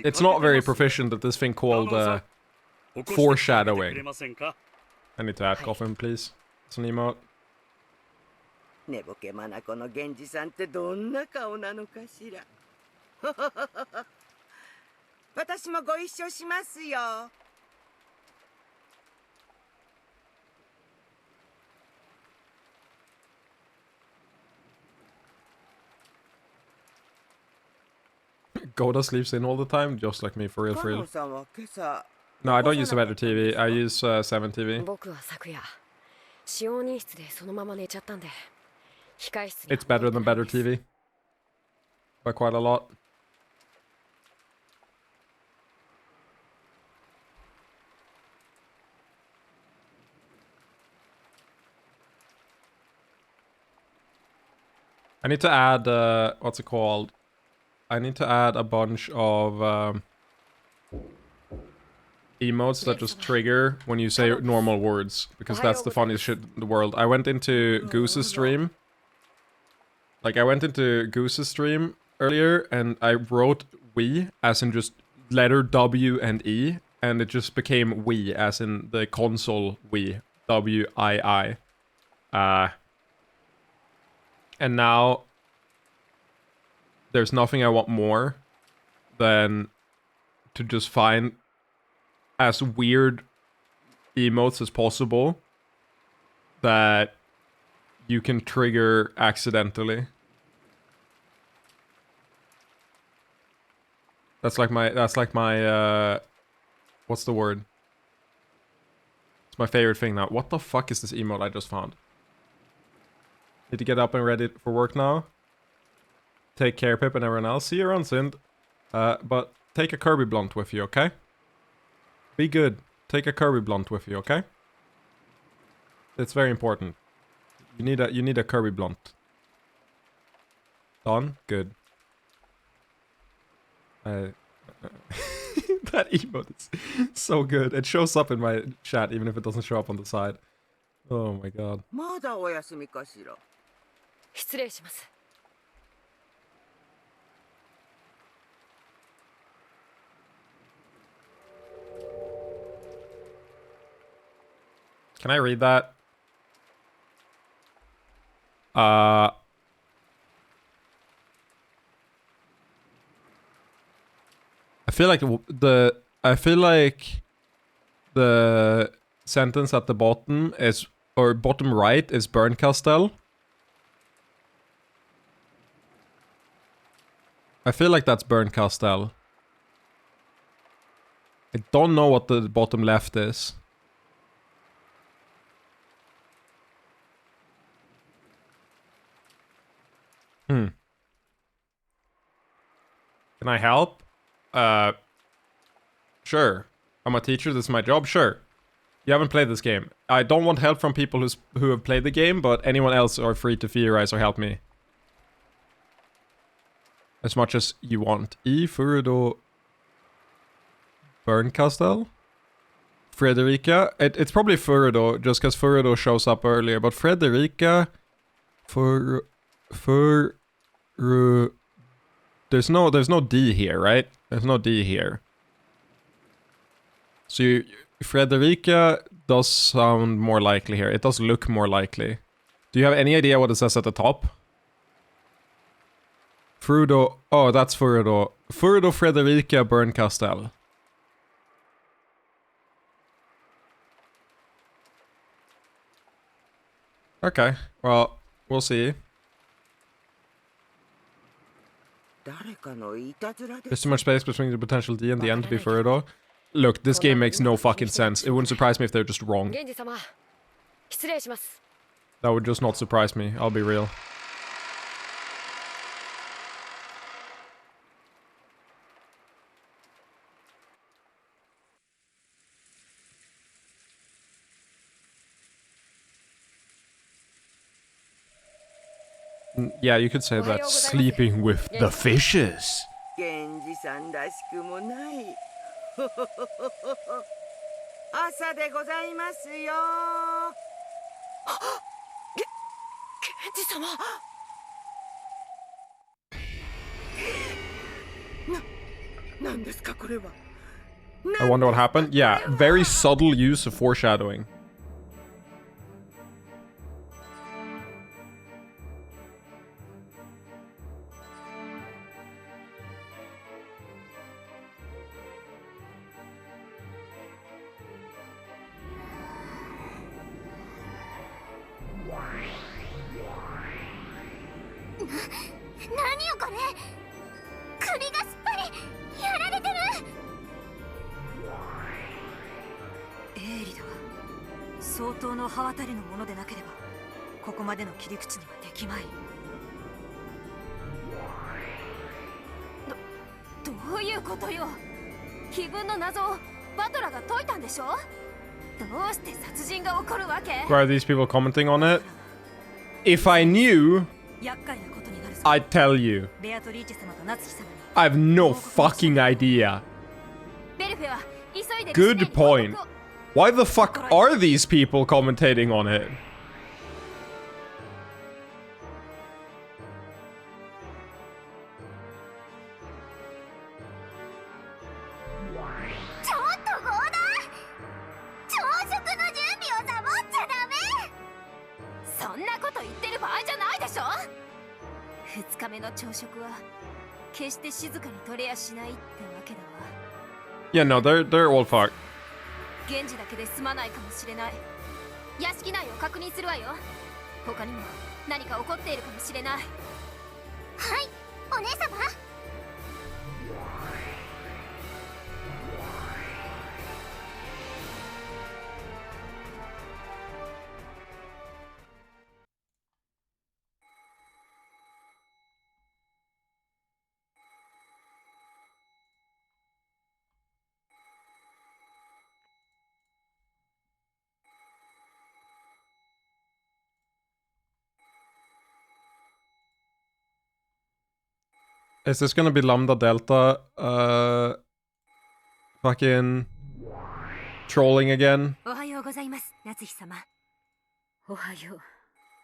It's not very proficient at this thing called foreshadowing. I need to add coffin, please. It's an emote. 寝ぼけ眼の源氏さんってどんな顔なのかしら。私もご一緒しますよ。Goda sleeps in all the time, just like me, for real, for real. カノンさんは今朝 No, I don't use a better TV. I use 7 TV. 僕は昨夜使用人室でそのまま寝ちゃったんで控室に It's better than better TV. By quite a lot. I need to add, what's it called? I need to add a bunch of emotes that just trigger when you say normal words, because that's the funniest shit in the world. I went into Goose's stream. Like, I went into Goose's stream earlier, and I wrote we, as in just letter W and E, and it just became we, as in the console we. W-I-I. And now, there's nothing I want more than to just find as weird emotes as possible that you can trigger accidentally. That's like my, what's the word? It's my favorite thing now. What the fuck is this emote I just found? Need to get up and ready for work now. Take care, Pip, and everyone else. See you around, Sind. But take a Kirby blunt with you, okay? Be good. Take a Kirby blunt with you, okay? It's very important. You need a Kirby blunt. Done? Good. That emote is so good. It shows up in my chat even if it doesn't show up on the side. Oh my god. まだお休みかしら。失礼します Can I read that? I feel like the sentence at the bottom is, or bottom right, is Bernkastel. I feel like that's Bernkastel. I don't know what the bottom left is. Can I help? Sure. I'm a teacher, this is my job, sure. You haven't played this game. I don't want help from people who have played the game, but anyone else are free to theorize or help me. As much as you want. Furido Bernkastel? Frederica? It's probably Furido, just because Furido shows up earlier, but Frederica... There's no D here, right? There's no D here. So Frederica does sound more likely here. It does look more likely. Do you have any idea what it says at the top? Frudo. Oh, that's Furido. Furido Frederica Bernkastel. Okay, well, we'll see. There's too much space between the potential D and the end to be Furido. Look, this game makes no fucking sense. It wouldn't surprise me if they're just wrong. That would just not surprise me, I'll be real. Yeah, you could say that. Sleeping with the fishes. 源氏さんらしくもない。朝でございますよ。源氏様。なんですかこれは。I wonder what happened. Yeah, very subtle use of foreshadowing. 相当の刃渡りのものでなければここまでの切り口にはできまい。どういうことよ。碑文の謎をバトラが解いたんでしょ。どうして殺人が起こるわけ？ Why are these people commenting on it? If I knew, I'd tell you. I have no fucking idea. Good point. Why the fuck are these people commentating on it? Yeah, no, they're all fucked. 現時だけで済まないかもしれない。屋敷内を確認するわよ。他にも何か起こっているかもしれない。はい、お姉様。Is this gonna be Lambda Delta fucking trolling again?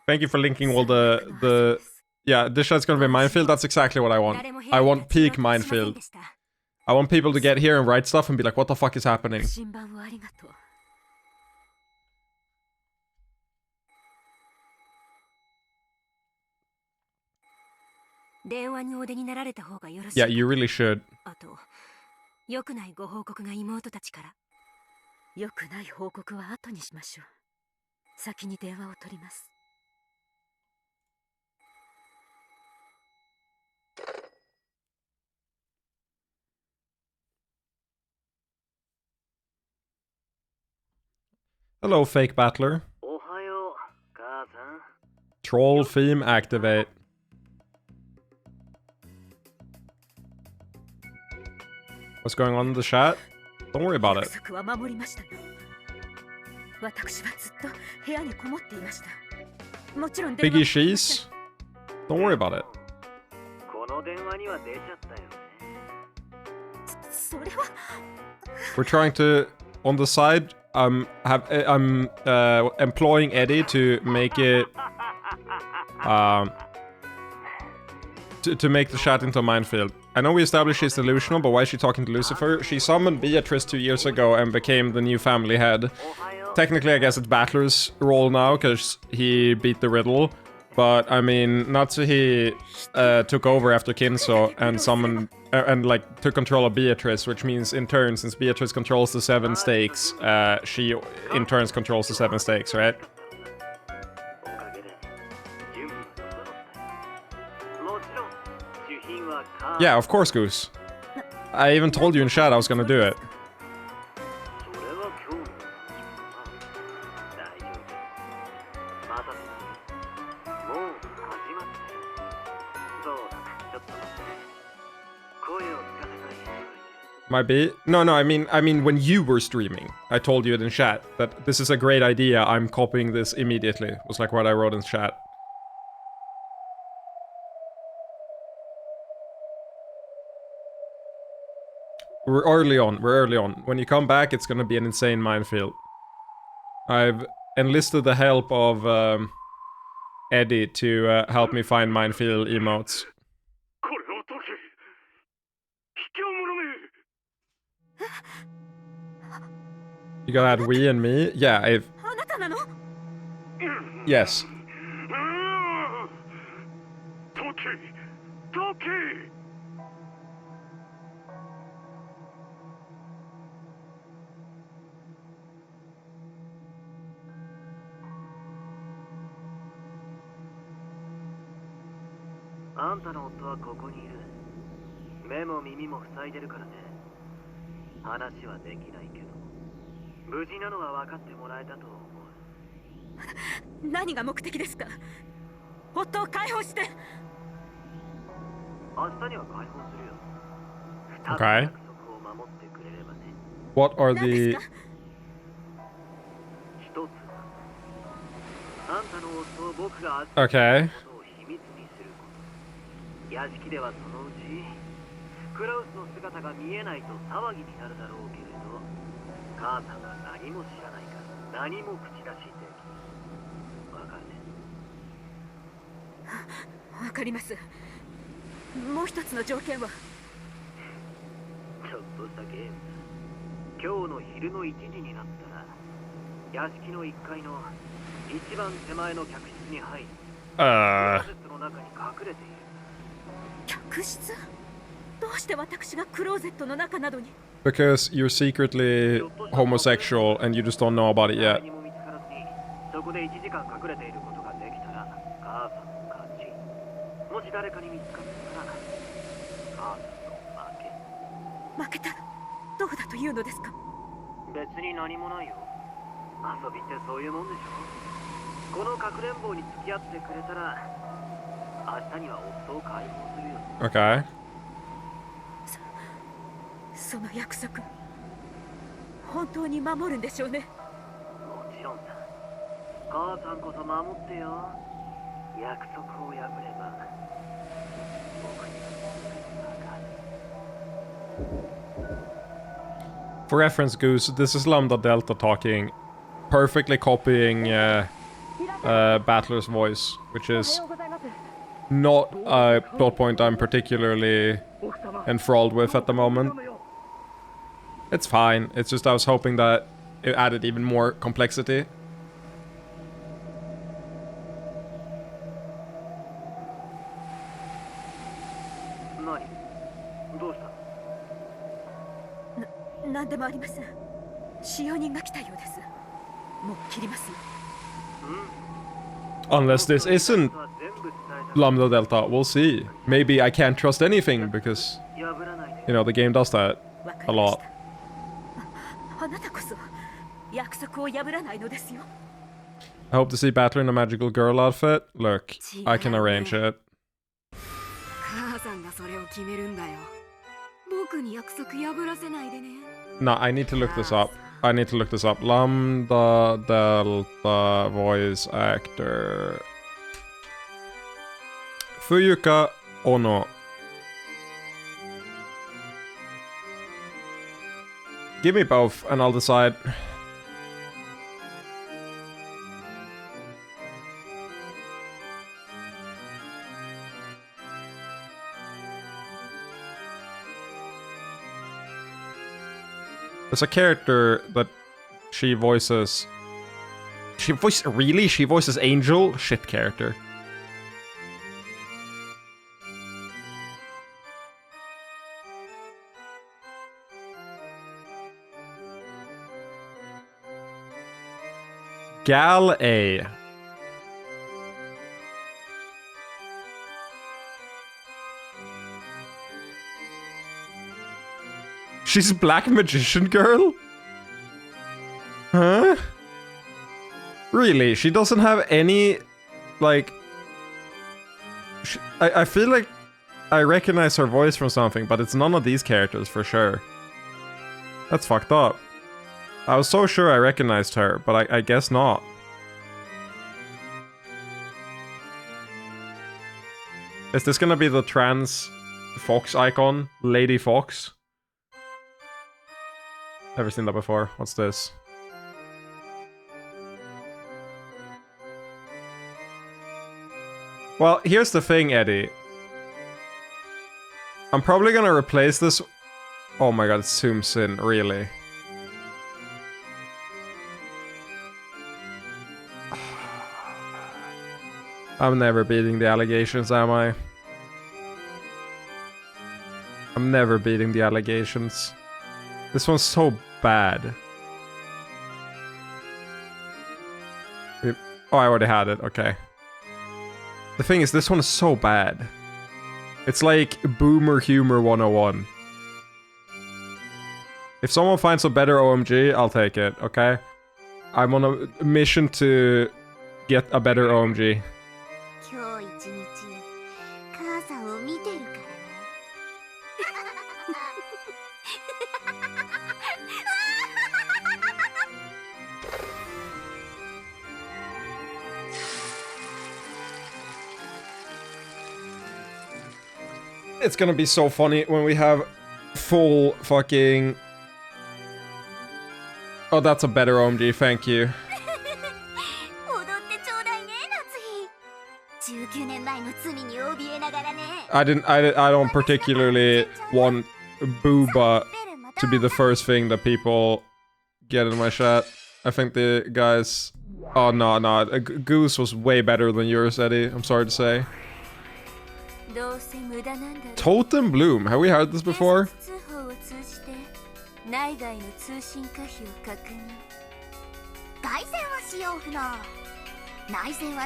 Thank you for linking all the yeah, this shit's gonna be minefield. That's exactly what I want. I want peak minefield. I want people to get here and write stuff and be like, what the fuck is happening? Yeah, you really should. 良くないご報告が妹たちから。良くない報告は後にしましょう。先に電話を取ります。Hello, fake battler. Troll theme activate. What's going on in the chat? Don't worry about it. Biggie Shees? Don't worry about it. We're trying to, on the side, I'm employing Eddie to make it to make the chat into a minefield. I know we established she's delusional, but why is she talking to Lucifer? She summoned Beatrice 2 years ago and became the new family head. Technically, I guess it's Battler's role now, because he beat the riddle. But, I mean, Natsuhi took over after Kinso and summoned, and like, took control of Beatrice, which means, in turn, since Beatrice controls the 7 stakes, she, in turn, controls the 7 stakes, right? Yeah, of course, Goose. I even told you in chat I was gonna do it. Might be. No, I mean when you were streaming. I told you it in chat that this is a great idea. I'm copying this immediately. Was like what I wrote in chat. We're early on. When you come back, it's gonna be an insane minefield. I've enlisted the help of Eddie to help me find minefield emotes. You gotta add we and me? Yeah, I've... Yes. 何が目的ですか？夫を解放して。明日には解放するよ。 Okay. What are the... あんたの夫を僕が Okay. 秘密にすること。屋敷ではそのうちクラウスの姿が見えないと騒ぎになるだろうけれど、母さんは何も知らないから何も口出しできない。わかるね。わかります。もう一つの条件は？ちょっとしたゲームだ。今日の昼の1時になったら屋敷の1階の一番手前の客室に入り、クローゼットの中に隠れている。客室？どうして私がクローゼットの中などに？ Because you're secretly homosexual and you just don't know about it yet. 何も見つからずにそこで1時間隠れていることができたら母さんの勝ち。もし誰かに見つかったら母さんの負け。負けたらどうだというのですか？別に何もないよ。遊びってそういうもんでしょ。このかくれんぼに付き合ってくれたら明日には夫を解放するよ。Okay. その約束本当に守るんでしょうね？もちろんだ。母さんこそ守ってよ。約束を破れば僕に分かる。 For reference, Goose, this is Lambda Delta talking, perfectly copying Battler's voice, which is not a plot point I'm particularly enthralled with at the moment. It's fine, it's just I was hoping that it added even more complexity. Unless this isn't Lambda Delta, we'll see. Maybe I can't trust anything because, you know, the game does that a lot. I hope to see Battler in a magical girl outfit. Look, I can arrange it. No, I need to look this up. I need to look this up. Lambda Delta voice actor. Fuyuka Ono. Give me both and I'll decide. There's a character that she voices. She voices Angel? Shit character. Gal A. She's a black magician girl? Huh? Really? She doesn't have any, like... I feel like I recognize her voice from something, but it's none of these characters for sure. That's fucked up. I was so sure I recognized her, but I guess not. Is this gonna be the trans fox icon? Lady Fox? Never seen that before. What's this? Well, here's the thing, Eddie. I'm probably gonna replace this... Oh my god, it zooms in, really. I'm never beating the allegations, am I? I'm never beating the allegations. This one's so bad. Oh, I already had it, okay. The thing is, this one is so bad. It's like Boomer Humor 101. If someone finds a better OMG, I'll take it, okay? I'm on a mission to get a better OMG. 今日一日母さんを見てるからね。It's gonna be so funny when we have full fucking... Oh, that's a better OMG, thank you. 踊ってちょうだいね、夏日。19年前の罪に怯えながらね。I don't particularly want Booba to be the first thing that people get in my chat. I think the guys... Oh, no. Goose was way better than yours, Eddie. I'm sorry to say. Totem Bloom. Have we heard this before?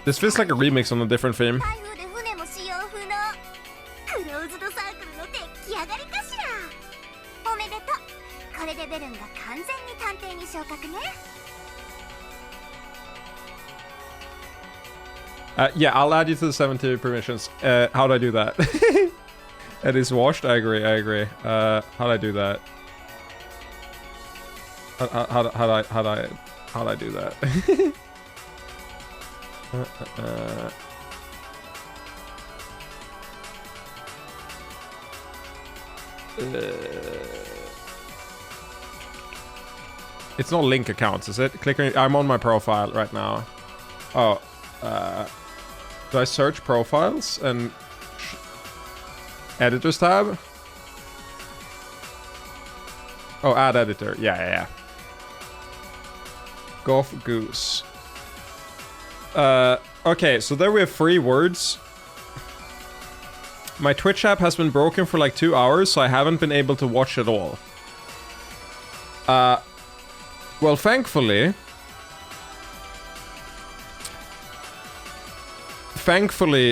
This feels like a remix on a different theme. Yeah, I'll add you to the 70 permissions. How do I do that? It is washed? I agree. How do I do that? How do I do that? It's not link accounts, is it? Click on... I'm on my profile right now. Oh, do I search profiles and editors tab? Oh, add editor. Yeah. Golf Goose. Okay, so there we have 3 words. My Twitch app has been broken for like 2 hours, so I haven't been able to watch it all. Well, thankfully,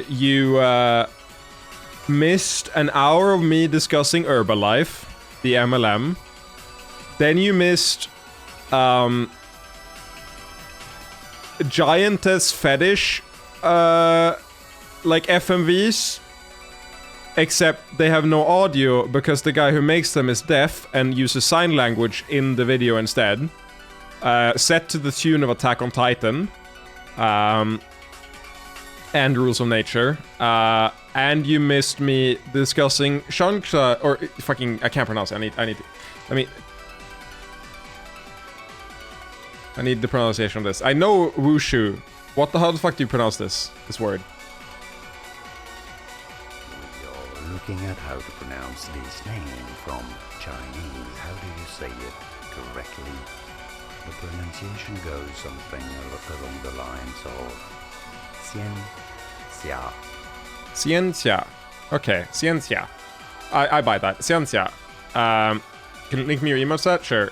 you missed an hour of me discussing Herbalife, the MLM. Then you missed Giantess Fetish, like FMVs. Except they have no audio because the guy who makes them is deaf and uses sign language in the video instead. Set to the tune of Attack on Titan. And Rules of Nature. And you missed me discussing Shanksa, or fucking, I can't pronounce it. I need the pronunciation of this. I know Wushu. How the fuck do you pronounce this word? You're looking at how to pronounce this name from Chinese. How do you say it correctly? The pronunciation goes something along the lines of Xianxia. Xianxia. Okay, Xianxia. I buy that. Xianxia. Can you link me your email set? Sure.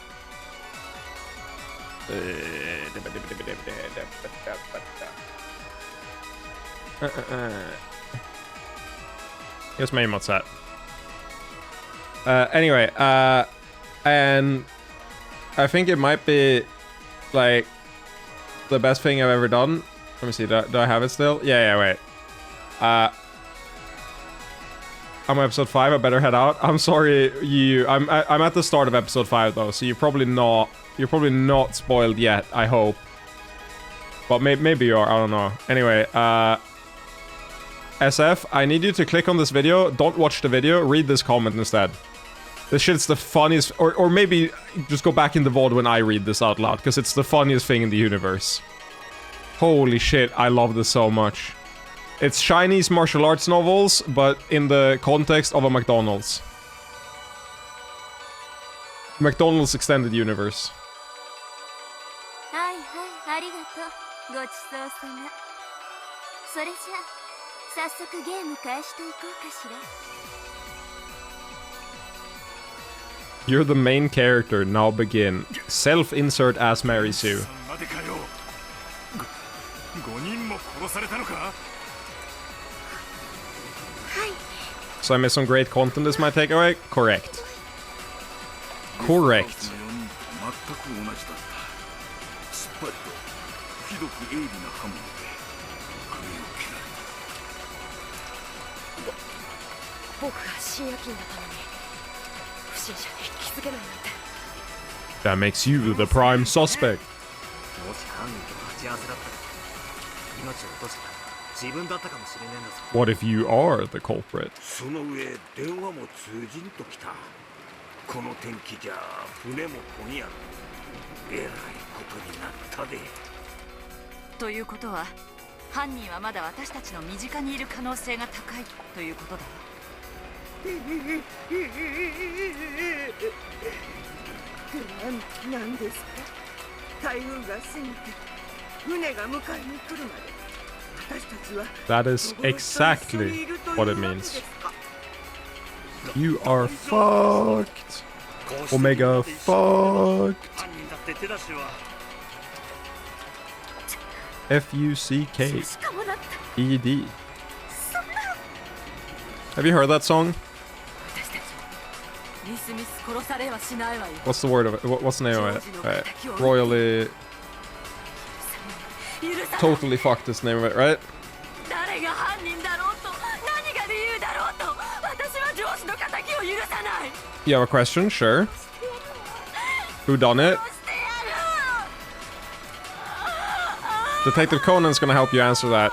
Here's my email set. Anyway, and I think it might be like the best thing I've ever done. Let me see, do I have it still? Yeah, wait. I'm on episode 5, I better head out. I'm sorry, I'm at the start of episode 5 though, so you're probably not spoiled yet, I hope. But maybe you are, I don't know. Anyway, SF, I need you to click on this video, don't watch the video, read this comment instead. This shit's the funniest, or maybe just go back in the VOD when I read this out loud, because it's the funniest thing in the universe. Holy shit, I love this so much. It's Chinese martial arts novels, but in the context of a McDonald's. McDonald's extended universe. You're the main character, now begin. Self-insert as Mary Sue. So I missed some great content, is my takeaway? Correct. Correct. 僕が深夜勤だったのに不審者に気づけないなんて。 That makes you the prime suspect. もし犯人と鉢合わせだったら命を落としたのは自分だったかもしれねえんだぞ。 What if you are the culprit? その上電話も通じんときた。この天気じゃ船も来んやろ。えらいことになったで。ということは犯人はまだ私たちの身近にいる可能性が高いということだわ。なんですか。台風が過ぎて船が迎えに来るまで私たちは That is exactly what it means. You are fucked. Omega fucked. F-U-C-K-E-D. Have you heard that song? What's the word of it? What's the name of it? Royally... Totally fucked is the name of it, right? You have a question? Sure. Who done it? Detective Conan's gonna help you answer that.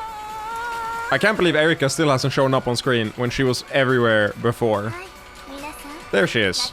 I can't believe Erika still hasn't shown up on screen when she was everywhere before. There she is.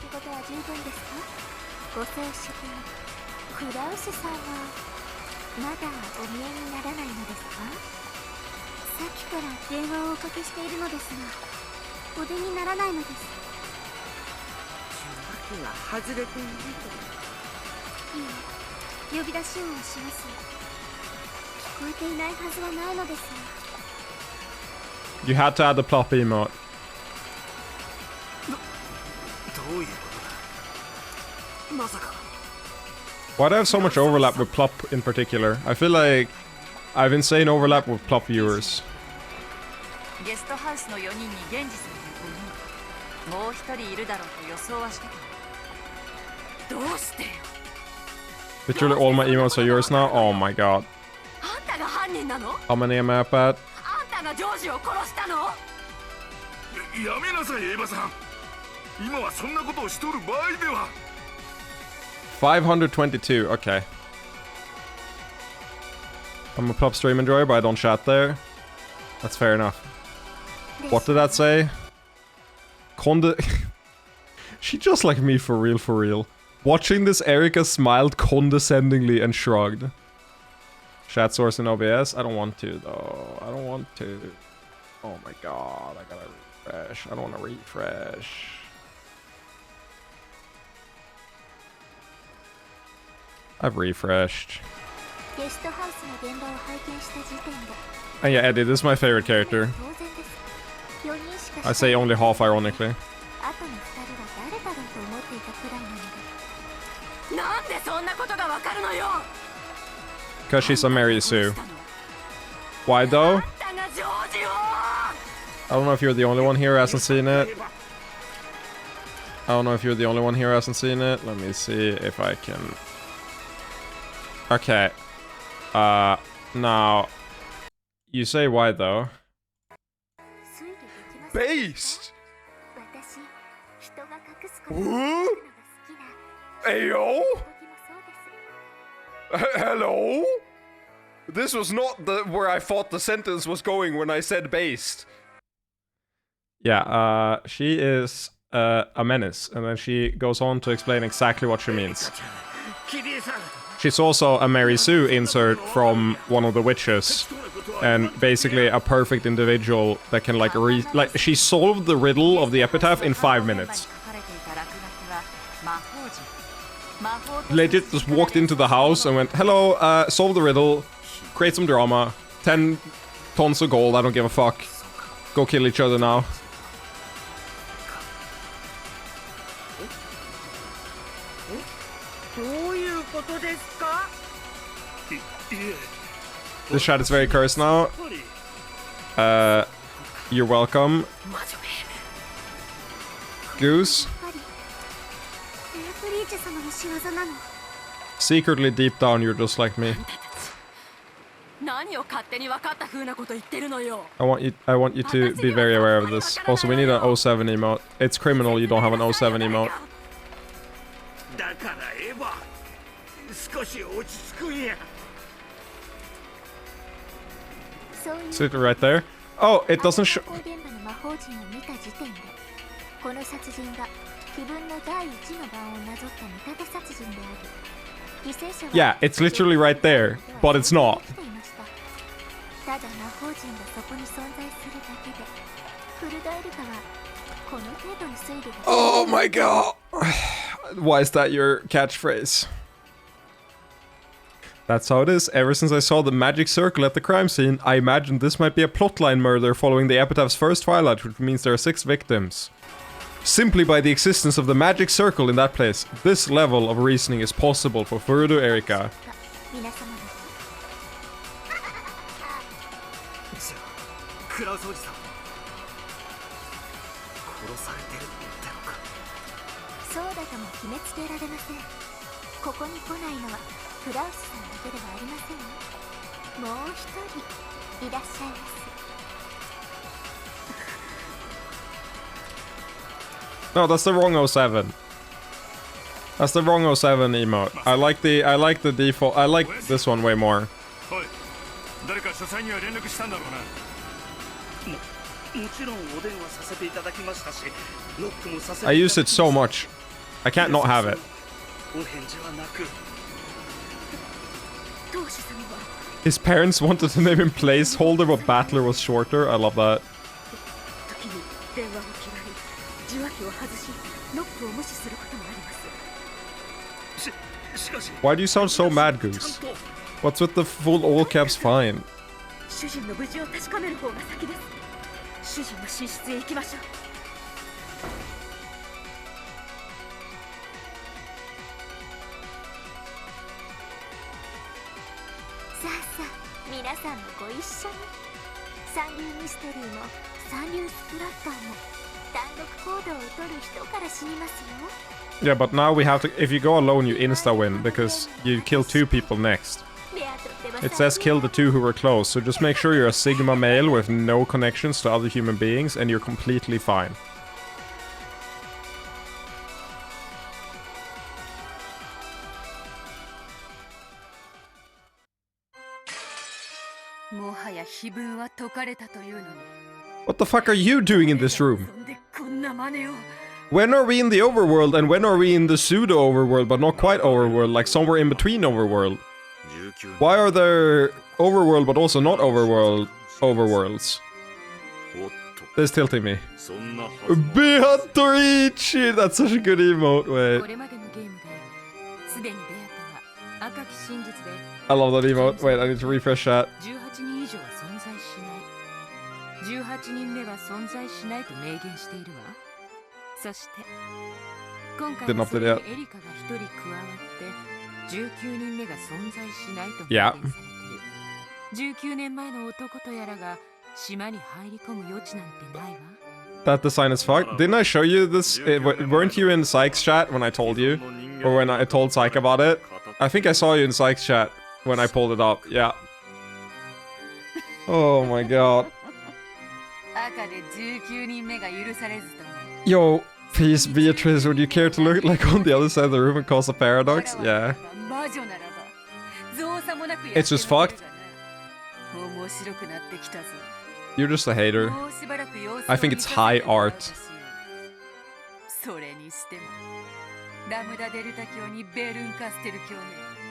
You had to add the plop emote. Why do I have so much overlap with plop in particular? I feel like I have insane overlap with plop viewers. Literally all my emotes are yours now? Oh my god. How many am I up at? やめなさいエヴァさん。今はそんなことをしとる場合では。522, okay. I'm a plop stream enjoyer, but I don't chat there. That's fair enough. What did that say? She just like me for real, for real. Watching this, Erika smiled condescendingly and shrugged. Chat source in OBS? I don't want to, though. I don't want to. Oh my god, I gotta refresh. I don't want to refresh. I've refreshed. And yeah, Eddie, this is my favorite character. I say only half ironically. Because she's a Mary Sue. Why though? I don't know if you're the only one here who hasn't seen it. I don't know if you're the only one here who hasn't seen it. Let me see if I can... Okay. Now... You say why though? Based! Who? Ayo? Hello? This was not the where I thought the sentence was going when I said based. Yeah, she is a menace, and then she goes on to explain exactly what she means. She's also a Mary Sue insert from one of the witches, and basically a perfect individual that can like she solved the riddle of the epitaph in 5 minutes. Legit just walked into the house and went, hello, solve the riddle, create some drama, 10 tons of gold, I don't give a fuck. Go kill each other now. This chat is very cursed now. You're welcome. Goose. Secretly deep down you're just like me. I want you to be very aware of this. Also, we need an 07 emote. It's criminal you don't have an 07 emote. だからエヴァ少し落ち着くんや Sit right there. Oh, it doesn't show. Yeah, it's literally right there, but it's not. Oh my god. Why is that your catchphrase? That's how it is. Ever since I saw the magic circle at the crime scene, I imagined this might be a plotline murder following the epitaph's first twilight, which means there are 6 victims. Simply by the existence of the magic circle in that place, this level of reasoning is possible for Furudo Erika. No, that's the wrong 07. That's the wrong 07 emote. I like the default. I like this one way more. I use it so much. I can't not have it. His parents wanted to name him Placeholder, but Battler was shorter. I love that. Why do you sound so mad, Goose? What's with the full all caps fine? Yeah, but now we have to... If you go alone, you insta-win, because you kill 2 people next. It says kill the 2 who were close, so just make sure you're a Sigma male with no connections to other human beings, and you're completely fine. What the fuck are you doing in this room? When are we in the overworld and when are we in the pseudo overworld but not quite overworld, like somewhere in between overworld? Why are there overworld but also not overworlds? This is tilting me. Beatorici! That's such a good emote, wait. I love that emote. Wait, I need to refresh that. Didn't update yet. Yeah. That design is fucked. Didn't I show you this? Weren't you in Sykes chat when I told you? Or when I told Syke about it? I think I saw you in Sykes chat when I pulled it up. Yeah. Oh my god. Yo, please, Beatrice, would you care to look like on the other side of the room and cause a paradox? Yeah. It's just fucked. You're just a hater. I think it's high art.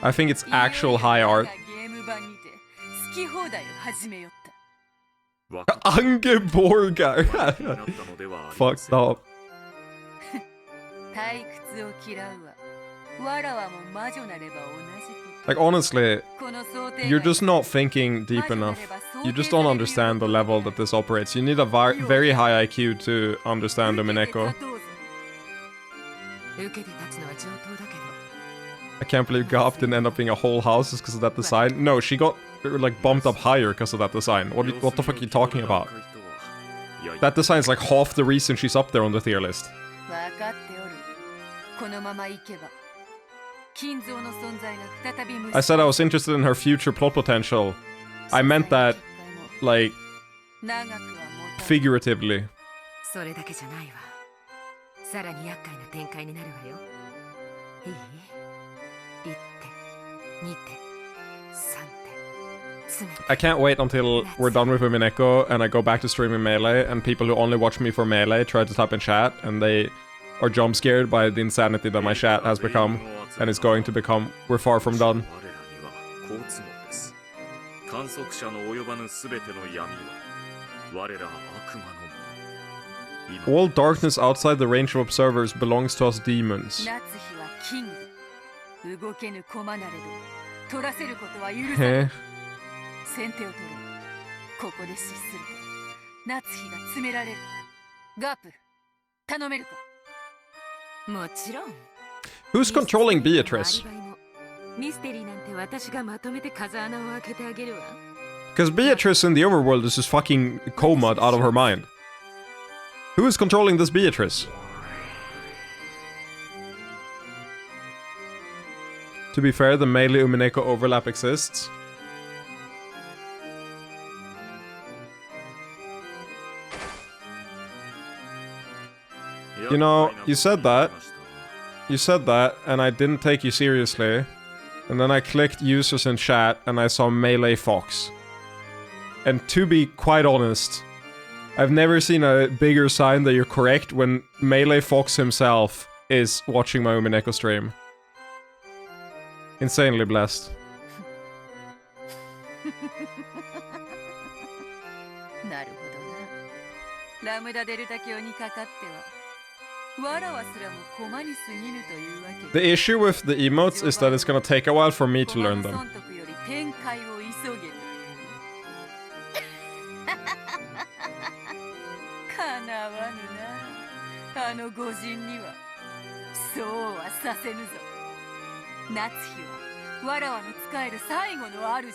I think it's actual high art. Angeborga! Fucked up. Like, honestly, you're just not thinking deep enough. You just don't understand the level that this operates. You need a very high IQ to understand Domineko. I can't believe Gop didn't end up being a whole house just because of that design. No, she got, like, bumped up higher because of that design. What the fuck are you talking about? That design is like half the reason she's up there on the tier list. I said I was interested in her future plot potential. I meant that, like, figuratively. それだけじゃないわ。さらに厄介な展開になるわよ。いい？1手、2手、3手。詰めて。 I can't wait until we're done with Umineko and I go back to streaming Melee and people who only watch me for Melee try to type in chat and they are jump scared by the insanity that my chat has become and is going to become. We're far from done. 好都合です。観測者の及ばぬすべての闇は我ら悪魔の All darkness outside the range of observers belongs to us demons. 夏日はキング。動けぬ駒なれど取らせることは許さない。先手を取ろう。ここで失すると夏日が詰められる。ガープ、頼めるか。もちろん。 Who's controlling Beatrice? ミステリーなんて私がまとめて風穴を開けてあげるわ。 Because Beatrice in the overworld is just fucking comaed out of her mind. Who is controlling this Beatrice? To be fair, the Melee Umineko overlap exists. You know, you said that. You said that, and I didn't take you seriously. And then I clicked users in chat, and I saw Melee Fox. And to be quite honest, I've never seen a bigger sign that you're correct when Melee Fox himself is watching my Umineko stream. Insanely blessed. なるほどな。ラムダデルタ教にかかっては、わらわすらも駒に過ぎぬというわけ。 The issue with the emotes is that it's gonna take a while for me to learn them. 展開を急げと。かなわぬな。あの御人にはそうはさせぬぞ。夏日はわらわの使える最後の主。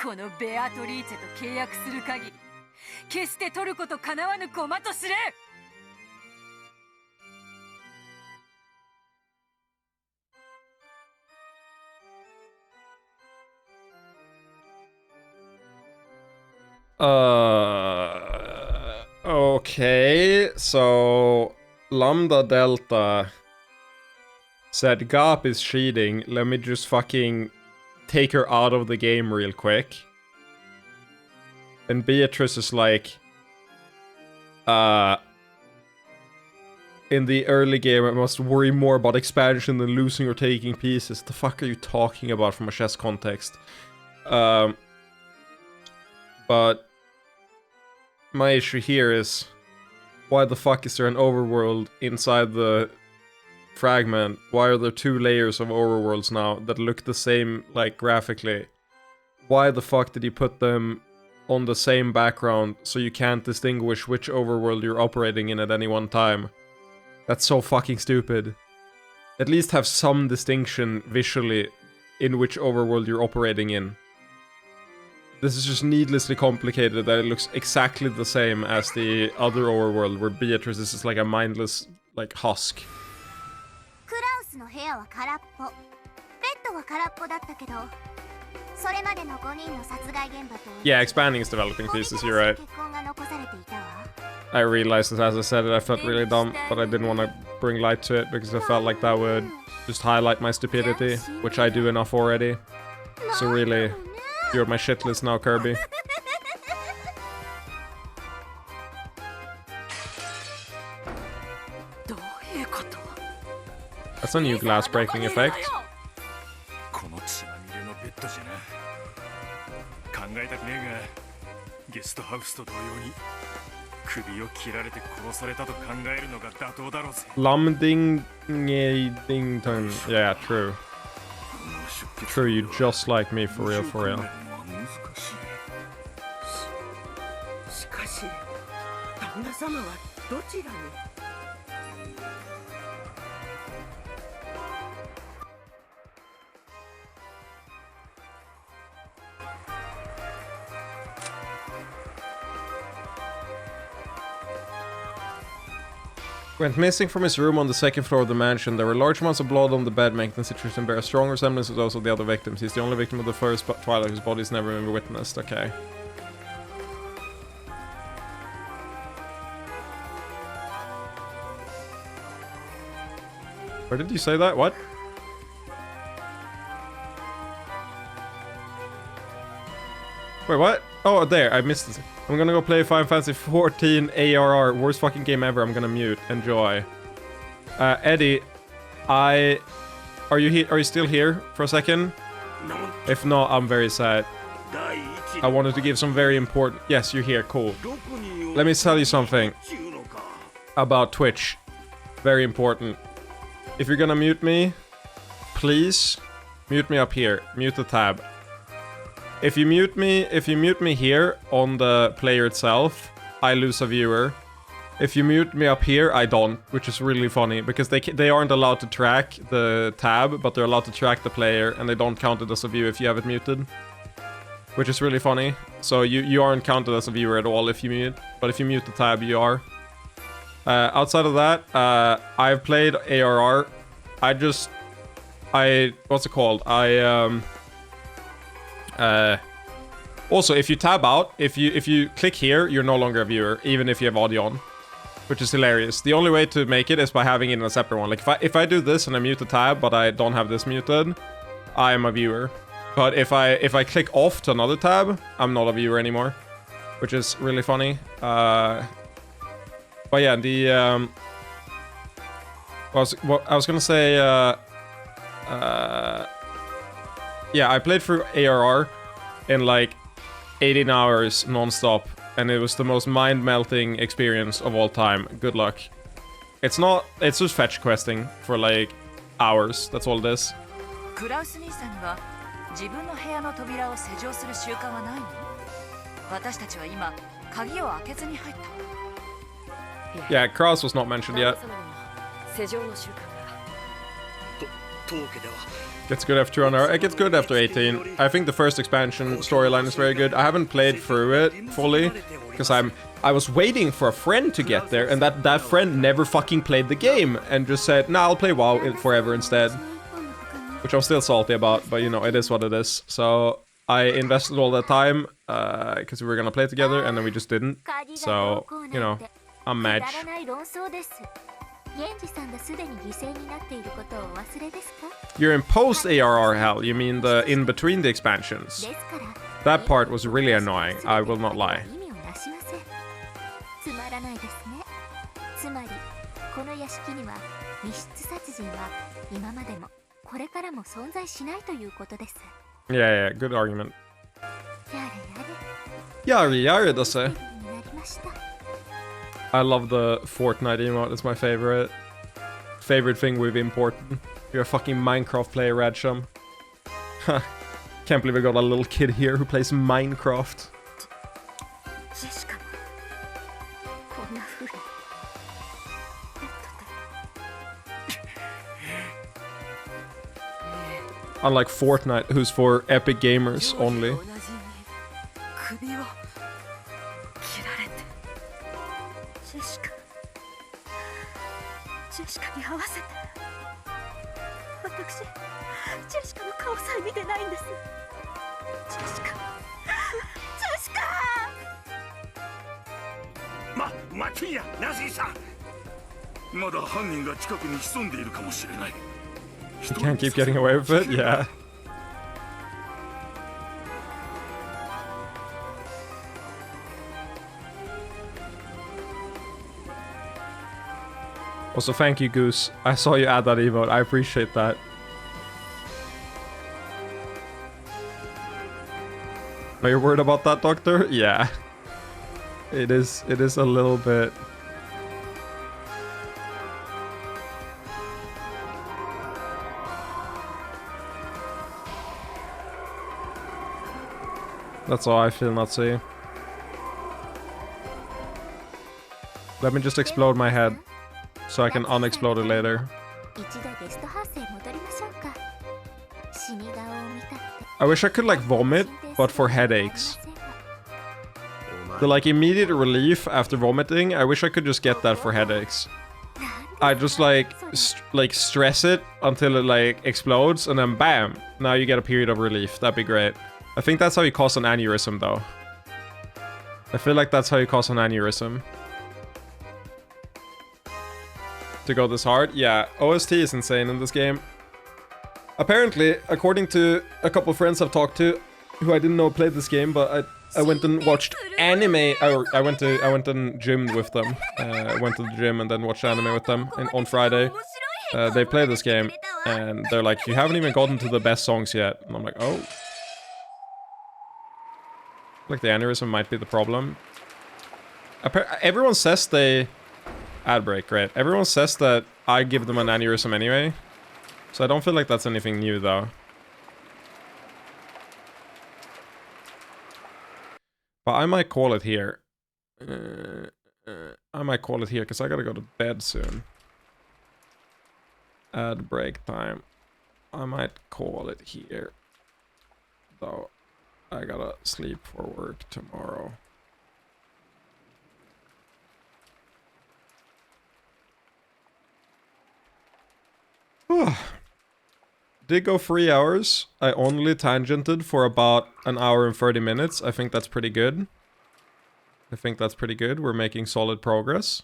このベアトリーチェと契約する限り、決して取ることかなわぬ駒と知れ。 Okay, so Lambda Delta said Gap is cheating. Let me just fucking take her out of the game real quick. And Beatrice is like, in the early game I must worry more about expansion than losing or taking pieces. The fuck are you talking about from a chess context? But my issue here is, why the fuck is there an overworld inside the fragment? Why are there two layers of overworlds now that look the same, like, graphically? Why the fuck did you put them on the same background so you can't distinguish which overworld you're operating in at any one time? That's so fucking stupid. At least have some distinction visually in which overworld you're operating in. This is just needlessly complicated that it looks exactly the same as the other overworld where Beatrice is just like a mindless, like, husk. Yeah, expanding is developing pieces, you're right. I realized that as I said it, I felt really dumb, but I didn't want to bring light to it because I felt like that would just highlight my stupidity, which I do enough already. So really, you're on my shit list now, Kirby. That's a new glass breaking effect. Lamdington. Yeah, true. True, you just like me, for real, for real. しかし、旦那様はどちらに？ Went missing from his room on the second floor of the mansion. There were large amounts of blood on the bed, making the situation bear a strong resemblance to those of the other victims. He's the only victim of the first Twilight whose body has never been witnessed. Okay. Where did you say that? What? Wait, what? Oh, there. I missed it. I'm gonna go play Final Fantasy 14 ARR. Worst fucking game ever. I'm gonna mute. Enjoy. Eddie, are you still here for a second? If not, I'm very sad. I wanted to give some very important... Yes, you're here. Cool. Let me tell you something about Twitch. Very important. If you're gonna mute me, please mute me up here. Mute the tab. If you mute me here on the player itself, I lose a viewer. If you mute me up here, I don't, which is really funny because they aren't allowed to track the tab, but they're allowed to track the player, and they don't count it as a view if you have it muted, which is really funny. So you aren't counted as a viewer at all if you mute, but if you mute the tab, you are. Outside of that, I've played ARR. What's it called? Also, if you tab out, if you click here, you're no longer a viewer, even if you have audio on, which is hilarious. The only way to make it is by having it in a separate one. Like if I do this and I mute the tab, but I don't have this muted, I am a viewer. But if I click off to another tab, I'm not a viewer anymore, which is really funny. But yeah, I was gonna say, yeah, I played through ARR in like 18 hours non-stop, and it was the most mind-melting experience of all time. Good luck. It's just fetch questing for like hours. That's all it is. Yeah, Kraus was not mentioned yet. Gets good after 200. It gets good after 18. I think the first expansion storyline is very good. I haven't played through it fully because I was waiting for a friend to get there, and that friend never fucking played the game and just said, "Nah, I'll play WoW forever instead," which I'm still salty about. But you know, it is what it is. So I invested all that time because we were gonna play together, and then we just didn't. So you know, I'm mad. You're in post-ARR hell, you mean the in-between the expansions. That part was really annoying, I will not lie. Yeah, good argument. Yari yari does it. I love the Fortnite emote, it's my favorite. Favorite thing we've imported. You're a fucking Minecraft player, Radsham. Can't believe we got a little kid here who plays Minecraft. Unlike Fortnite, who's for epic gamers only. You can't keep getting away with it? Yeah. Also, thank you, Goose. I saw you add that emote. I appreciate that. Are you worried about that, Doctor? Yeah. It is a little bit... That's all I feel, Nazi. Let me just explode my head, so I can unexplode it later. I wish I could like vomit, but for headaches. The like immediate relief after vomiting, I wish I could just get that for headaches. I just like stress it until it like explodes, and then bam, now you get a period of relief. That'd be great. I think that's how you cause an aneurysm, though. I feel like that's how you cause an aneurysm. To go this hard, yeah. OST is insane in this game. Apparently, according to a couple friends I've talked to, who I didn't know played this game, but I went and watched anime. I went and gymmed with them. Went to the gym and then watched anime with them on Friday. They play this game and they're like, "You haven't even gotten to the best songs yet." And I'm like, "Oh." Like the aneurysm might be the problem. Everyone says they ad break, great. Everyone says that I give them an aneurysm anyway, so I don't feel like that's anything new though. But I might call it here. I might call it here because I gotta go to bed soon. Ad break time. I might call it here, though. I gotta sleep for work tomorrow. Did go 3 hours. I only tangented for about an hour and 30 minutes. I think that's pretty good. We're making solid progress.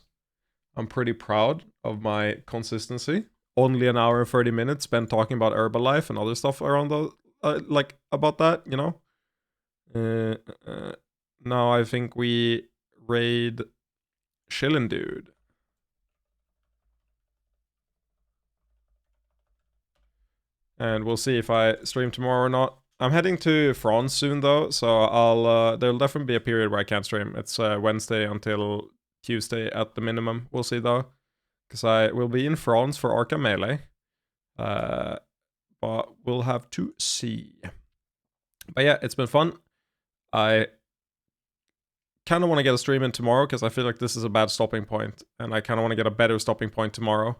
I'm pretty proud of my consistency. Only an hour and 30 minutes spent talking about Herbalife and other stuff around the like about that, you know. Now I think we raid Shillin' Dude. And we'll see if I stream tomorrow or not. I'm heading to France soon though, so I'll there'll definitely be a period where I can't stream. It's Wednesday until Tuesday at the minimum. We'll see though, because I will be in France for Arkham Melee. But we'll have to see. But yeah, it's been fun. I kind of want to get a stream in tomorrow because I feel like this is a bad stopping point, and I kind of want to get a better stopping point tomorrow.